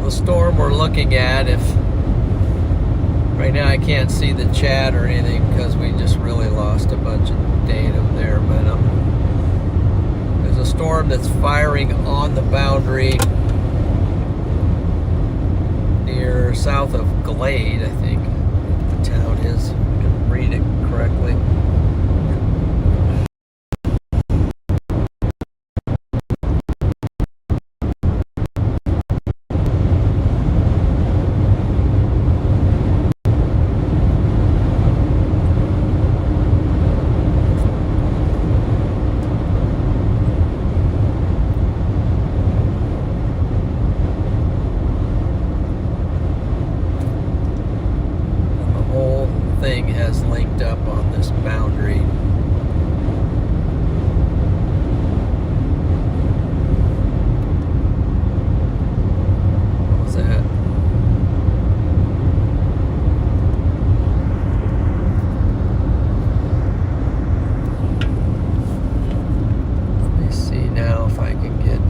the storm we're looking at, if right now I can't see the chat or anything because we just really lost a bunch of datum there, but there's a storm that's firing on the boundary near south of Glade, I think the town is. I can read it correctly. Has linked up on this boundary. What was that? Let me see now if I can get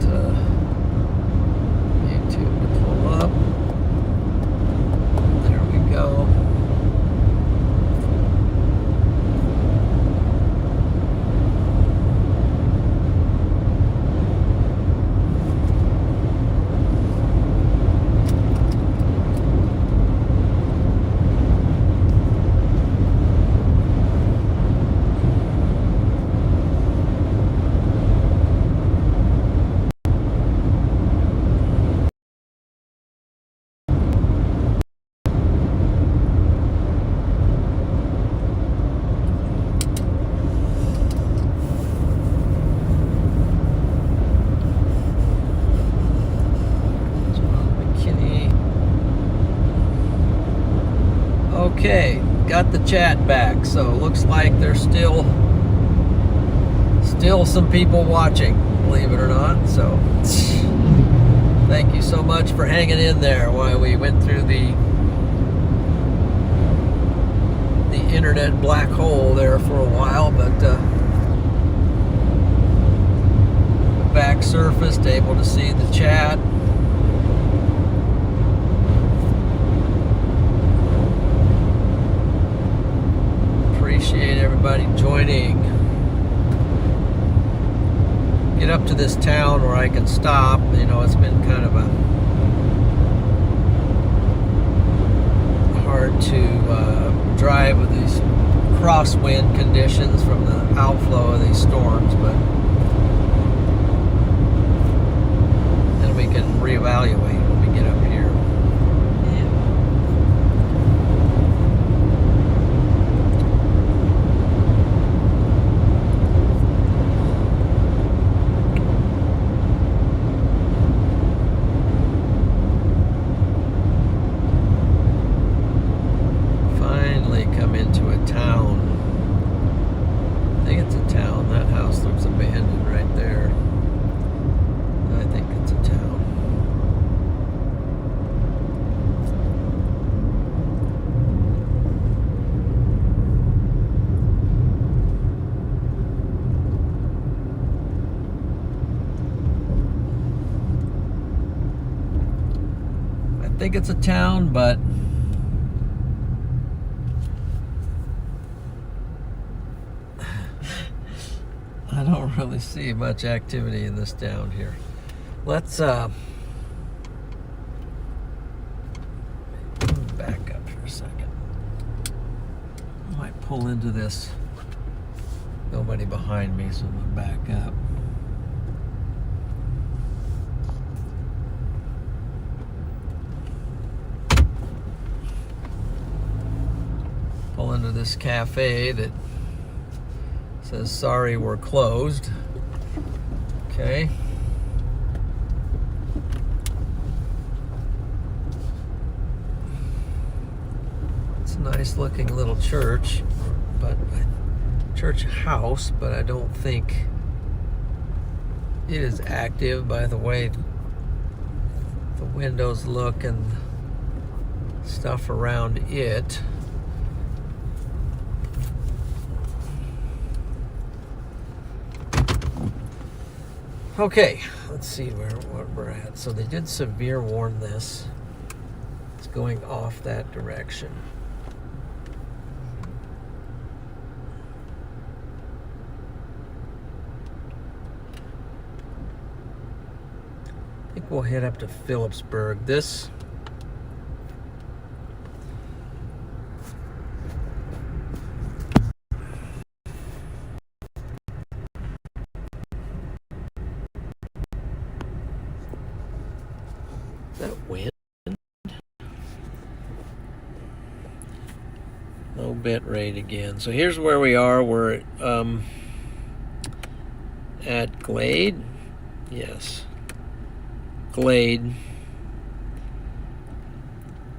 YouTube to pull up. There we go. Okay, got the chat back, so looks like there's still some people watching, believe it or not. So thank you so much for hanging in there while we went through the internet black hole there for a while, but back surfaced, able to see the chat. Appreciate everybody joining. Get up to this town where I can stop. You know, it's been kind of a hard to drive with these crosswind conditions from the outflow of these storms, but then we can reevaluate when we get up here. I think it's a town, but I don't really see much activity in this town here. Let's back up for a second. I might pull into this. Nobody behind me, so I'm gonna back up. Pull into this cafe that says, sorry, we're closed. Okay. It's a nice looking little church, but church house, but I don't think it is active by the way the windows look and stuff around it. Okay, let's see what we're at. So they did severe warn this. It's going off that direction. I think we'll head up to Phillipsburg. This that wind. Low bit rate again. So here's where we are. We're at Glade. Yes. Glade.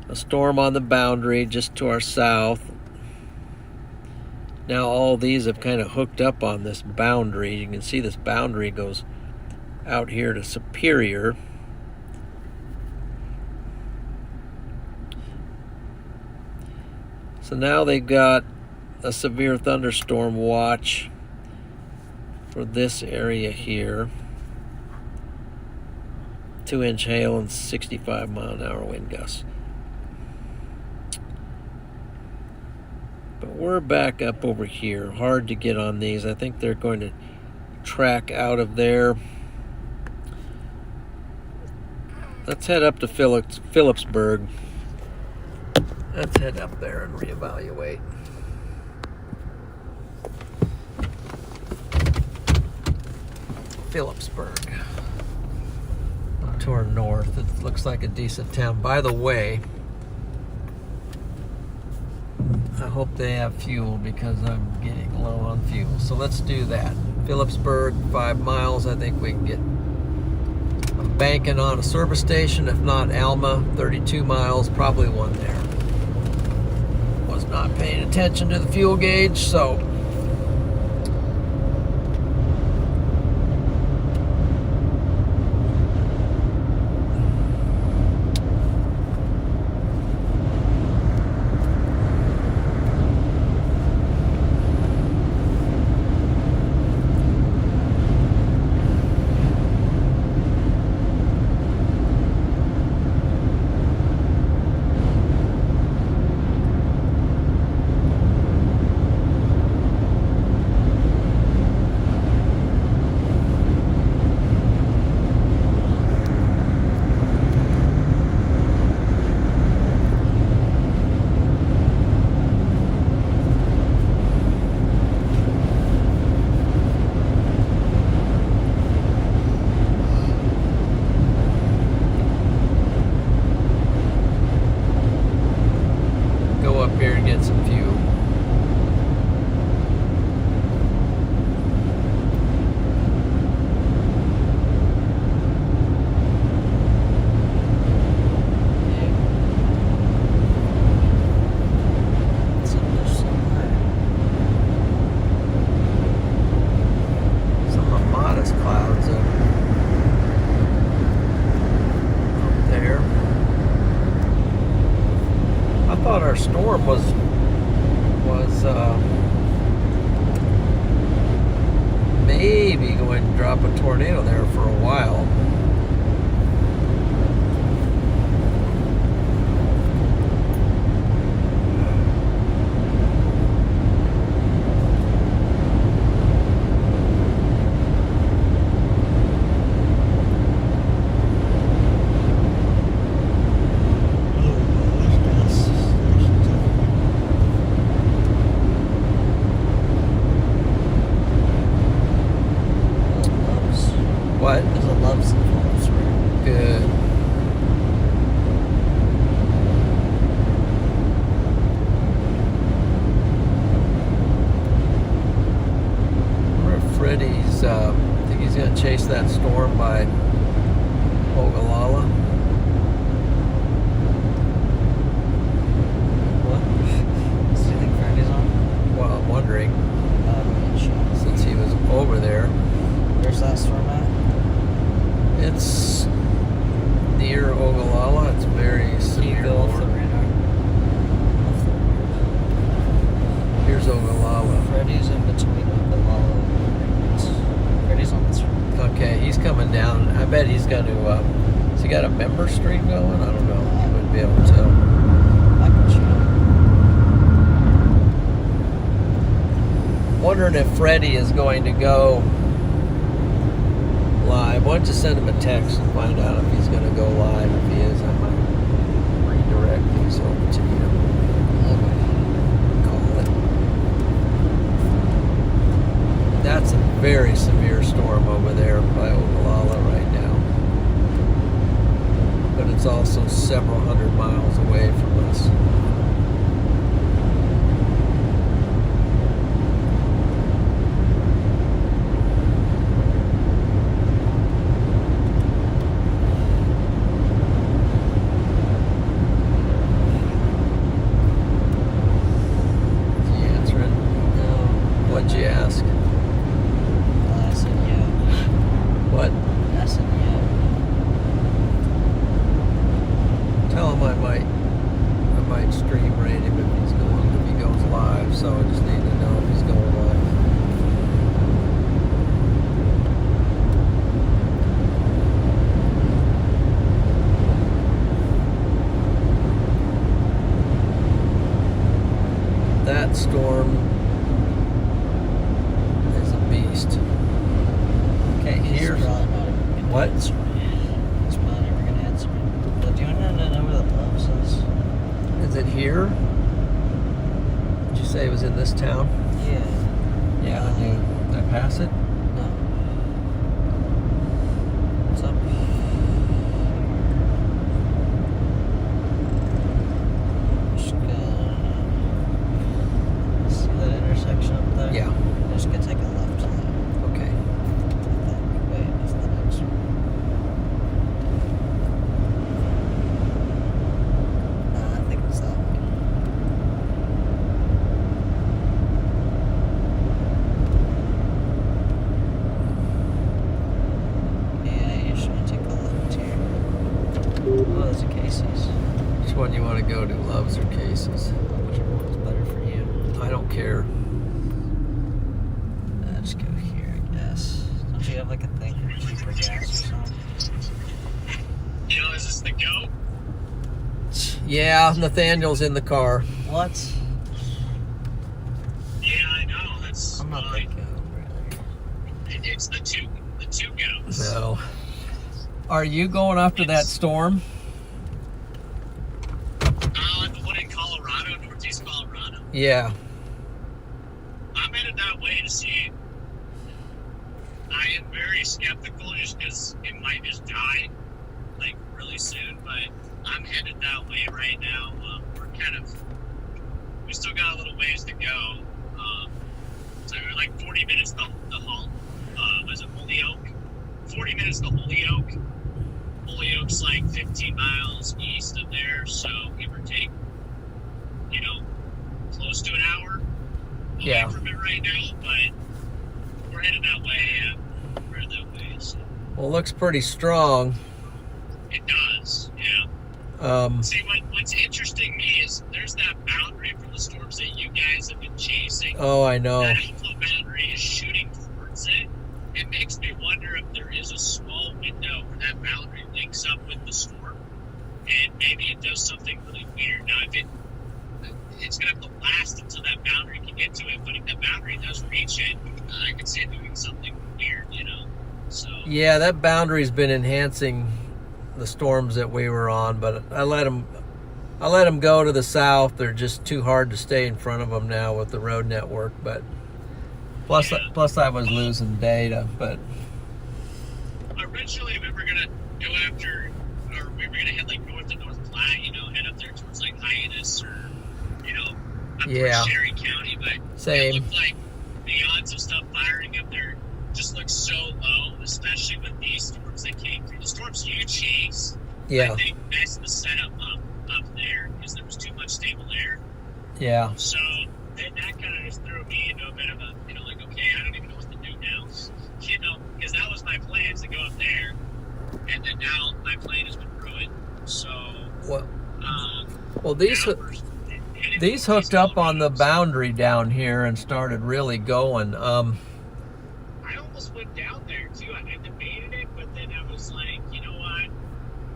A storm on the boundary just to our south. Now all these have kind of hooked up on this boundary. You can see this boundary goes out here to Superior. So now they've got a severe thunderstorm watch for this area here. 2-inch hail and 65-mile-an-hour wind gusts. But we're back up over here. Hard to get on these. I think they're going to track out of there. Let's head up to Phillipsburg. Let's head up there and reevaluate. Phillipsburg. Up to our north. It looks like a decent town. By the way, I hope they have fuel because I'm getting low on fuel. So let's do that. Phillipsburg, 5 miles. I think we can get. I'm banking on a service station. If not, Alma, 32 miles. Probably one there. Was not paying attention to the fuel gauge, so storm was maybe going to drop a tornado there for a while. What? There's a Love's influence, right? Good. Freddie's, I think he's going to chase that storm by Ogallala. What? Do you think Freddie's on? Well, I'm wondering, since he was over there. Where's that storm at? It's near Ogallala. It's very severe. Go off the radar. Here's Ogallala. Freddie's in between Ogallala and Freddie's on this one. Okay, he's coming down. I bet he's going to, has he got a member stream going? I don't know. I wouldn't be able to tell. I can shoot him. Wondering if Freddie is going to go live. Why don't you send him a text and find out if he's going to go live? If he is, I might redirect these over to you. Call it. That's a very severe storm over there by Ogallala right now. But it's also several hundred miles away from us. What'd you ask? I said yeah. What? I said yeah. Tell him I might stream rate him if he goes live. So I just need to know if he's going live. That storm is a beast. Can't hear. He's probably not even gonna What? answer me. He's probably never gonna answer me. But do you want to know where the Loves is? Is it here? Did you say it was in this town? Yeah. Yeah. Did I pass it? No. It's up here. Just gonna see that intersection up there? Yeah. Just gonna take a left to that. Okay. I think. Wait, that's the next one. Nah, I think it's that one. Yeah, you should take a left here. Oh, there's a Casey's. Which one you want to go to, Loves or Casey's? Whichever one's better for you. I don't care. Just go here, I guess. Don't you have like a thing for cheaper gas or something? You know, is this the go? Yeah, Nathaniel's in the car. What? Yeah, I know. That's I'm not like that good, really. it's the two goes. No. Are you going after that storm? The one in Colorado, northeast Colorado. Yeah. I'm headed that way to see. I am very skeptical just because it might just die like really soon, but I'm headed that way right now. We still got a little ways to go. So we're like 40 minutes to Halt. Was it Holyoke? 40 minutes to Holyoke. Holyoke's like 15 miles east of there, so give or take, close to an hour away from it right now, but we're headed that way, yeah. We're headed that way, so. Well, it looks pretty strong. It does, yeah. See, what's interesting to me is there's that boundary from the storms that you guys have been chasing. Oh, I know. That inflow boundary is shooting towards it. It makes me wonder if there is a small window where that boundary links up with the storm, and maybe it does something really weird. Now, if it's going to have to last until that boundary can get to it, but if that boundary does reach it, I could see it doing something weird, So Yeah, that boundary's been enhancing the storms that we were on, but I let them go to the south. They're just too hard to stay in front of them now with the road network. But plus I was losing data. But originally we were gonna go after, or we were gonna head like north to North Platte, head up there towards like Hyannis or up towards Sherry County, but same. It looked like the odds of stuff firing up there just look so low, especially with these storms that came through. The storms you chase, I think, messed the setup up there because there was too much stable air. Yeah. So then that kind of just threw me into a bit of a, like, okay, I don't even know what to do now. Because that was my plan, to go up there, and then now my plan has been ruined. So, well, these hooked up on the boundary down here and started really going. I almost went down there too. I debated it, but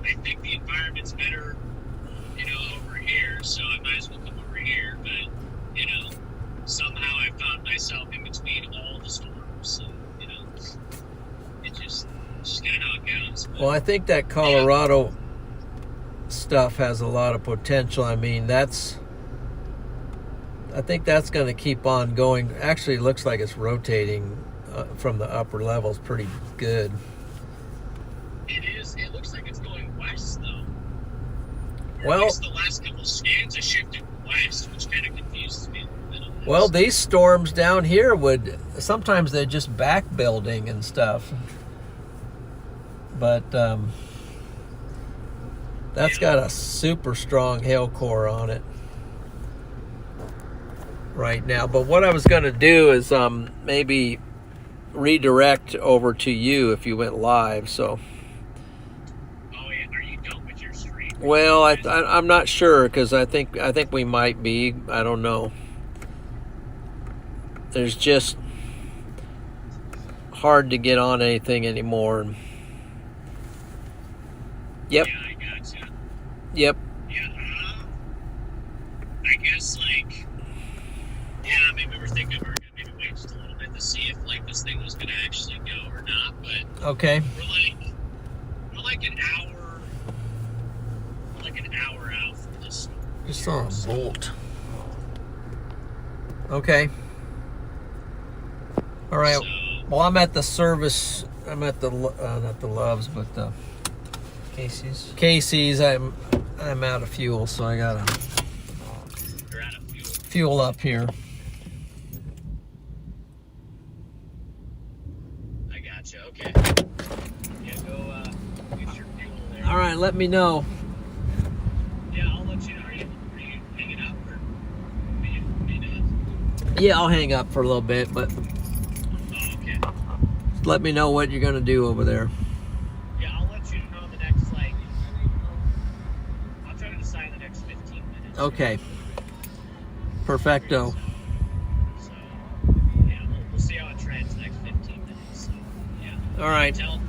I think the environment's better, over here, so I might as well come over here. But, somehow I found myself in between all the storms. And, it's just kind of how it goes. But, Well, I think that Colorado stuff has a lot of potential. I mean, I think that's going to keep on going. Actually, it looks like it's rotating from the upper levels pretty good. It is. It looks like it's going west, though. Or Well, at least the last couple scans have shifted west, which kind of confuses me a little bit. well, these storms down here sometimes they're just back building and stuff. But that's got a super strong hail core on it right now. But what I was going to do is maybe redirect over to you if you went live. So, Oh yeah, are you done with your stream? well, I'm not sure because I think we might be. I don't know. There's just hard to get on anything anymore. Yep. Yeah, I gotcha. Yep. Yeah, I guess, maybe we're thinking we're gonna maybe wait just a little bit to see if, this thing was gonna actually go or not, but Okay. we're like an hour out from this. Just saw a bolt. Okay. All right. So, Well, I'm at the service. I'm at the not the Loves, but the Casey's. I'm out of fuel, so I gotta you're out of fuel. fuel up here. I gotcha, okay. Yeah, go, get your fuel there. All right. Let me know. Yeah, I'll let you know. Are you hanging up, or are you not? Yeah, I'll hang up for a little bit, but Oh, okay. just let me know what you're gonna do over there. Yeah, I'll let you know the next, I'll try to decide the next 15 minutes. Okay. Perfecto. So, yeah, we'll see how it trends the next 15 minutes. So, yeah. All right. Tell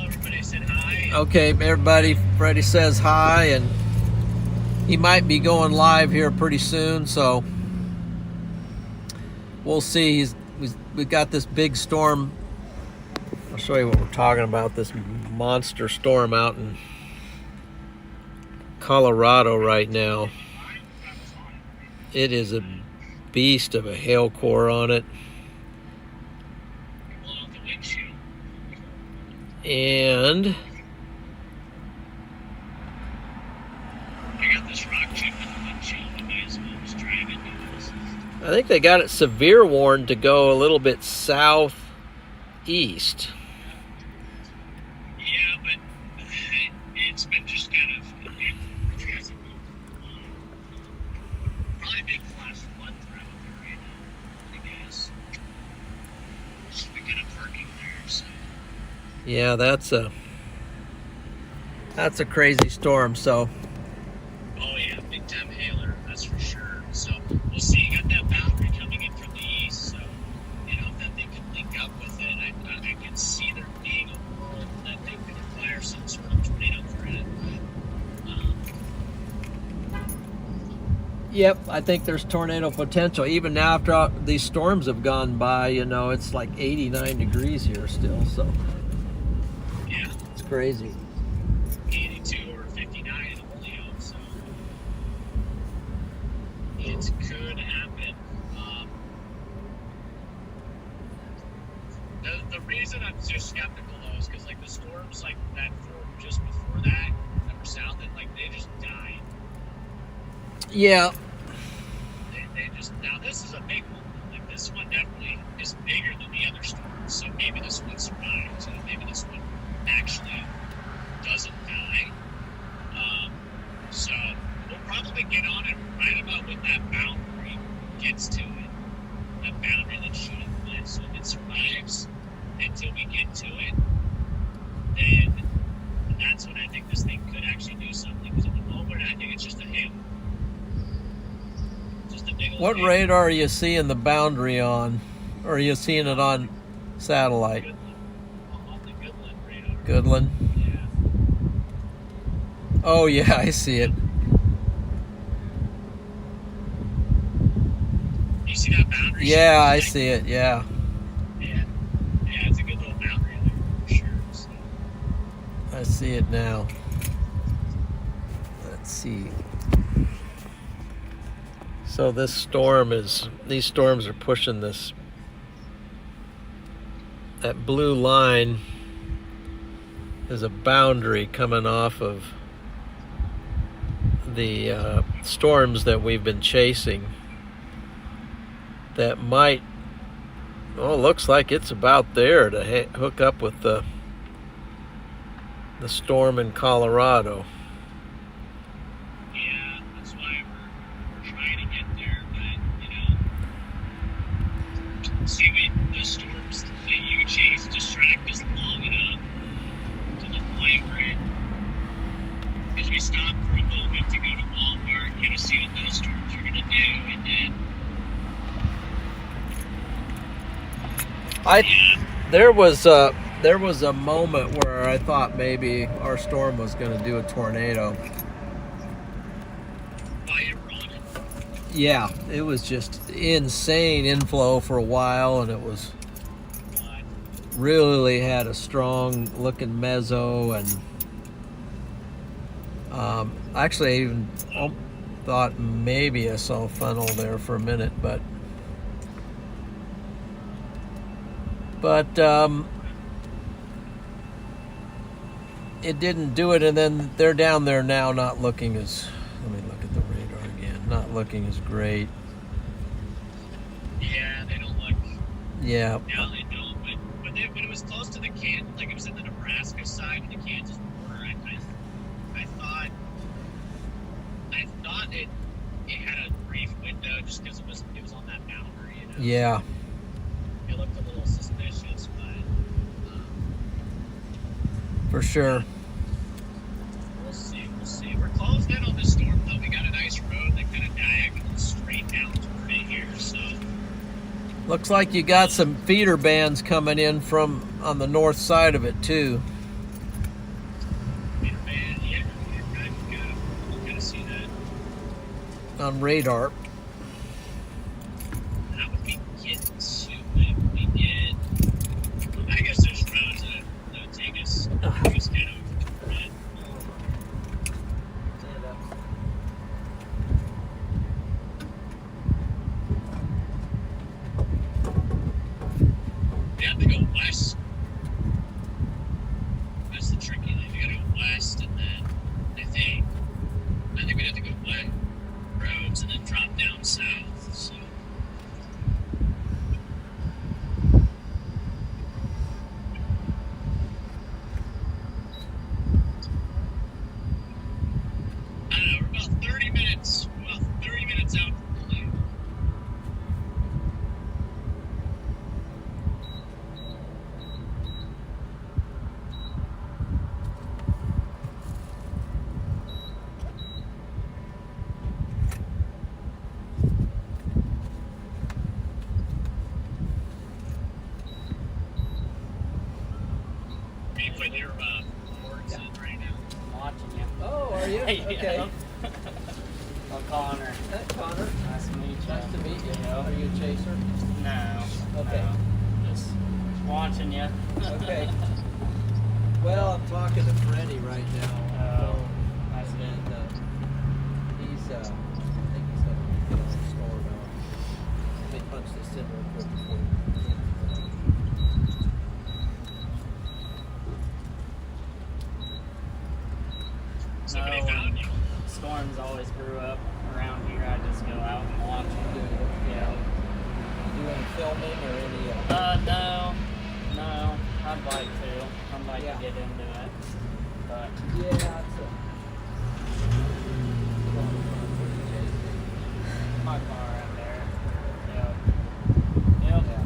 everybody I said hi. Okay, everybody. Freddie says hi, and he might be going live here pretty soon, so we'll see. We've got this big storm. I'll show you what we're talking about. This monster storm out in Colorado right now. It is a beast of a hail core on it. Blow out the windshield. And I got this rock chip in the windshield. I might as well just drive into it. I think they got it severe warned to go a little bit southeast. Yeah, but it's been just kind of probably a big flash flood throughout there right now, I guess. Just been kind of parking there, so. Yeah, that's a crazy storm. So Oh yeah, big time hailer, that's for sure. So we'll see. You got that boundary coming in from the east, so if that thing can link up with it, I can see there being a world that they could acquire some sort of tornado threat. yep, I think there's tornado potential. Even now, after all these storms have gone by, it's like 89 degrees here still. So Yeah, it's crazy. 82 or 59 in Holyoke, so it could happen. The reason I'm just skeptical though is because the storms that formed just before that were sounded like they just died. Yeah, They just now this is a big one. This one definitely is bigger than the other storms, so maybe this one survives. Maybe this one actually doesn't die. So we'll probably get on it right about when that boundary gets to it. That boundary that's shooting the so if it survives until we get to it, then that's when I think this thing could actually do something. Because at the moment, I think it's just a hail. Just a big old what hail. radar are you seeing the boundary on? Or are you seeing it on satellite? Goodland. On the Goodland radar. Goodland. Yeah. Oh yeah, I see it. You see that boundary? Yeah, I see it. Yeah. Yeah, it's a good little boundary there for sure. So. I see it now. Let's see. So these storms are pushing that blue line is a boundary coming off of the storms that we've been chasing that might, looks like it's about there to hook up with the storm in Colorado. Yeah, that's why we're trying to get there, but see, the storms that you chase distract us long enough to the point where, because we stop for a moment to go to Walmart, kind of see what those storms are going to do, and then there was a moment where I thought maybe our storm was going to do a tornado. while you were on it, Yeah, it was just insane inflow for a while, and it was really had a strong looking mezzo, and actually I even thought maybe I saw a funnel there for a minute, but it didn't do it. And then they're down there now, not looking as, let me look at the radar again, not looking as great. yeah, they don't look. Yeah. Now they don't, but when it was close to the like it was in the Nebraska side of the Kansas border, I thought it had a brief window just because it was on that boundary. Yeah. It looked a little suspicious, but For sure. we'll see. We're closed in on this storm, though. We got a nice road that kind of diagonal straight down toward it here, so. Looks like you got some feeder bands coming in from on the north side of it too. Man, yeah, I kind of see that. On radar. How would we get to it? We get. I guess there's roads that would take us kind of over it. We have to go west. That's the tricky thing. We gotta go west, and then I think we'd have to go west roads and then drop down south. So. I don't know. We're about 30 minutes. Out from the lake. Are you putting your boards in right now? I'm watching you. Oh, are you? Okay. I'm Connor. Hey, Connor. Nice to meet you. Nice to meet you. Yeah. Are you a chaser? No. Okay. No. Just watching you. Okay. Well, I'm talking to Freddie right now. Oh, that's good. And he's, I think he's going to get on the store now. Let me punch this in real quick before Somebody No, found you. storms always grew up around here. I just go out and watch them. do Yeah. do any filming or any. No. I'd like to. I'd like Yeah. to get into it. But Yeah, it's my car out there. Yep. Yep. Yeah.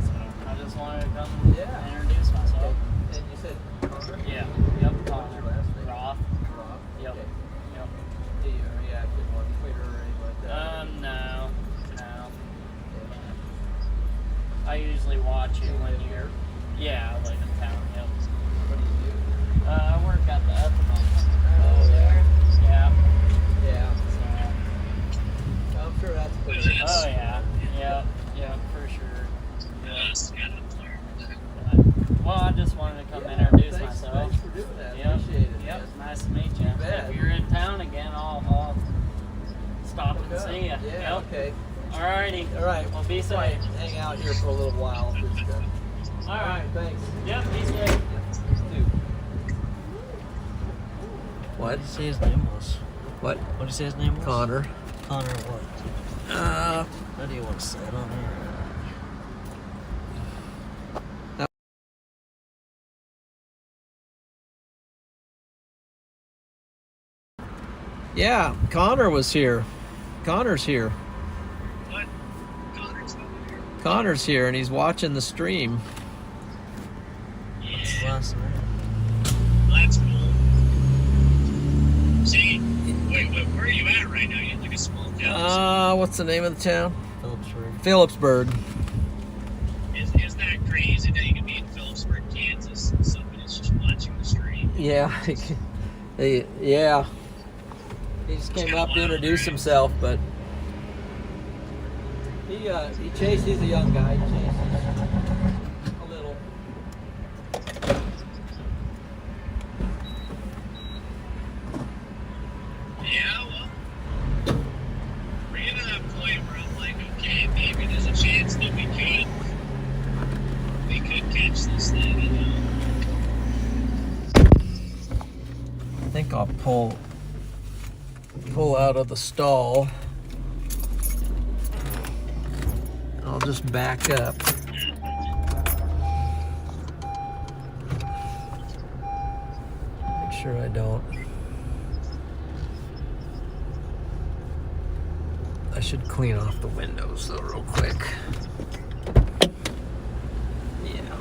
So I just wanted to come Yeah. introduce myself. And you said Connor? Yeah. Yep. What's Connor. your last name? Roth. Rob? Yep. Okay. Yep. Are you active on Twitter or anything like that? No. I usually watch you when you're. Yeah, I live in town. Yep. What do you do? I work at the ethanol. Oh, yeah. come introduce myself. Thanks for doing that. Yep. Appreciate it. Yep. man. Nice to meet you. bet. If you're in town again, I'll stop and see you. Yeah, Yep. okay. Alrighty. All right. Well, be safe. Might hang out here for a little while. Just, All right. thanks. Yep. Be safe. What? What did you say his name was? What? What did you say his name was? Connor. Connor what? How do you want to say it on here? Yeah, Connor was here. Connor's here. What? Connor's over here. Connor's here, and he's watching the stream. What's his Yeah, last name? that's cool. See, wait, where are you at right now? You're in like a small town. What's the name of the town? Phillipsburg. Phillipsburg. Is that crazy that you can be in Phillipsburg, Kansas, and somebody's just watching the stream? Yeah, yeah. He just came up to introduce himself, but he chased. He's a young guy. He chases a little. Yeah, well, we're getting to that point where I'm like, okay, maybe there's a chance that we could catch this thing, you know. I think I'll pull out of the stall. I'll just back up. Make sure I don't. I should clean off the windows though real quick. Yeah.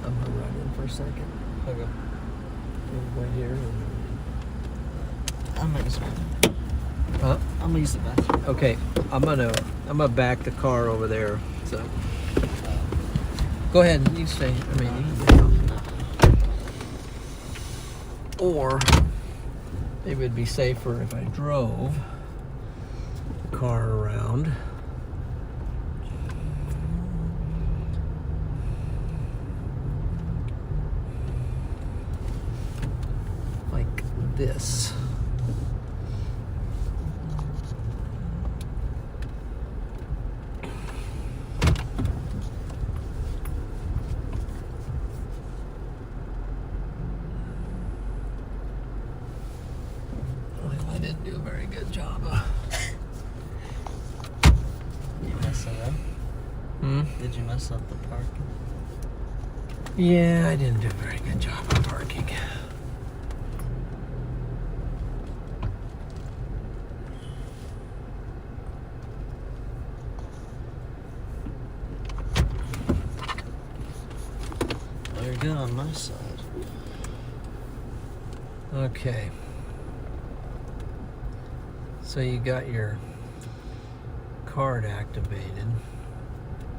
I'm gonna run in for a second. Okay. Right here. I'm gonna use the bathroom. Huh? I'm gonna use the bathroom. Okay, I'm gonna back the car over there. So go ahead. You stay. I mean, you can get out. Or maybe it'd be safer if I drove the car around. Like this. Well, I didn't do a very good job. You mess it up? Hmm? Did you mess up the parking? Yeah, I didn't do a very good job of parking. Well, you're good on my side. Okay. So you got your card activated.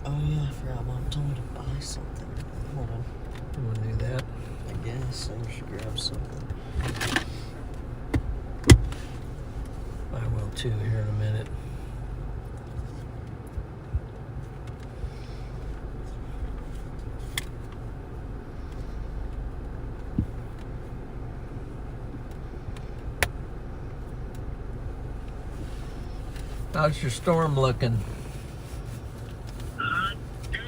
Oh yeah, I forgot. Mom told me to buy something. Hold on. You want to do that? I guess I should grab something. I will too here in a minute. How's your storm looking? Good.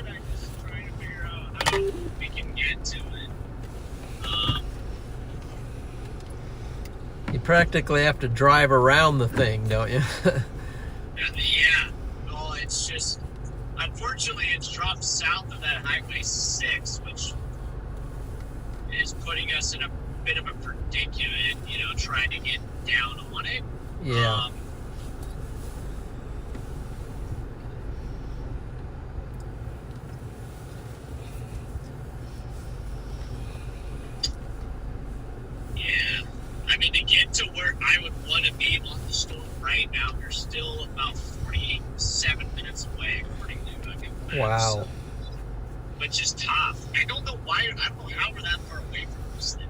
I'm just trying to figure out how we can get to it. You practically have to drive around the thing, don't you? Yeah. Well, it's just, unfortunately, it's dropped south of that Highway 6, which is putting us in a bit of a predicament, trying to get down on it. Yeah. I mean, to get to where I would want to be on the storm right now, we're still about 47 minutes away, according to Google Maps. Wow. Which is tough. I don't know why. I don't know how we're that far away from this thing.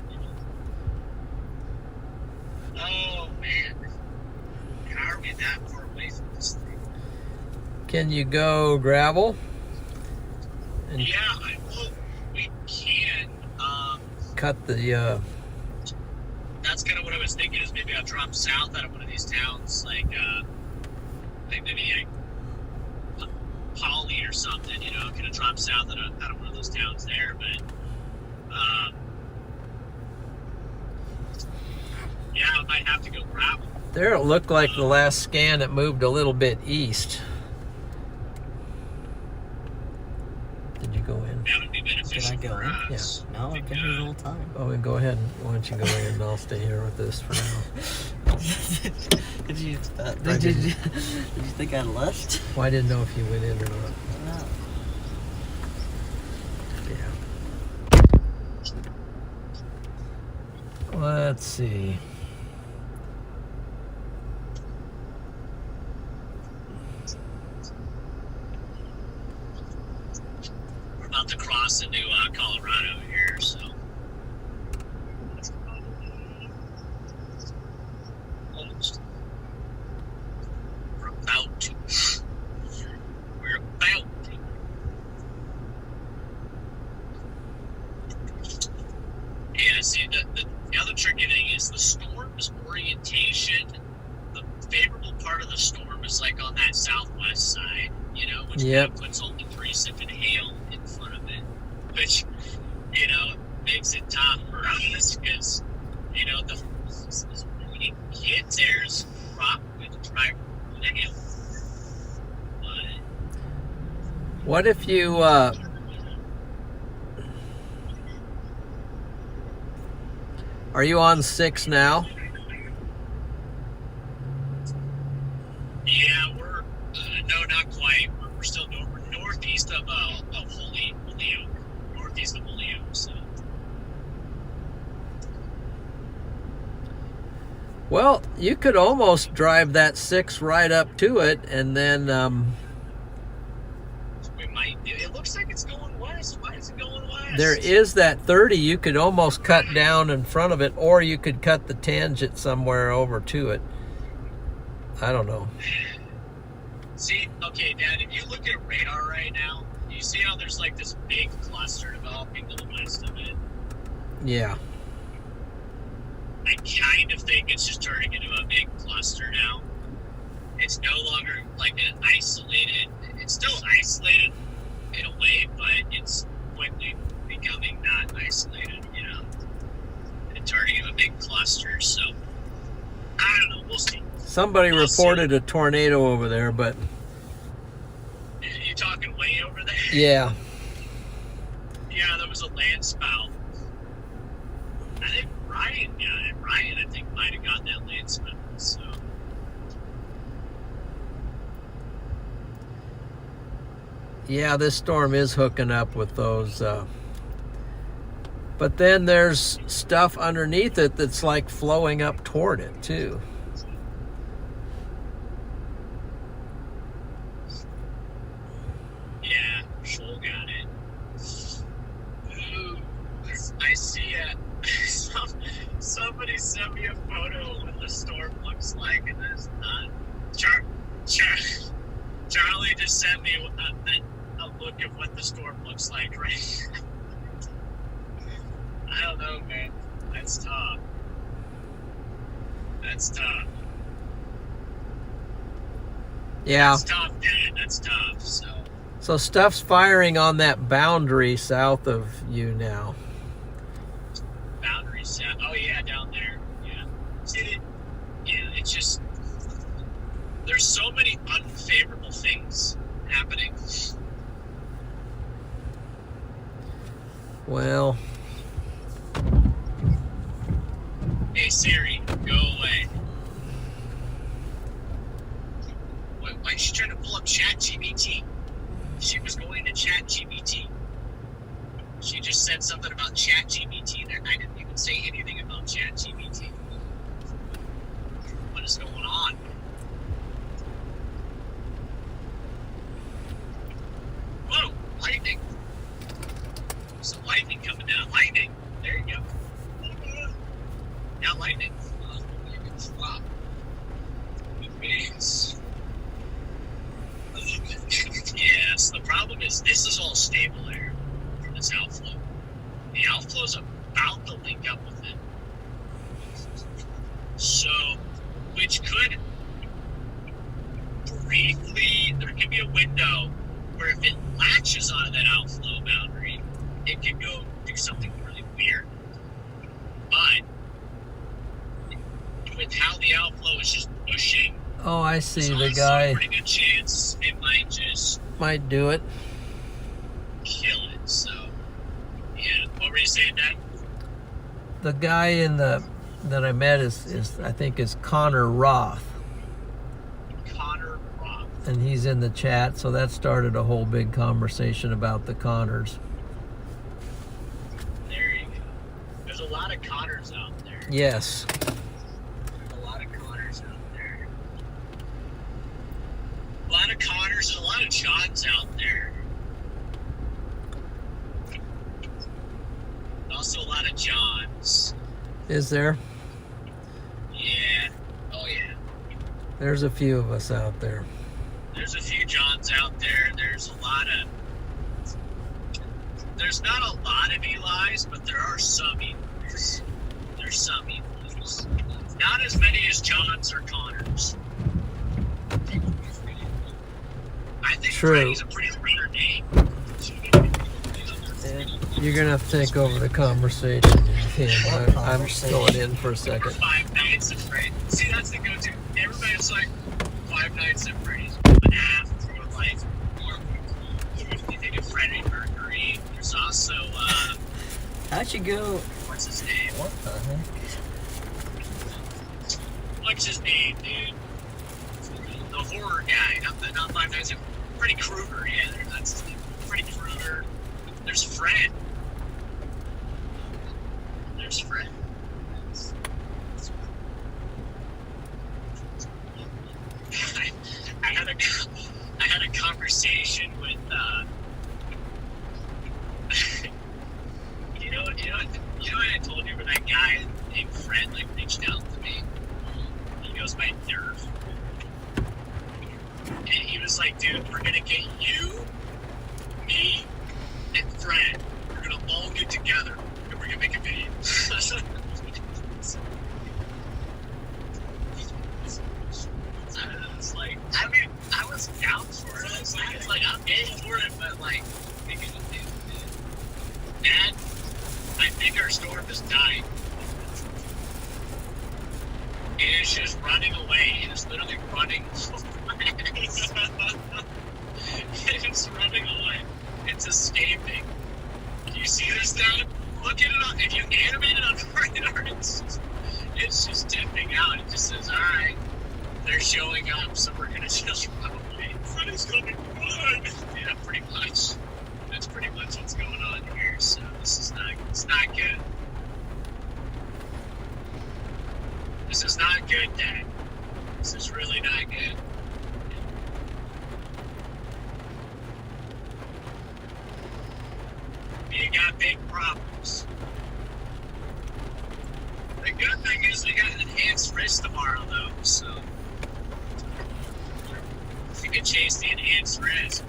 Oh man, how are we that far away from this thing? Can you go gravel? Yeah, we can. Cut the. That's kind of what I was thinking. Is maybe I'll drop south out of one of these towns, like maybe Polly or something. Kind of drop south out of one of those towns there. But yeah, I might have to go gravel. There, it looked like the last scan it moved a little bit east. Did you go in? That would be beneficial. Did I go for in? us. No, I've been here the whole time. Oh, then go ahead. Why don't you go in and I'll stay here with this for now. Did you think I left? Well, I didn't know if you went in or not. No. Yeah. Let's see. We're about to cross into Colorado here, so. Almost. We're about to. Yeah, see, the other tricky thing is the storm's orientation. The favorable part of the storm is like on that southwest side, which kind of puts only precip and hail in front of it, which, makes it tough for us because, the reading kids there is probably the driver of the hail. But What if you are you on 6 now? yeah, we're no, not quite. We're still we're northeast of Holyoke, northeast of Holyoke. So Well, you could almost drive that 6 right up to it, and then we might. It looks like it's going west. Why is it going west? there is that 30. You could almost cut down in front of it, or you could cut the tangent somewhere over to it. I don't know. See, okay, Dad, if you look at radar right now, you see how there's like this big cluster developing to the west of it? Yeah. I kind of think it's just turning into a big cluster now. It's no longer like an isolated, it's still isolated in a way, but it's quickly becoming not isolated, and turning into a big cluster. So, I don't know, we'll see. Somebody reported a tornado over there, but You talking way over there? yeah. Yeah, there was a land spout. I think Ryan got it. Ryan, I think, might have gotten that land spout. So. Yeah, this storm is hooking up with those. But then there's stuff underneath it that's like flowing up toward it, too. Yeah, Shoal got it. Ooh, I see it. Somebody sent me a photo of what the storm looks like, and it's not. Charlie just sent me a look of what the storm looks like right now. I don't know, man. That's tough. That's tough. Yeah. That's tough, Dad. That's tough. So stuff's firing on that boundary south of you now. Boundary set. Oh yeah, down there. Yeah. See, it's just there's so many unfavorable things happening. Well, Hey Siri, go away. Wait, why is she trying to pull up ChatGPT? She was going to ChatGPT. She just said something about ChatGPT there. I didn't even say anything about ChatGPT. What is going on? Whoa, lightning. Some lightning coming down. Lightning. There you go. Now lightning. Wow. Yes. Yes, the problem is this is all stable air from this outflow. The outflow's about to link up with it. So, which could briefly, there could be a window where if it latches onto that outflow boundary, it could go do something really weird. But with how the outflow is just pushing, oh, I see. there's The also guy a pretty good chance it might just might do it. kill it. So, yeah. What were you saying, Dad? The guy that I met is I think is Connor Roth, Connor Roth. and he's in the chat. So that started a whole big conversation about the Connors. There you go. There's a lot of Connors out there. Yes. There's a lot of Connors out there. A lot of Connors and a lot of Johns out there. Also a lot of Johns. Is there? Yeah. Oh yeah. There's a few of us out there. There's a few Johns out there. There's not a lot of Eli's, but there are some Eli's. There's some Eli's. Not as many as Johns or Connors. I think True. Freddie's a pretty rare name. You're gonna have to take over the conversation. Yeah, I'm going in for a second. 5 Nights at Freddy's. See, that's the go-to. Everybody's like 5 Nights at Freddy's. But after, like, you think of Freddy Mercury. There's also, How'd you go? what's his name? What the heck? What's his name, dude? The horror guy, not 5 Nights at Freddy Krueger. Yeah, that's his name. Freddy Krueger. There's Fred. There's Fred. I had a conversation with you know what I told you where that guy named Fred like reached out to me. He goes by Nerf. And he was like, dude, we're gonna get you, me, and Fred. We're gonna all get together and we're gonna make a video. It's like, I mean, I was down for it. It's like I'm game for it, but like, Dad, I think our storm is dying. It is just running away. It is literally running away. It is running away. It's escaping. Do you see this, Dad? Look at it on, if you animate it on radar, it's just tipping out. It just says, alright, they're showing up, so we're gonna just run away. Freddy's gonna run! Yeah, pretty much. That's pretty much what's going on here, so it's not good. This is not good, Dad. This is really not good. You got big problems. The good thing is we got an enhanced risk tomorrow, though, so you can chase the enhanced risk.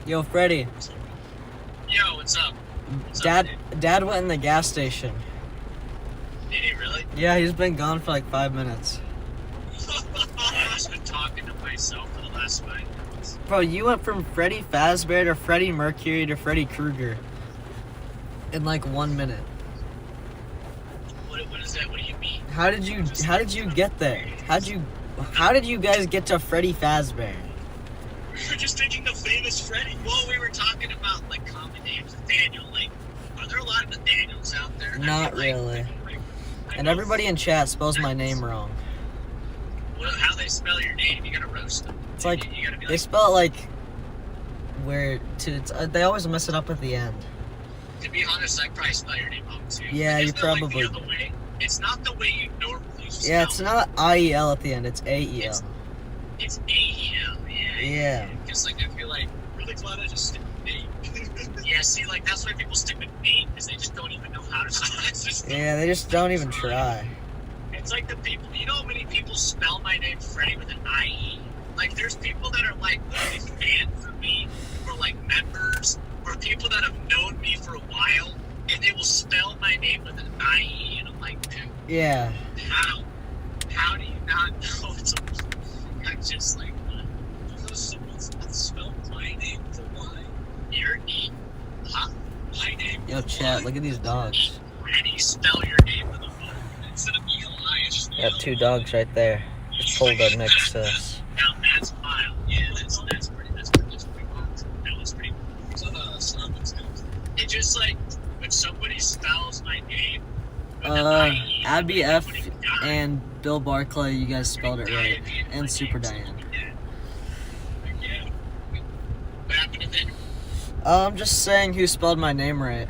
Yo, Freddy. Yo, what's up? What's up, dude? Dad went in the gas station. Did he really? Yeah, he's been gone for like 5 minutes. I've just been talking to myself the classified. Bro, you went from Freddy Fazbear to Freddie Mercury to Freddy Krueger in like 1 minute. What is that? What do you mean? How did you get there? How did you guys get to Freddy Fazbear? We were just thinking of famous Freddy. Well, we were talking about like common names. Daniel, like, are there a lot of Nathaniels out there? Not really. And everybody in chat spells my name wrong. Well, how they spell your name? You gotta roast them. It's like you gotta be they spell it like they always mess it up at the end. To be honest, I probably spell your name wrong too. Yeah, you probably. Like the other way. It's not the way you normally spell. Yeah, it's not IEL at the end. It's AEL. It's AEL. Yeah. Because like I feel like really glad I just stick with name. Yeah, see, like that's why people stick with name because they just don't even know how to spell it. Yeah, they just don't even try. It's like the people. You know how many people spell my name Freddie with an IE? Like there's people that are like really fans of me, or like members, or people that have known me for a while, and they will spell my name with an IE, and I'm like, dude, Yeah. How do you not know it's a? I'm just like, what? You know someone's spelled my name with a Y. Your name, huh? My name. Yo, chat, look at these dogs. How do you spell your name with a Y instead of ELI? We have 2 dogs right there. Just pulled up next to us. Now that's mild. Yeah, that's pretty wild. That was pretty wild. It just like when somebody spells my name. Abby F and Bill Barclay, you guys spelled it right. And Super Diane. Yeah. What happened to them? I'm just saying who spelled my name right.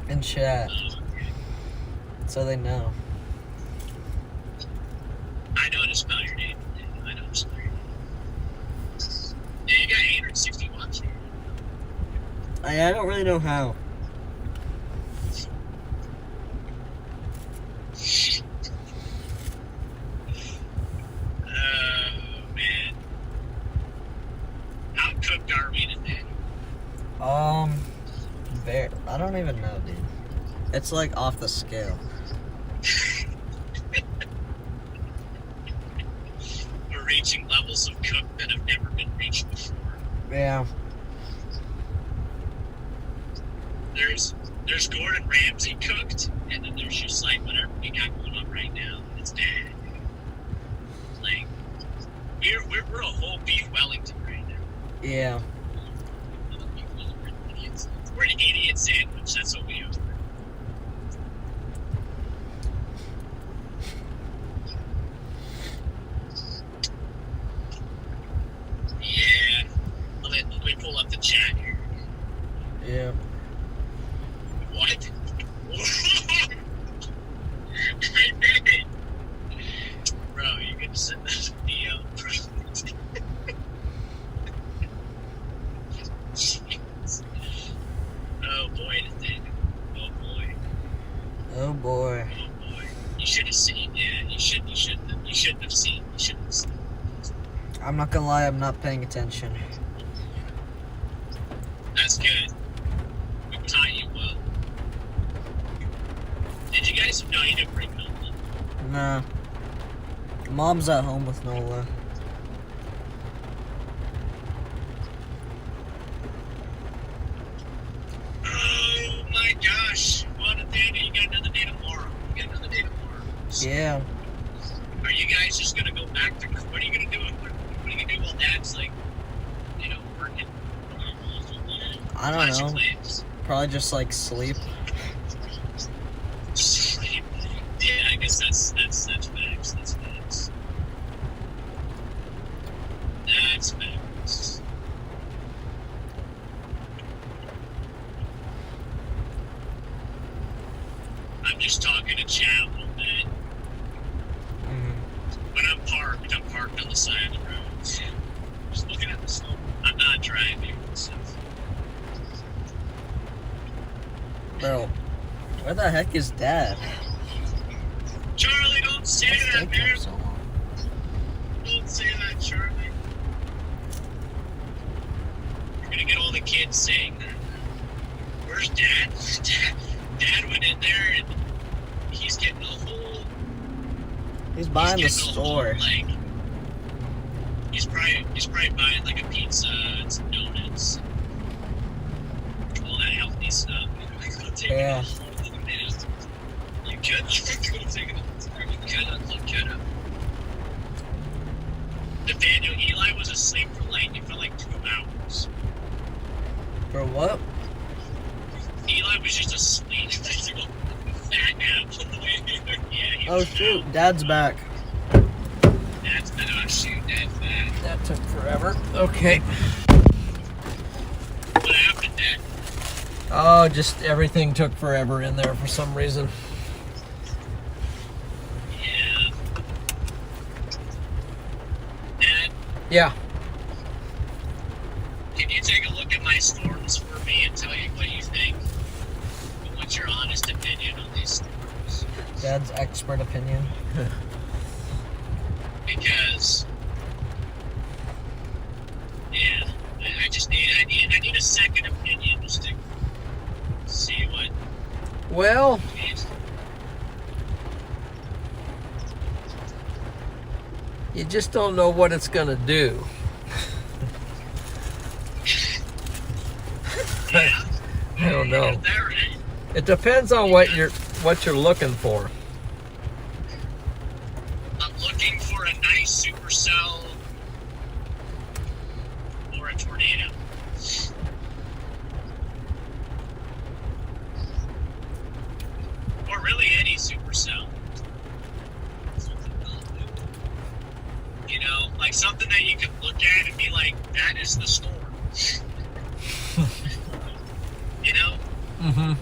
In chat. So they know. I know how to spell your name. I know how to spell your name. Yeah, you got 860 watts. I don't really know how. Oh, man. How cooked are we today? I don't even know, dude. It's like off the scale. We're reaching levels of cooked that have never been reached before. Yeah. There's Gordon Ramsay cooked, and then there's just like whatever we got going on right now. It's dead. Like we're a whole beef Wellington right now. Yeah. We're an idiot sandwich. That's what we are. Yeah. Let me pull up the chat here. Yeah. What? I did it. Bro, you can send that video. Oh boy, Nathaniel. Oh boy. Oh boy. Oh boy. You should have seen. Yeah, you shouldn't have seen. You shouldn't have seen. I'm not gonna lie, I'm not paying attention. That's good. We taught you well. Did you guys? No, you didn't bring Nola. Nah. Mom's at home with Nola. Oh my gosh. Well, Nathaniel, you got another day tomorrow. Yeah. Are you guys just gonna go back to? What are you gonna do? What are you gonna do while Dad's like, working? I don't know. Probably just like sleep. Sleep. Yeah, I guess that's facts. That's facts. That's facts. I'm just talking to chat a little bit. When I'm parked on the side of the road. Just looking at the snow. I'm not driving. So. Bro, where the heck is Dad? Charlie, don't say What's that, taking him man. so long? Don't say that, Charlie. You're gonna get all the kids saying that. Where's Dad? Dad went in there and he's getting a whole. He's buying the getting a whole, store. he's He's probably buying like a pizza and some donuts, all that healthy stuff. Yeah. You could look good up. Nathaniel, Eli was asleep for like, it felt like 2 hours. For what? Eli was just asleep. Fat nap. Yeah, Oh shoot, Dad's back. Dad's back. Oh shoot, Dad's back. That took forever. Okay. What happened, Dad? Oh, just everything took forever in there for some reason. Yeah. Dad, Yeah. can you take a look at my storms for me and tell you what you think? And what's your honest opinion on these storms? Dad's expert opinion. Because, yeah, I need a second opinion just to see what. Well, you just don't know what it's gonna do. Yeah. I don't know. That right? It depends on what you're looking for. I'm looking for a nice supercell or a tornado. Or really any supercell. You know, like something that you can look at and be like, that is the storm. You know? Mm-hmm.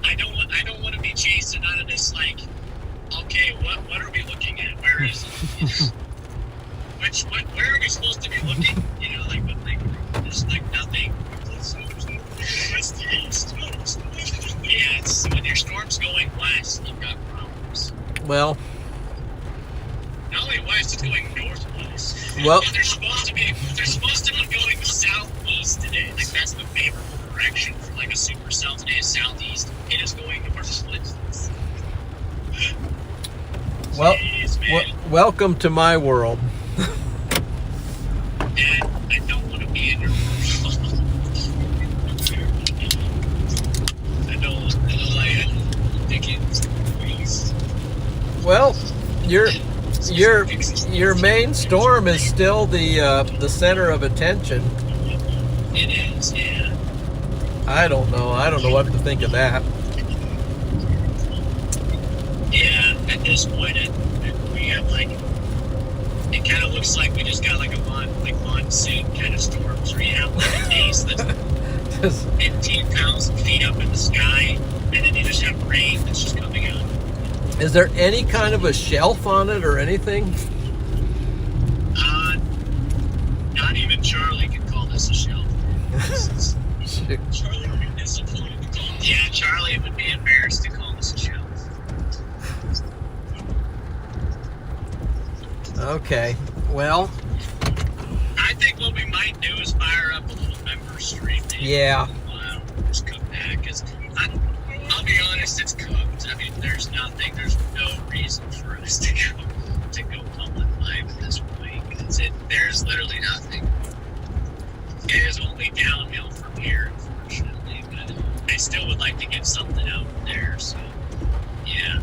I don't want to be chasing out of this like, okay, what are we looking at? Where is it? Where are we supposed to be looking? You know, like there's like nothing. Yeah, it's when your storm's going west, you've got problems. Well, Not only west, it's going northwest. Well- And they're supposed to be going southeast today. Like that's the favorable direction for like a supercell today is southeast. It is going northwest. well, Jeez, man. welcome to my world. Dad, I don't want to be in your world. I don't like it. Dickens, please. Well, your main storm is still the center of attention. It is, yeah. I don't know what to think of that. Yeah, at this point, we have like, it kind of looks like we just got like a monsoon kind of storms where you have like a days that's 15,000 feet up in the sky, and then you just have rain that's just coming out. Is there any kind of a shelf on it or anything? Not even Charlie can call this a shelf. Charlie would be disappointed to call this. Yeah, Charlie would be embarrassed to call this a shelf. Okay. Well, I think what we might do is fire up a little member stream. Maybe. yeah. Wow, just come back, because I'll be honest, it's cooked. I mean, there's no reason for us to go public live at this point. There's literally nothing. It is only downhill from here, unfortunately. But I still would like to get something out there. So, yeah,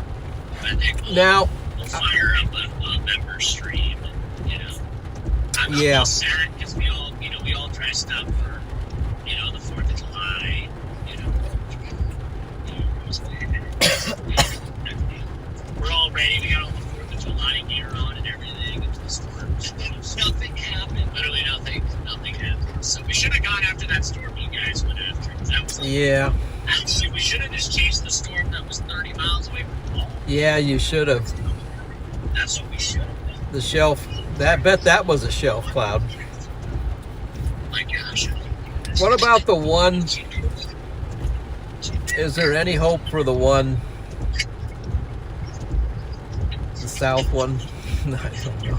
I think we'll fire up a member stream. And, you know, I'm Yeah. all sad because we all dressed up for, the 4th of July. We're all ready. We got all the 4th of July gear on and everything. It's the storm. Nothing happened. Literally nothing happened. So we should have gone after that storm you guys went after. That was Yeah. Actually, we should have just chased the storm that was 30 miles away from the ball. Yeah, you should have. That's what we should have done. The shelf. Bet that was a shelf cloud. My gosh. What about the one? Is there any hope for the one? The south one? I don't know.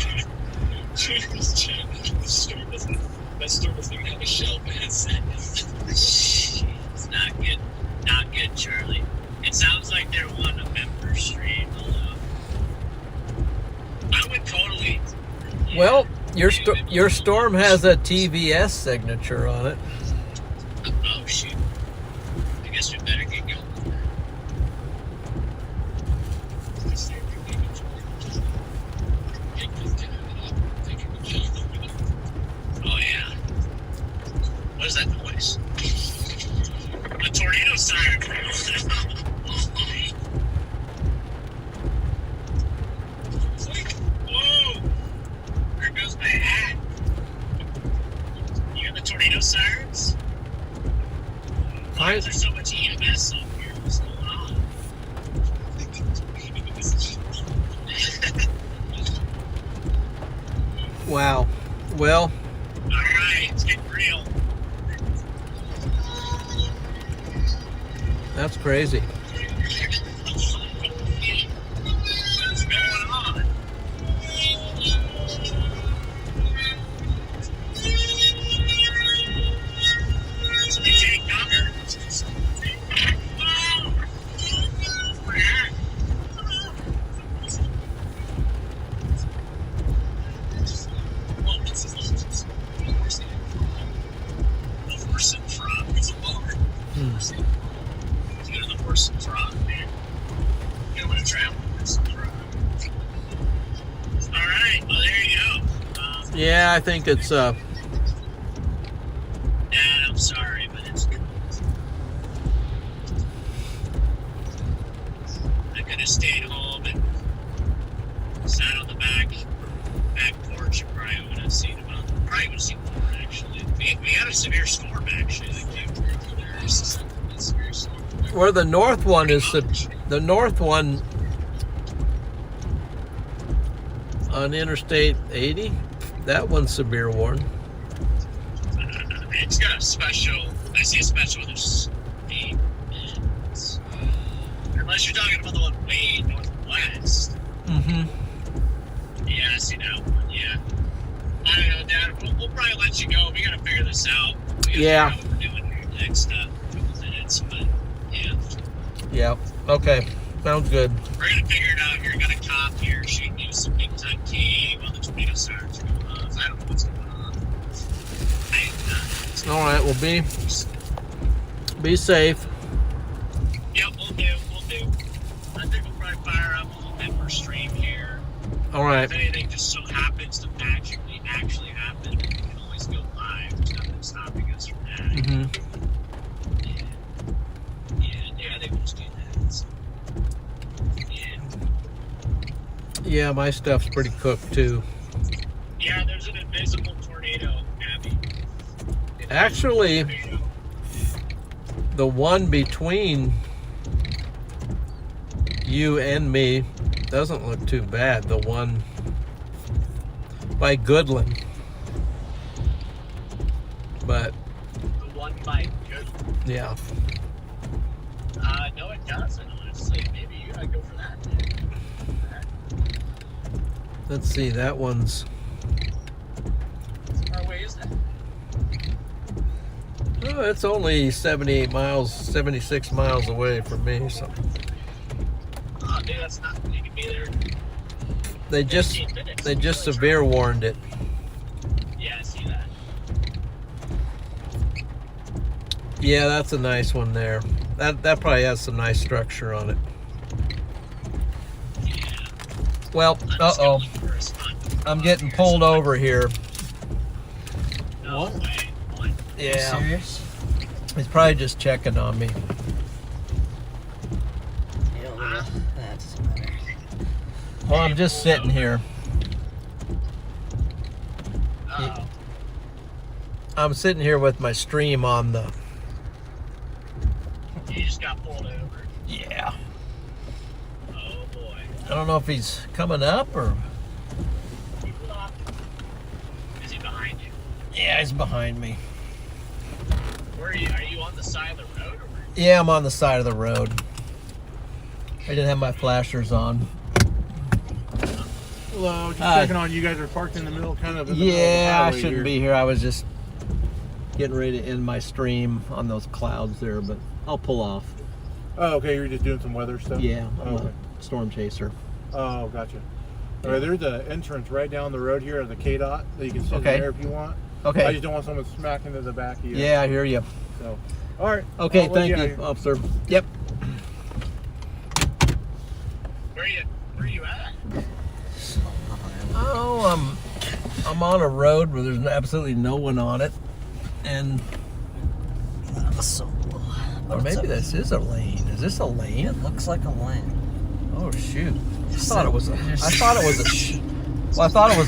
That storm doesn't have a shelf, man. It's not good. Not good, Charlie. It sounds like they're on a member stream, although I would totally. Well, Your storm has a TVS signature on it. Oh, shoot. I guess we better get going. Oh, yeah. What is that noise? A tornado siren. Whoa! There goes my hat. You hear the tornado sirens? Why is there so much EMS up here? What's going on? Wow. Well, Alright, it's getting real. that's crazy. What's going on? You take younger? The horse and frog. It's a lower. Let's go to the horse and frog, man. You don't want to travel with horse and frog. Alright, well, there you go. Yeah, I think it's Dad, I'm sorry, but it's cool. I could have stayed home and sat on the back porch and probably would have seen about. Probably would have seen more, actually. We had a severe storm, actually, that came through there. A severe storm. where the north one is. The north one on Interstate 80. That one's severe warned. It's got a special. I see a special. There's eight minutes. Unless you're talking about the one way northwest. Mm-hmm. Yeah, I see that one. Yeah. I don't know, Dad. We'll probably let you go. We gotta figure this out. We gotta Yeah. figure out what we're doing here next couple minutes, but yeah, Yeah. Okay. Sounds good. we're gonna figure it out here. Got a cop here shooting you some big time cave while the tornado sirens are going off. I don't know what's going on. All right. Well, be safe. Yep, we'll do. I think we'll probably fire up a little bit more stream here. All right. If anything just so happens to magically actually happen, we can always go live. There's nothing stopping us from that. Mm-hmm. Yeah, they will just do that. So. Yeah, my stuff's pretty cooked too. Yeah, there's an invisible tornado, Abby. Actually, Tornado. the one between you and me doesn't look too bad. The one by Goodland. But, The one by good. yeah. No, it doesn't, honestly. Maybe you gotta go for that. Let's see, that one's... How far away is that? Oh, it's only 78 miles, 76 miles away from me. So Oh, dude, that's not. You can be there. they just 15 minutes. severe warned it. Yeah, I see that. Yeah, that's a nice one there. That probably has some nice structure on it. Yeah. Well, I'm just gonna uh-oh. look for a spot to I'm park getting here. pulled over here. No way. What? Yeah. Serious? He's probably just checking on me. Yeah, well, that doesn't matter. Well, I'm just sitting here. Uh-oh. I'm sitting here with my stream on the... You just got pulled over. Yeah. Oh boy. I don't know if he's coming up or... Is he behind you? Yeah, he's behind me. Where are you? Are you on the side of the road or where? Yeah, I'm on the side of the road. I didn't have my flashers on. Hello, just Hi. checking on you. Guys are parked in the middle, kind of. In the middle of the Yeah, I highway shouldn't here. be here. I was just getting ready to end my stream on those clouds there, but I'll pull off. Oh, okay. You're just doing some weather stuff. Yeah, I'm Oh, okay. a storm chaser. Oh, gotcha. All right, there's an entrance right down the road here at the KDOT that you can sit Okay. in there if you want. Okay. I just don't want someone smacking into the back of you. Yeah, I hear you. So, all right. Okay, I'll let thank out you, here. officer. Yep. Where you at? Oh, I'm on a road where there's absolutely no one on it, and or maybe this is a lane. Is this a lane? It looks like a lane. Oh shoot! I thought it was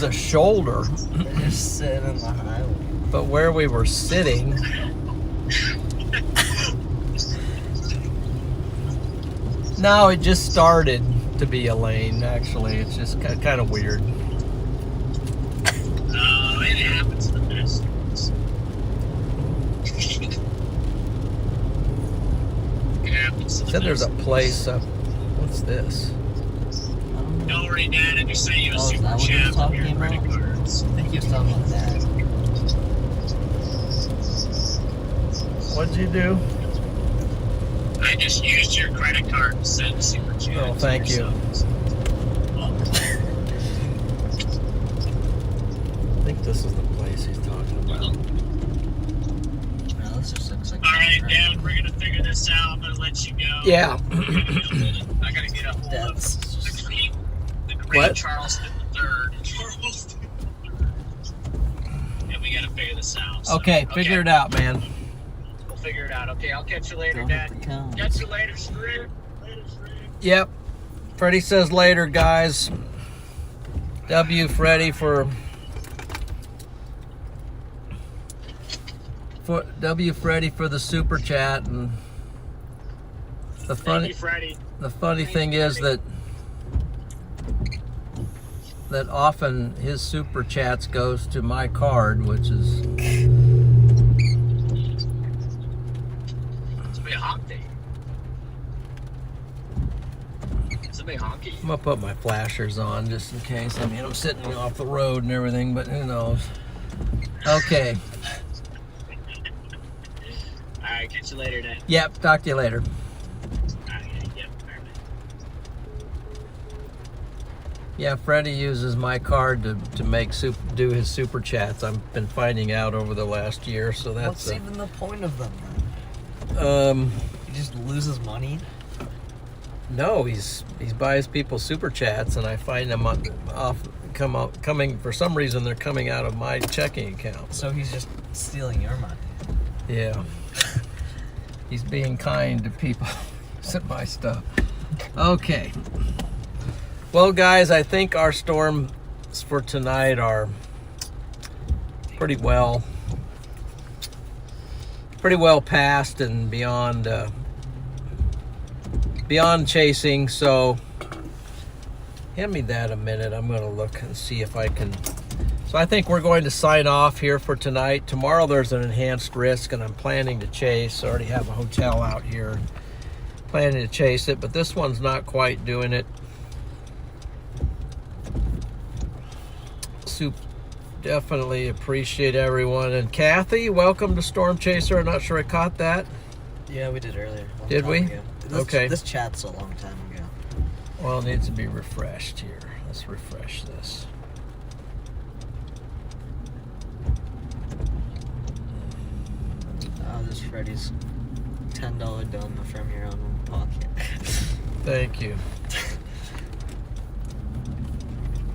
a shoulder, They're just sitting in the highway. but where we were sitting. No, it just started to be a lane. Actually, it's just kind of weird. Oh, it happens to the best of us. It happens to the Said there's a best. place. What's this? Don't worry, Dad. I just sent you a Oh, is super that what he was chat with your talking credit about? cards. I think he was talking about that. What'd you do? I just used your credit card to send a super chat. Oh, thank to you. yourselves. I think this is the place he's talking about. No, this just looks like. All right, Dad. We're gonna figure this out. I'm gonna let you go. Yeah. I gotta get a hold of That's just. the great What? Charleston III. And we gotta figure this out. So, Okay, figure it out, man. We'll figure it out. Okay, I'll catch you later, Go Dad. hit the cones. Catch you later, Screw. Later, Screw. Yep. Freddie says later, guys. W Freddie for W Freddie for the super chat, and the Thank funny you, Freddie. the funny thing is that often his super chats goes to my card, which is It's a bit honky. It's a bit honky. I'm gonna put my flashers on just in case. I mean, I'm sitting off the road and everything, but who knows? Okay. All right, catch you later, Dad. Yep. Talk to you later. All right, yep. All right. Yeah, Freddie uses my card to do his super chats. I've been finding out over the last year, so that's What's even the point of them then? He just loses money. No, he buys people super chats, and I find them coming for some reason. They're coming out of my checking account. So he's just stealing your money. Yeah, he's being kind to people that buy stuff. Okay. Well, guys, I think our storms for tonight are pretty well past and beyond chasing. So hand me that a minute. I'm going to look and see if I can. So I think we're going to sign off here for tonight. Tomorrow there's an enhanced risk, and I'm planning to chase. I already have a hotel out here, planning to chase it, but this one's not quite doing it. Definitely appreciate everyone. And Kathy, welcome to Storm Chaser. I'm not sure I caught that. Yeah, we did earlier. Long Did time we? ago. Okay. This chat's a long time ago. Well, it needs to be refreshed here. Let's refresh this. Oh, this is Freddie's $10 donut from your own pocket. Thank you.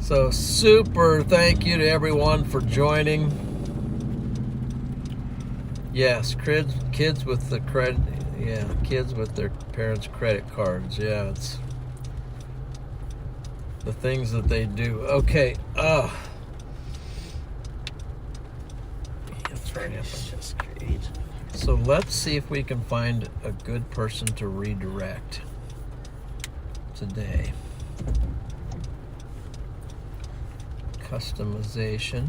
So super thank you to everyone for joining. Yes, kids with the credit. Yeah, kids with their parents' credit cards. Yeah, it's the things that they do. Okay. Freddie's just great. So let's see if we can find a good person to redirect today. Customization.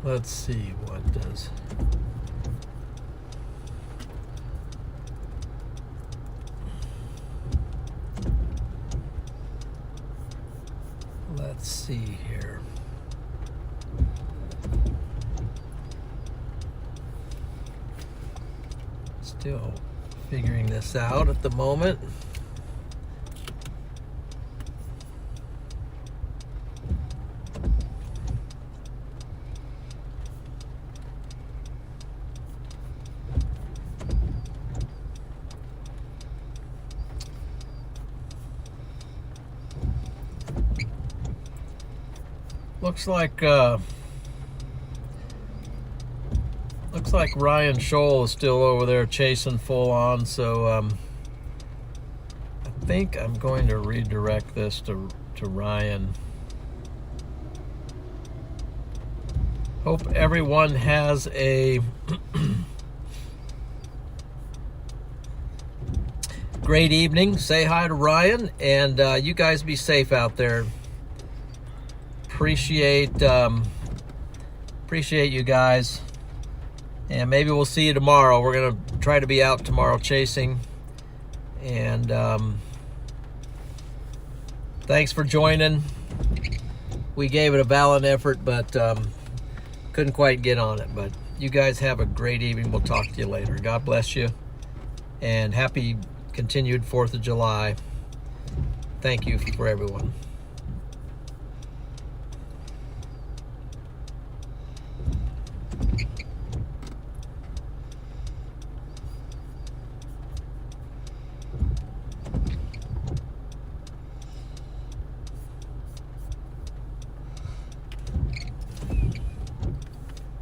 Let's see what does. Let's see here. Still figuring this out at the moment. Looks like Ryan Scholl is still over there chasing full on, so I think I'm going to redirect this to Ryan. Hope everyone has a great evening. Say hi to Ryan, and you guys be safe out there. Appreciate you guys, and maybe we'll see you tomorrow. We're gonna try to be out tomorrow chasing, and thanks for joining. We gave it a valiant effort, but couldn't quite get on it. But you guys have a great evening. We'll talk to you later. God bless you, and happy continued 4th of July. Thank you for everyone.